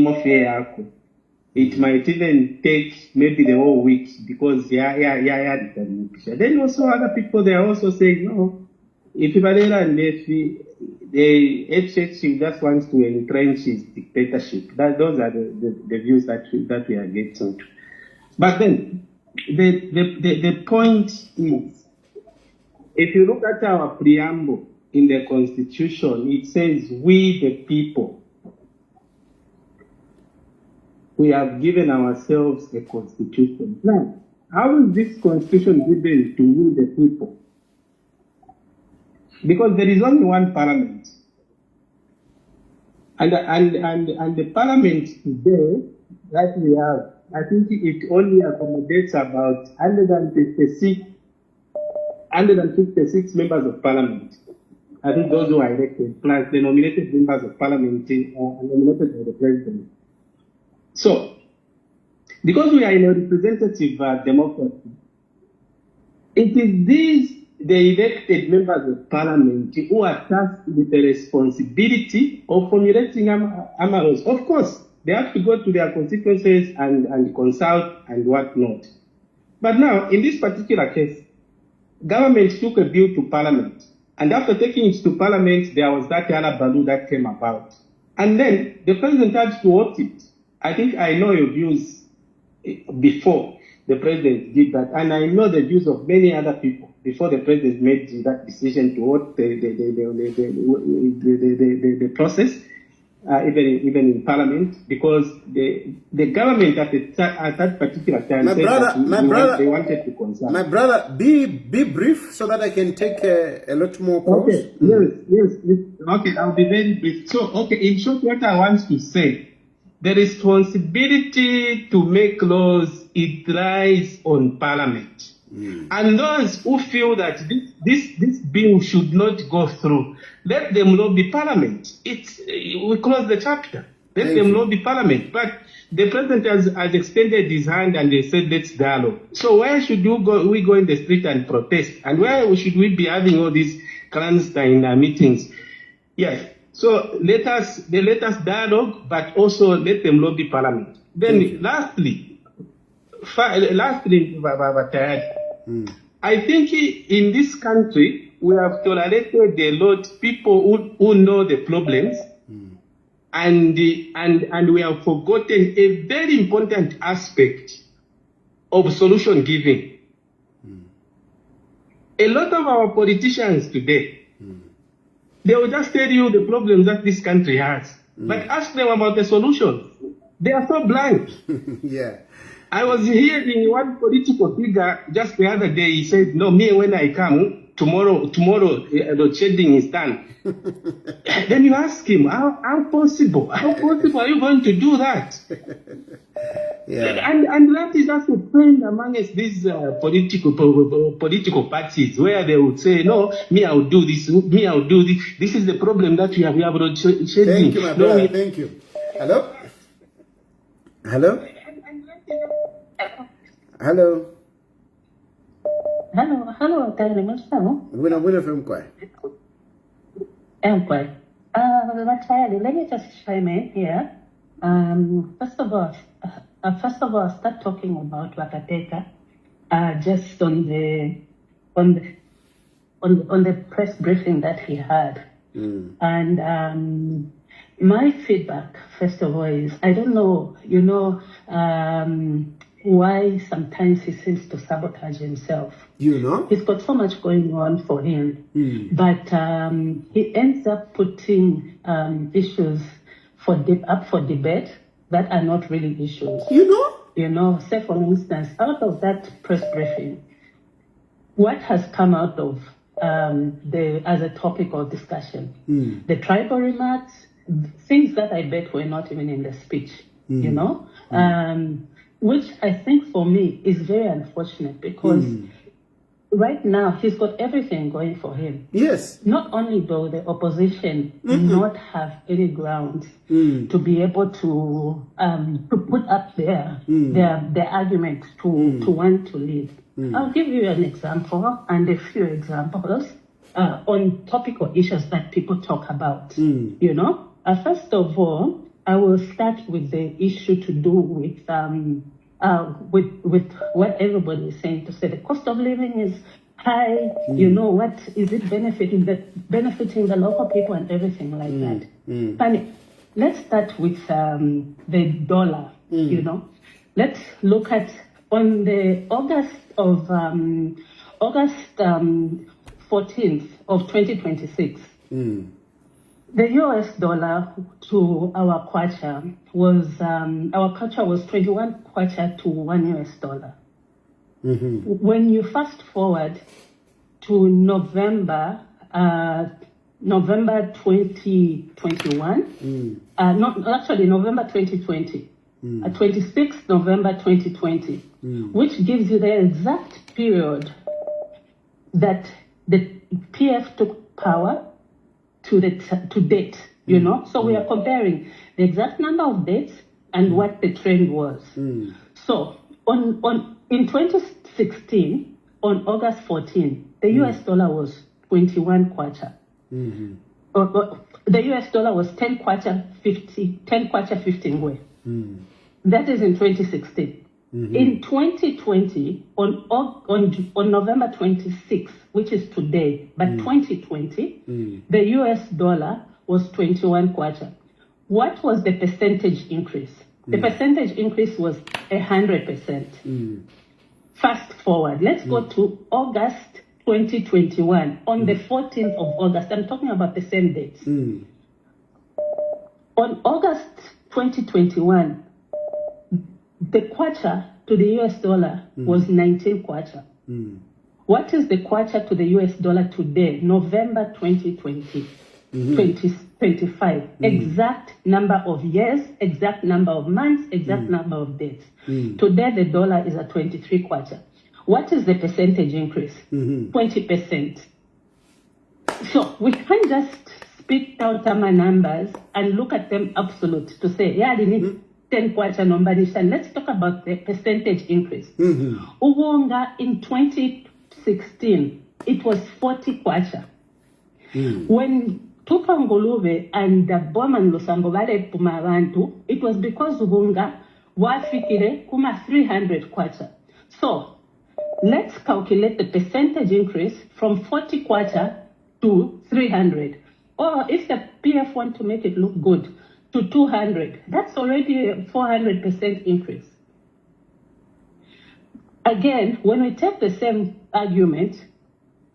might even take maybe the whole week, because then also other people, they are also saying, no, if Ibarera and the HH just wants to entrench his dictatorship. Those are the views that we are getting to. But then, the point is, if you look at our preamble in the Constitution, it says, we the people, we have given ourselves a constitution. Now, how is this constitution given to we the people? Because there is only one parliament. And the parliament today that we have, I think it only accommodates about 156 members of parliament. I think those who are elected, plus the nominated members of parliament are nominated by the president. So, because we are in a representative democracy, it is these the elected members of parliament who are tasked with the responsibility of formulating laws. Of course, they have to go to their constituencies and consult and whatnot. But now, in this particular case, government took a bill to parliament. And after taking it to parliament, there was that Alabalu that came about. And then the president had to opt it. I think I know your views before the president did that. And I know the views of many other people before the president made that decision to vote the process, even in parliament, because the government at that particular time they wanted to consult. My brother, be brief so that I can take a lot more calls. Okay, yes. Okay, I'll be very brief. So, okay, in short, what I want to say, the responsibility to make laws, it lies on parliament. And those who feel that this bill should not go through, let them lobby parliament. We close the chapter. Let them lobby parliament. But the president has extended his hand and they said, let's dialogue. So where should we go in the street and protest? And where should we be having all these clandestine meetings? Yes. So let us dialogue, but also let them lobby parliament. Then lastly, I think in this country, we have tolerated a lot people who know the problems, and we have forgotten a very important aspect of solution giving. A lot of our politicians today, they will just tell you the problems that this country has, but ask them about the solutions. They are so blind. Yeah. I was hearing one political figure just the other day. He said, no, me, when I come, tomorrow, the shedding is done. Then you ask him, how possible? How possible are you going to do that? Yeah. And that is just a trend amongst these political parties, where they would say, no, me, I'll do this. Me, I'll do this. This is the problem that we have about shedding. Thank you, my brother. Thank you. Hello? Hello? Hello, Tayali, Wina from Kwai. Tayali, let me just chime in here. First of all, start talking about Wakateka, just on the press briefing that he had. And my feedback, first of all, is I don't know, why sometimes he seems to sabotage himself. He's got so much going on for him, but he ends up putting issues up for debate that are not really issues. Say for instance, out of that press briefing, what has come out of as a topic of discussion? The tribal remarks, things that I bet were not even in the speech, which I think for me is very unfortunate because right now he's got everything going for him. Yes. Not only will the opposition not have any grounds to be able to put up their arguments to want to leave. I'll give you an example and a few examples on topical issues that people talk about. First of all, I will start with the issue to do with what everybody is saying, to say the cost of living is high. What is it benefiting the local people and everything like that. Funny. Let's start with the dollar. Let's look at on the August 14th of 2026. The US dollar to our kwacha was 21 kwacha to $1. When you fast forward to November 2021, November 2020, 26th November 2020, which gives you the exact period that the PF took power to date, So we are comparing the exact number of dates and what the trend was. So in 2016, on August 14, the US dollar was 21 kwacha. The US dollar was 10 kwacha 50 ngwe. That is in 2016. In 2020, on November 26th, which is today, but 2020, the US dollar was 21 kwacha. What was the percentage increase? The percentage increase was 100%. Fast forward, let's go to August 2021. On the 14th of August, I'm talking about the same dates. On August 2021, the kwacha to the US dollar was 19 kwacha. What is the kwacha to the US dollar today, November 2020, 2025? Exact number of years, exact number of months, exact number of dates. Today, the dollar is at 23 kwacha. What is the percentage increase? 20%. So we can't just spit out our numbers and look at them absolute to say, yeah, they need 10 kwacha nomination. Let's talk about the percentage increase. Uwonga in 2016, it was 40 kwacha. When Tupa Nguluve and Boman Lusambo Vale Pumarantu, it was because Uwonga wafikire kuma 300 kwacha. So let's calculate the percentage increase from 40 kwacha to 300. Or if the PF want to make it look good, to 200. That's already a 400% increase. Again, when we take the same argument,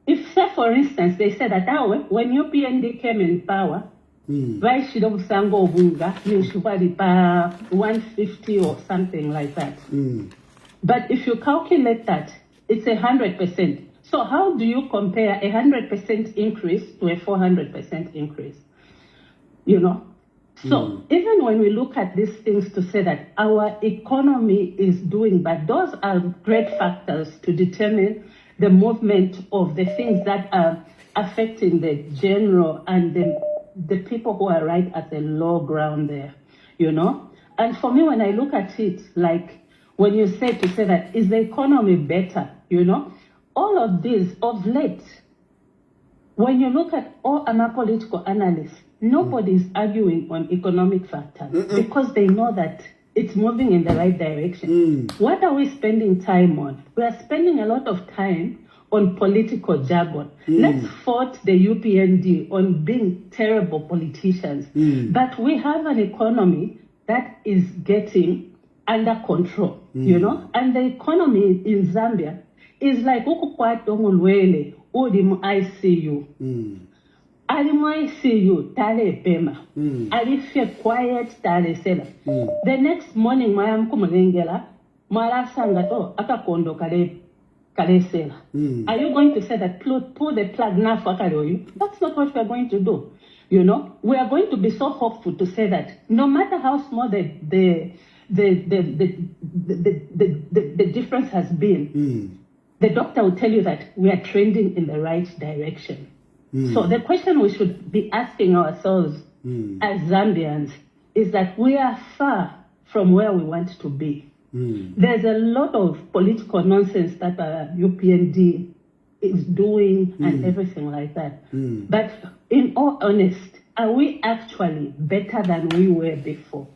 if, say, for instance, they said that when UPND came in power, why should Sango Bunga, 150 or something like that? But if you calculate that, it's 100%. So how do you compare 100% increase to a 400% increase? So even when we look at these things to say that our economy is doing bad, those are great factors to determine the movement of the things that are affecting the general and the people who are right at the low ground there, And for me, when I look at it, like when you say that, is the economy better, All of this of late, when you look at all our political analysts, nobody is arguing on economic factors because they know that it's moving in the right direction. What are we spending time on? We are spending a lot of time on political jargon. Let's fault the UPND on being terrible politicians. But we have an economy that is getting under control, you know? And the economy in Zambia is like ukukwata umulwele uli mu ICU. Ali mu ICU tale pema. Ali fe quiet tale sela. The next morning mayam kumulengela mara sangato akakondo kale sela. Are you going to say that pull the plug now for Kaloyu? That's not what we are going to do. You know, we are going to be so hopeful to say that no matter how small the difference has been, the doctor will tell you that we are trending in the right direction. So the question we should be asking ourselves as Zambians is that we are far from where we want to be. There's a lot of political nonsense that UPND is doing and everything like that. But in all honesty, are we actually better than we were before?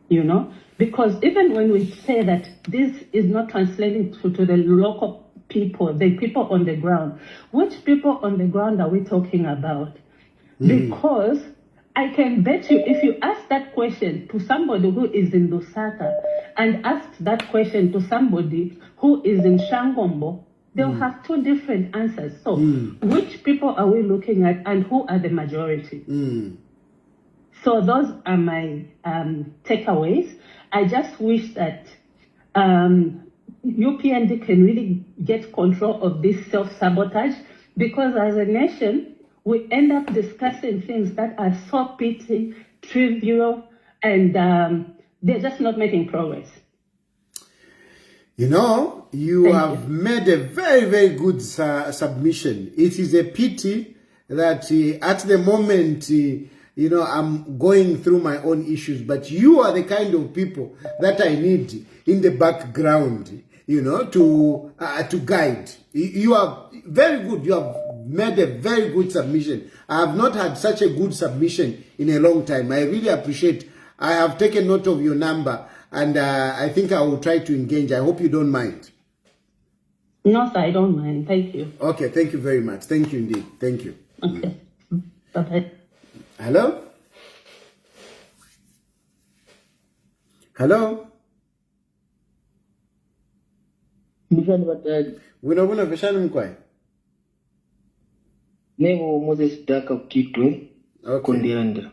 You know? Because even when we say that this is not translating to the local people, the people on the ground, which people on the ground are we talking about? Because I can bet you, if you ask that question to somebody who is in Lusaka and ask that question to somebody who is in Shangombo, they'll have two different answers. So, which people are we looking at and who are the majority? So those are my takeaways. I just wish that UPND can really get control of this self-sabotage, because as a nation, we end up discussing things that are so petty, trivial, and they're just not making progress. You know, you have made a very, very good submission. It is a pity that at the moment, you know, I'm going through my own issues, but you are the kind of people that I need in the background, you know, to guide. You are very good. You have made a very good submission. I have not had such a good submission in a long time. I really appreciate. I have taken note of your number, and I think I will try to engage. I hope you don't mind. No, sir, I don't mind. Thank you. Okay, thank you very much. Thank you indeed. Thank you. Okay. Bye-bye. Hello? Hello? Wino vishani mkwai? Nebo Moses Daka Kitwe. Okay. Kondianda.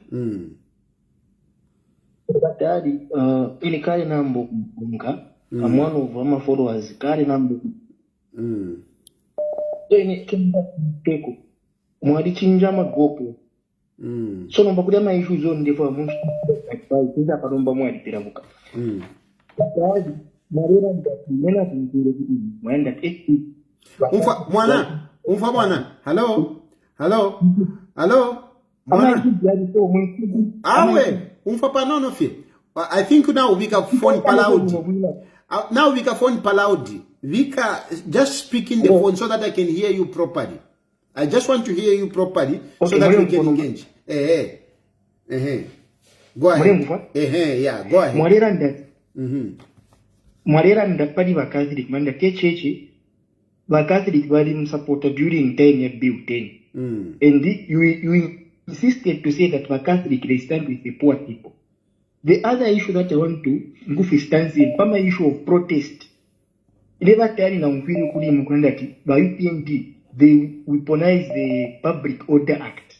Batari, ili kali nambo kumka. Amwano uvama followers kali nambo. Ene kenda teko. Mwadi chinjama gopo. So nomba kudia ma issues on defa mungu. Kinza paromba mwadi tirabuka. Batari, marira ndakimena kumkule mwenda teki. Umfa mwana. Hello? Hello? Hello? Mwana? Awe, umfa panono fi. I think now we can phone palaudi. Now we can phone palaudi. Vika, just speak in the phone so that I can hear you properly. I just want to hear you properly so that we can engage. Go ahead. Yeah, go ahead. Mwarera ndapadi Catholic manda ke chechi Catholic bali supporter during 10 year bill 10. And you insisted to say that Catholic they stand with the poor people. The other issue that I want to go stance in pama issue of protest. Never tell na mfiri kuli mkwendati by UPND they weaponize the Public Order Act.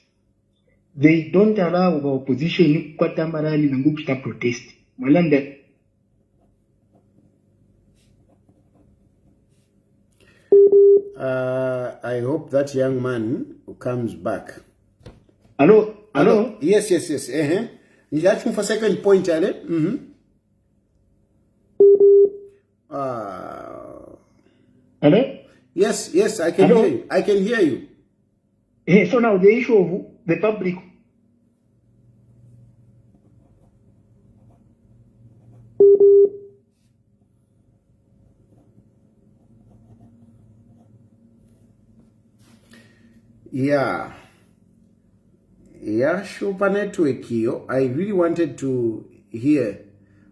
They don't allow the opposition kwa tamarali na ngupita protest. Malanda. I hope that young man comes back. Hello? Hello? Yes. You asked for second point, Ale? Hello? Yes, I can hear you. I can hear you. So now the issue of the public. Yeah. Yeah, Shupa network here. I really wanted to hear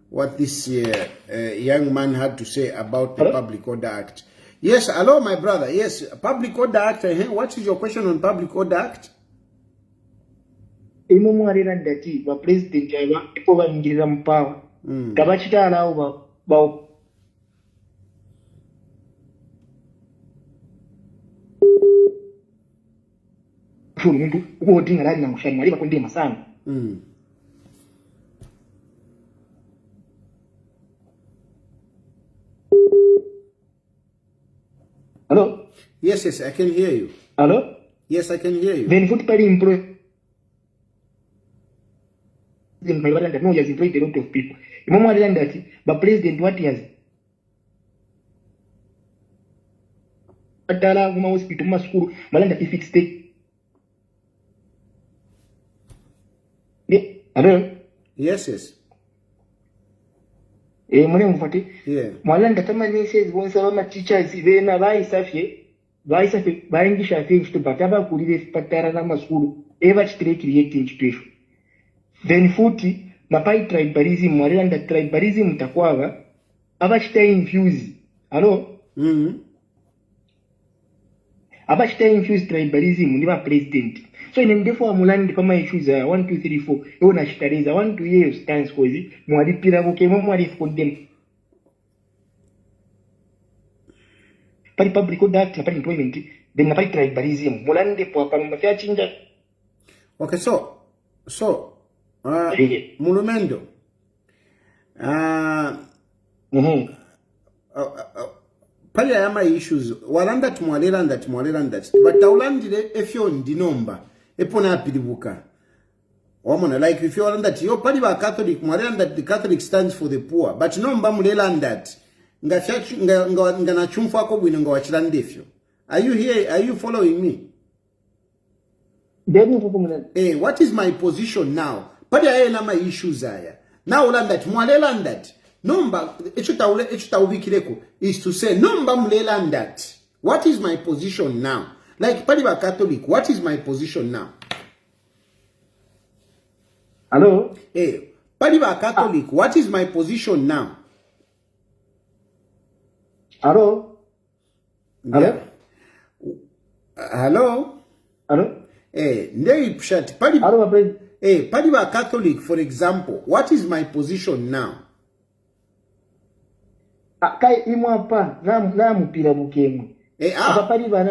what this young man had to say about the Public Order Act. Yes, hello, my brother. Yes, Public Order Act. What is your question on Public Order Act? Imumwarira ndati ba president aba ipo bayingira mu power. Kabachita alawo ba umuntu ukodinga lali namushani mali bakonde masana. Hello? Yes, I can hear you. Hello? Yes, I can hear you. Then foot pali employ. My brother no, he has employed a lot of people. Imumwarira ndati ba president what he has atala kuma hospital ma school malanda ki fix state. Hello? Yes. Mune mufati? Yeah. Mwalanda tamani says bonsa bama teachers bena baisafye baingisha things to bataba kulire patara na masukuru eva chitire create situation. Then futi mapai tribalism mwalanda tribalism takwava abachita infuse. Hello? Abachita infuse tribalism ni ba president. So in the form mulandi kama issues 1 2 3 4 yona shitareza 1 2 years stands kozi mwali pira buke mwali condemn pari public order act pari employment then na pari tribalism mulandi po apa mafia chinja. Okay, so Mulumendo pali ayama issues walanda tumwalera ndati but taulandire efyo ndinomba epona apiribuka wamona like if you are that yo pali ba Catholic mwalera that the Catholic stands for the poor but nomba mulela ndati nga na chumfu ako bwino nga wachilanda efyo. Are you here? Are you following me? What is my position now? Pali ayena ma issues aya now landati mwalela ndati nomba echutawubikireko is to say nomba mulela ndati. What is my position now? Like pali ba Catholic, what is my position now? Hello? Pali ba Catholic, what is my position now? Hello? Yeah. Hello? Ndei pshati pali ba Catholic, for example, what is my position now? Kai imwapa na mupira bukemu. Pali ba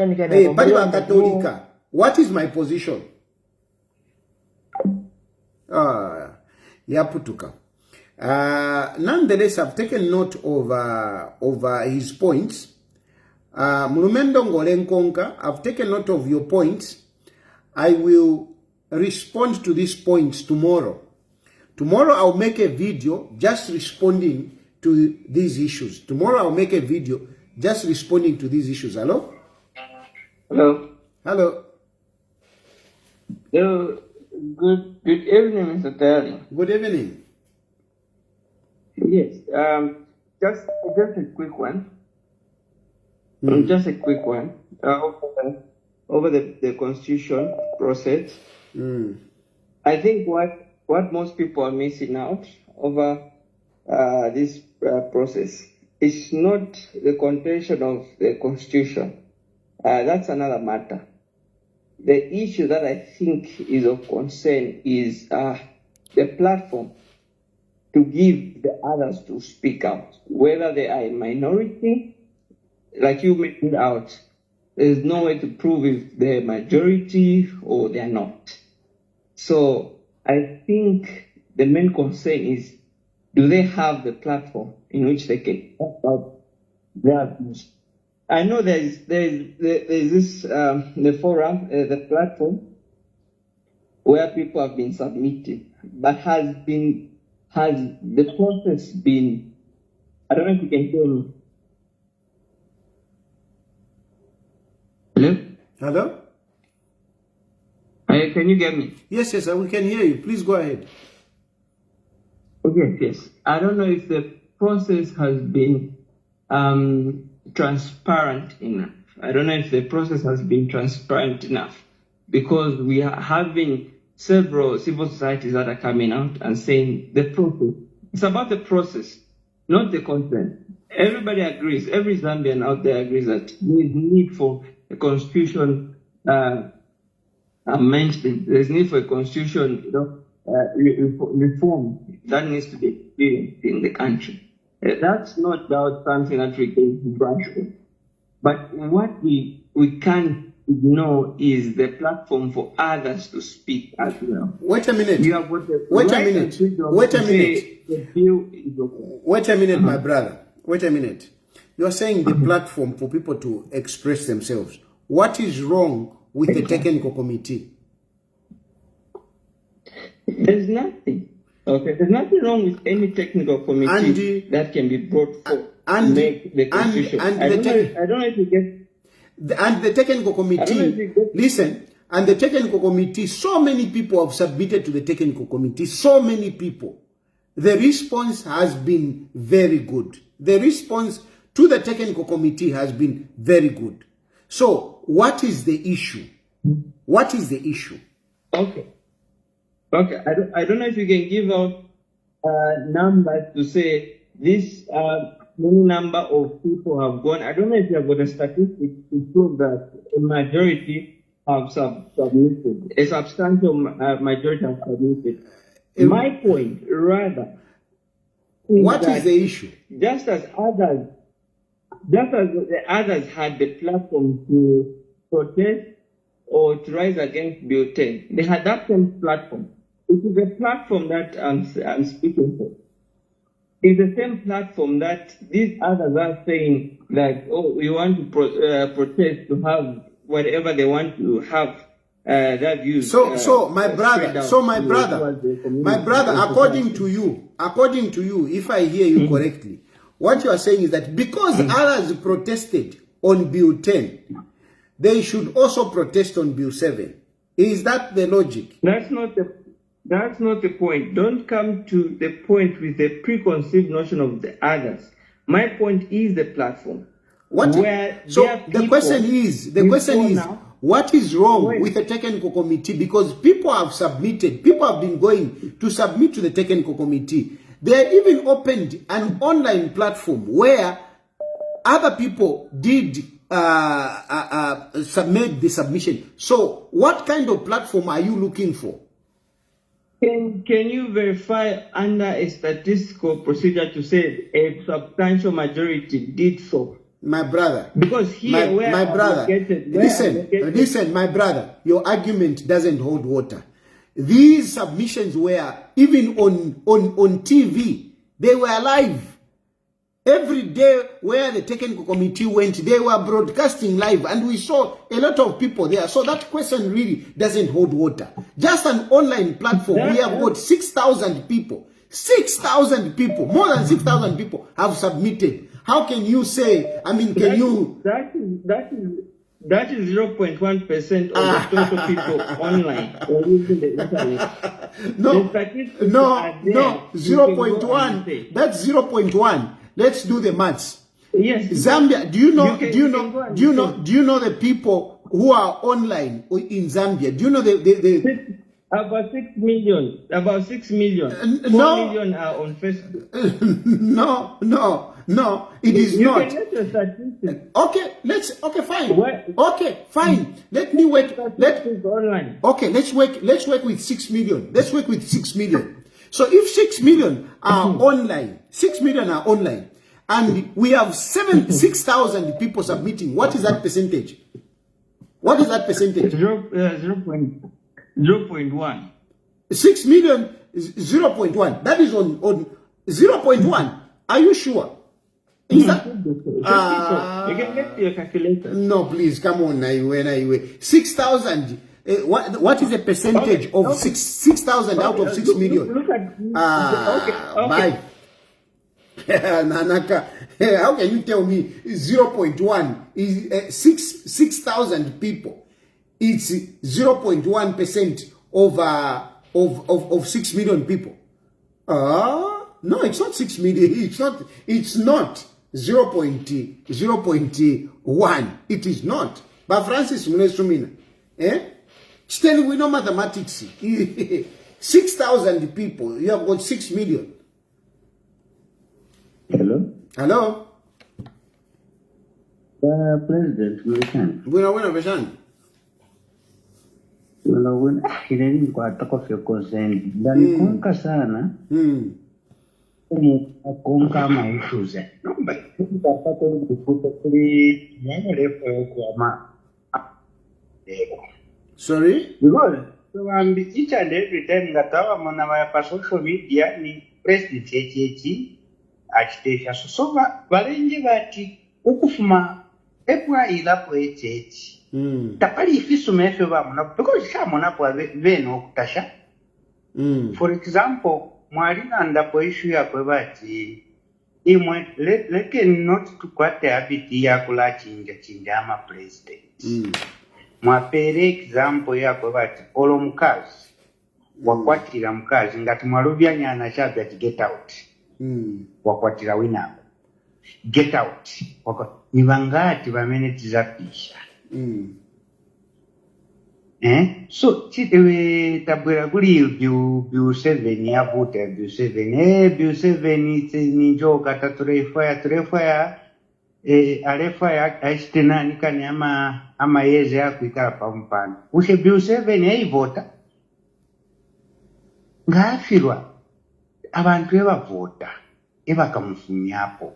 Katolika, what is my position? Yaputuka. Nonetheless, I've taken note of his points. Mulumendo Ngolenkonka, I've taken note of your points. I will respond to these points tomorrow. Tomorrow I'll make a video just responding to these issues. Tomorrow I'll make a video just responding to these issues. Hello? Hello. Good evening, Mr. Tayali. Good evening. Yes. Just a quick one. Just a quick one. Over the constitution process. I think what most people are missing out over this process is not the contention of the constitution. That's another matter. The issue that I think is of concern is the platform to give the others to speak out, whether they are a minority, like you made out. There's no way to prove if they're a majority or they're not. So I think the main concern is, do they have the platform in which they can talk about their views? I know there's this the forum, the platform where people have been submitting, but has the process been? I don't know if you can hear me. Hello? Can you get me? Yes, we can hear you. Please go ahead. Okay, yes. I don't know if the process has been transparent enough. because we are having several civil societies that are coming out and saying the process. It's about the process, not the content. Everybody agrees, every Zambian out there agrees that there is need for a constitution amendment. There's need for a constitution, reform that needs to be experienced in the country. That's not about something that we can brush on. But what we can't ignore is the platform for others to speak as well. Wait a minute. You have got the Wait a right minute. and freedom Wait a to minute. say the bill is okay. Wait a minute, my brother. Wait a minute. You are saying the platform for people to express themselves. What is wrong with the technical committee? There's nothing. Okay, there's nothing wrong with any technical committee that can be brought forth to make the constitution. I don't know if you get. And the technical committee, listen, and the technical committee, so many people have submitted to the technical committee, so many people. The response has been very good. The response to the technical committee has been very good. So, what is the issue? What is the issue? Okay. Okay, I don't know if you can give out numbers to say this many number of people have gone. I don't know if you have got a statistic to prove that a majority have submitted. A substantial majority have submitted. My point, rather, what is the issue? Just as the others had the platform to protest or to rise against Bill 10, they had that same platform. It is the platform that I'm speaking for. It's the same platform that these others are saying that, oh, we want to protest to have whatever they want to have. That views. So my brother, according to you, if I hear you correctly, what you are saying is that because others protested on Bill 10, they should also protest on Bill 7. Is that the logic? That's not the point. Don't come to the point with the preconceived notion of the others. My point is the platform. The question is, what is wrong with the technical committee? Because people have submitted, people have been going to submit to the technical committee. They even opened an online platform where other people did submit the submission. So what kind of platform are you looking for? Can you verify under a statistical procedure to say a substantial majority did so? My brother, because here my brother, listen, my brother, your argument doesn't hold water. These submissions were even on TV. They were live. Every day where the technical committee went, they were broadcasting live, and we saw a lot of people there. So that question really doesn't hold water. Just an online platform, we have got 6,000 people. 6,000 people, more than 6,000 people have submitted. How can you say, I mean, can you... That is 0.1% of the total people online or using the internet. No, 0.1. That's 0.1. Let's do the maths. Yes. Zambia, do you know the people who are online in Zambia? Do you know about 6 million. About 6 million. 4 million are on Facebook. No, it is not. You can get your statistics. Okay, fine. Okay, fine. Let me work. Online. Okay, let's work with 6 million. Let's work with 6 million. So if 6 million are online, 6 million are online, and we have 6,000 people submitting, what is that percentage? What is that percentage? 0.1. 6 million is 0.1. That is on 0.1. Are you sure? Is that? You can get your calculator. No, please, come on, Naiwe. 6,000. What is the percentage of 6,000 out of 6 million? Look at bye. Nanaka, how can you tell me 0.1 is 6,000 people? It's 0.1% of 6 million people. No, it's not 6 million. It's not 0.1. It is not. But Francis Munesumina, Still, we know mathematics. 6,000 people, you have got 6 million. Hello? Hello? President, Mwishan. Buena, Beshan. Kileni kwa takofya kozendi. Ndani konka sana. Konka maishuze. Nomba, kupata kufuta kuli nyanya lepo yoku ama. Sorry? Because, so each and every time ngatawa mwana wa social media ni president chechi achitesha. So valenje vati ukufuma epwa ilapo echechi. Tapali ifisu mefyo vamuna because shamona kwa veno okutasha. For example, mwalina ndapo issue ya kwebati imwe leke not tukwate habiti ya kula chinja ama president. Mwapere example ya kwebati olo mukazi wakwatira mukazi ngati mwaluvya nyana chabya ati get out. Wakwatira winako. Get out. Ni vangati vamene tizapisha. So, tabwera kuli bill 7 ya vote bill 7. Bill 7 ni joka turefaya alefaya aishtenani kani ama yeze ya kuikala pampano. Ushe bill 7 ya ivota. Ngafirwa. Abantu eba vota. Eba kamufunyapo.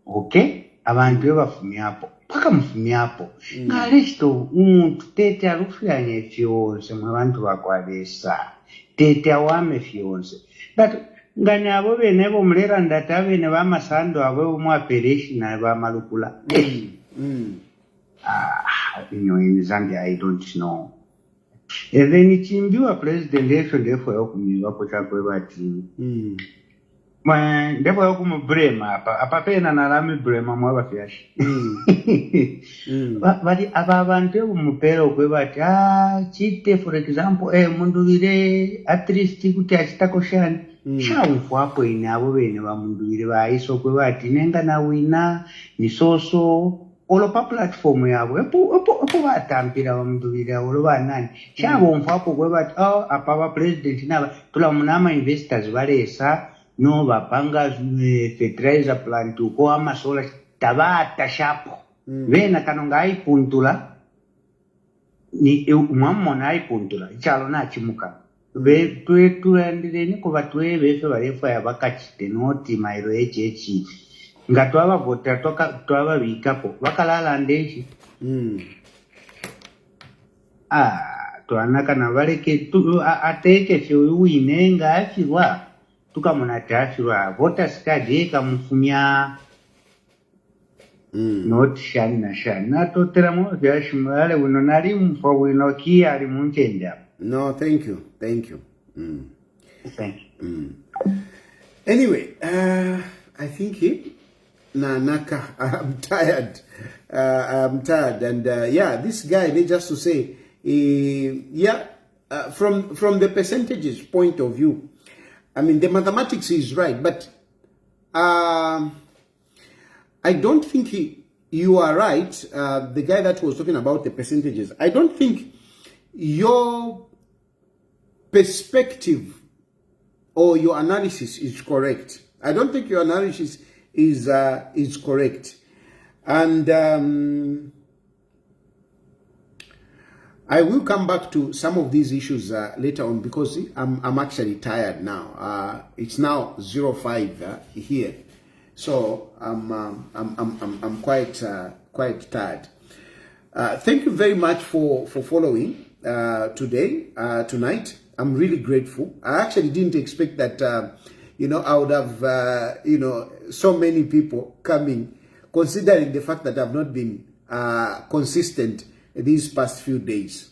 Okay? Abantu eba funyapo. Paka mfunyapo. Ngalesto umuntu tete alufyanye fyonse mwabantu bakwalesa. Tete awame fyonse. But ngani abo bene bo mulera ndata bene bamasando abo mu operation ba malukula. In Zambia I don't know. And then chimbiwa president leso ndefo yokumiwa kucha kwebati. Ndefo yokumbrema apa pena nalami brema mwaba fyashi. Bali aba abantu umupero kwebati chite for example mundu wire at least kuti achitako shani. Shaumfu hapo ine abo bene ba mundu wire baiso kwebati nenga na wina ni soso olopa platform yabo epo batampira bamundu wire olo banani shabo mfapo kwebati apa ba president naba tula munama investors balesa no bapanga fertilizer plant uko ama sola tabata shapo vena kanonga aipuntula ni umamona aipuntula chalo na chimuka ve tuendireni kuba twebefe balefa yabakachite noti mairo echechi ngatwaba vota twaba bikapo bakalala ndeshi twanaka na baleke ateke fyo winenga afirwa tukamona tafirwa voters card ekamufumya not shana totera mo vyashimale uno nali mfo wino ki ali munchenda. No, thank you. Thank you. Anyway, I think Naka, I'm tired. And this guy, they just to say, from the percentages point of view, I mean, the mathematics is right, but I don't think you are right. The guy that was talking about the percentages, I don't think your perspective or your analysis is correct. I don't think your analysis is correct. And I will come back to some of these issues later on because I'm actually tired now. It's now 05 here, so I'm quite tired. Thank you very much for following tonight. I'm really grateful. I actually didn't expect that I would have so many people coming, considering the fact that I've not been consistent these past few days.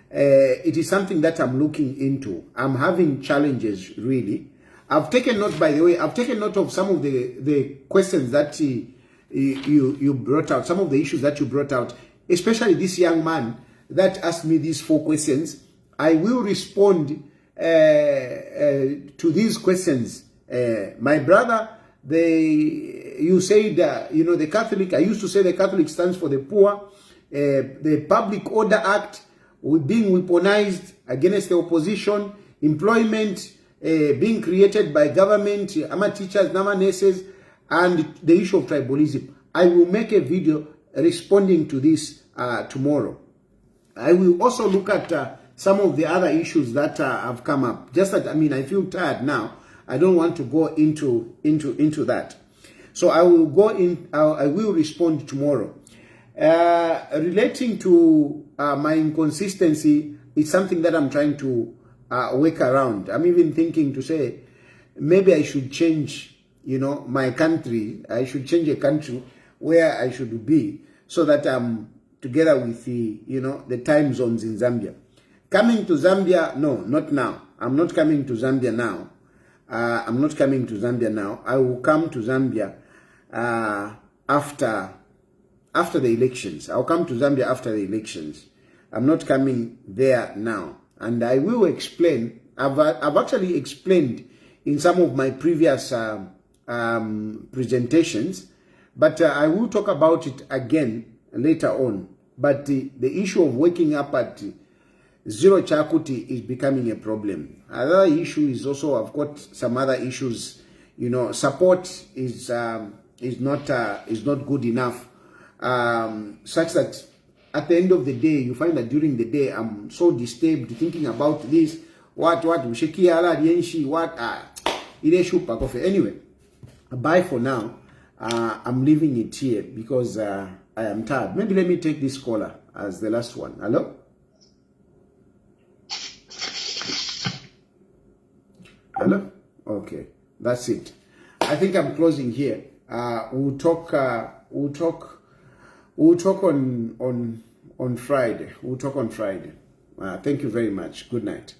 It is something that I'm looking into. I'm having challenges, really. I've taken note, by the way, I've taken note of some of the questions that you brought out, some of the issues that you brought out, especially this young man that asked me these 4 questions. I will respond to these questions. My brother, you said, the Catholic, I used to say the Catholic stands for the poor. The Public Order Act, being weaponized against the opposition, employment being created by government, ama teachers, nama nurses, and the issue of tribalism. I will make a video responding to this tomorrow. I will also look at some of the other issues that have come up. Just that, I mean, I feel tired now. I don't want to go into that. So I will go in, I will respond tomorrow. Relating to my inconsistency, it's something that I'm trying to work around. I'm even thinking to say, maybe I should change, you know, my country. I should change a country where I should be, so that I'm together with the, you know, the time zones in Zambia. Coming to Zambia, no, not now. I'm not coming to Zambia now. I'm not coming to Zambia now. I will come to Zambia after the elections. I'll come to Zambia after the elections. I'm not coming there now. And I will explain. I've actually explained in some of my previous presentations, but I will talk about it again later on. But the issue of waking up at zero chakuti is becoming a problem. Another issue is also, I've got some other issues. You know, support is not good enough, such that at the end of the day, you find that during the day, I'm so disturbed thinking about this. What anyway, bye for now. I'm leaving it here because I am tired. Maybe let me take this caller as the last one. Hello? Hello? Okay, that's it. I think I'm closing here. We'll talk on Friday. We'll talk on Friday. Thank you very much. Good night.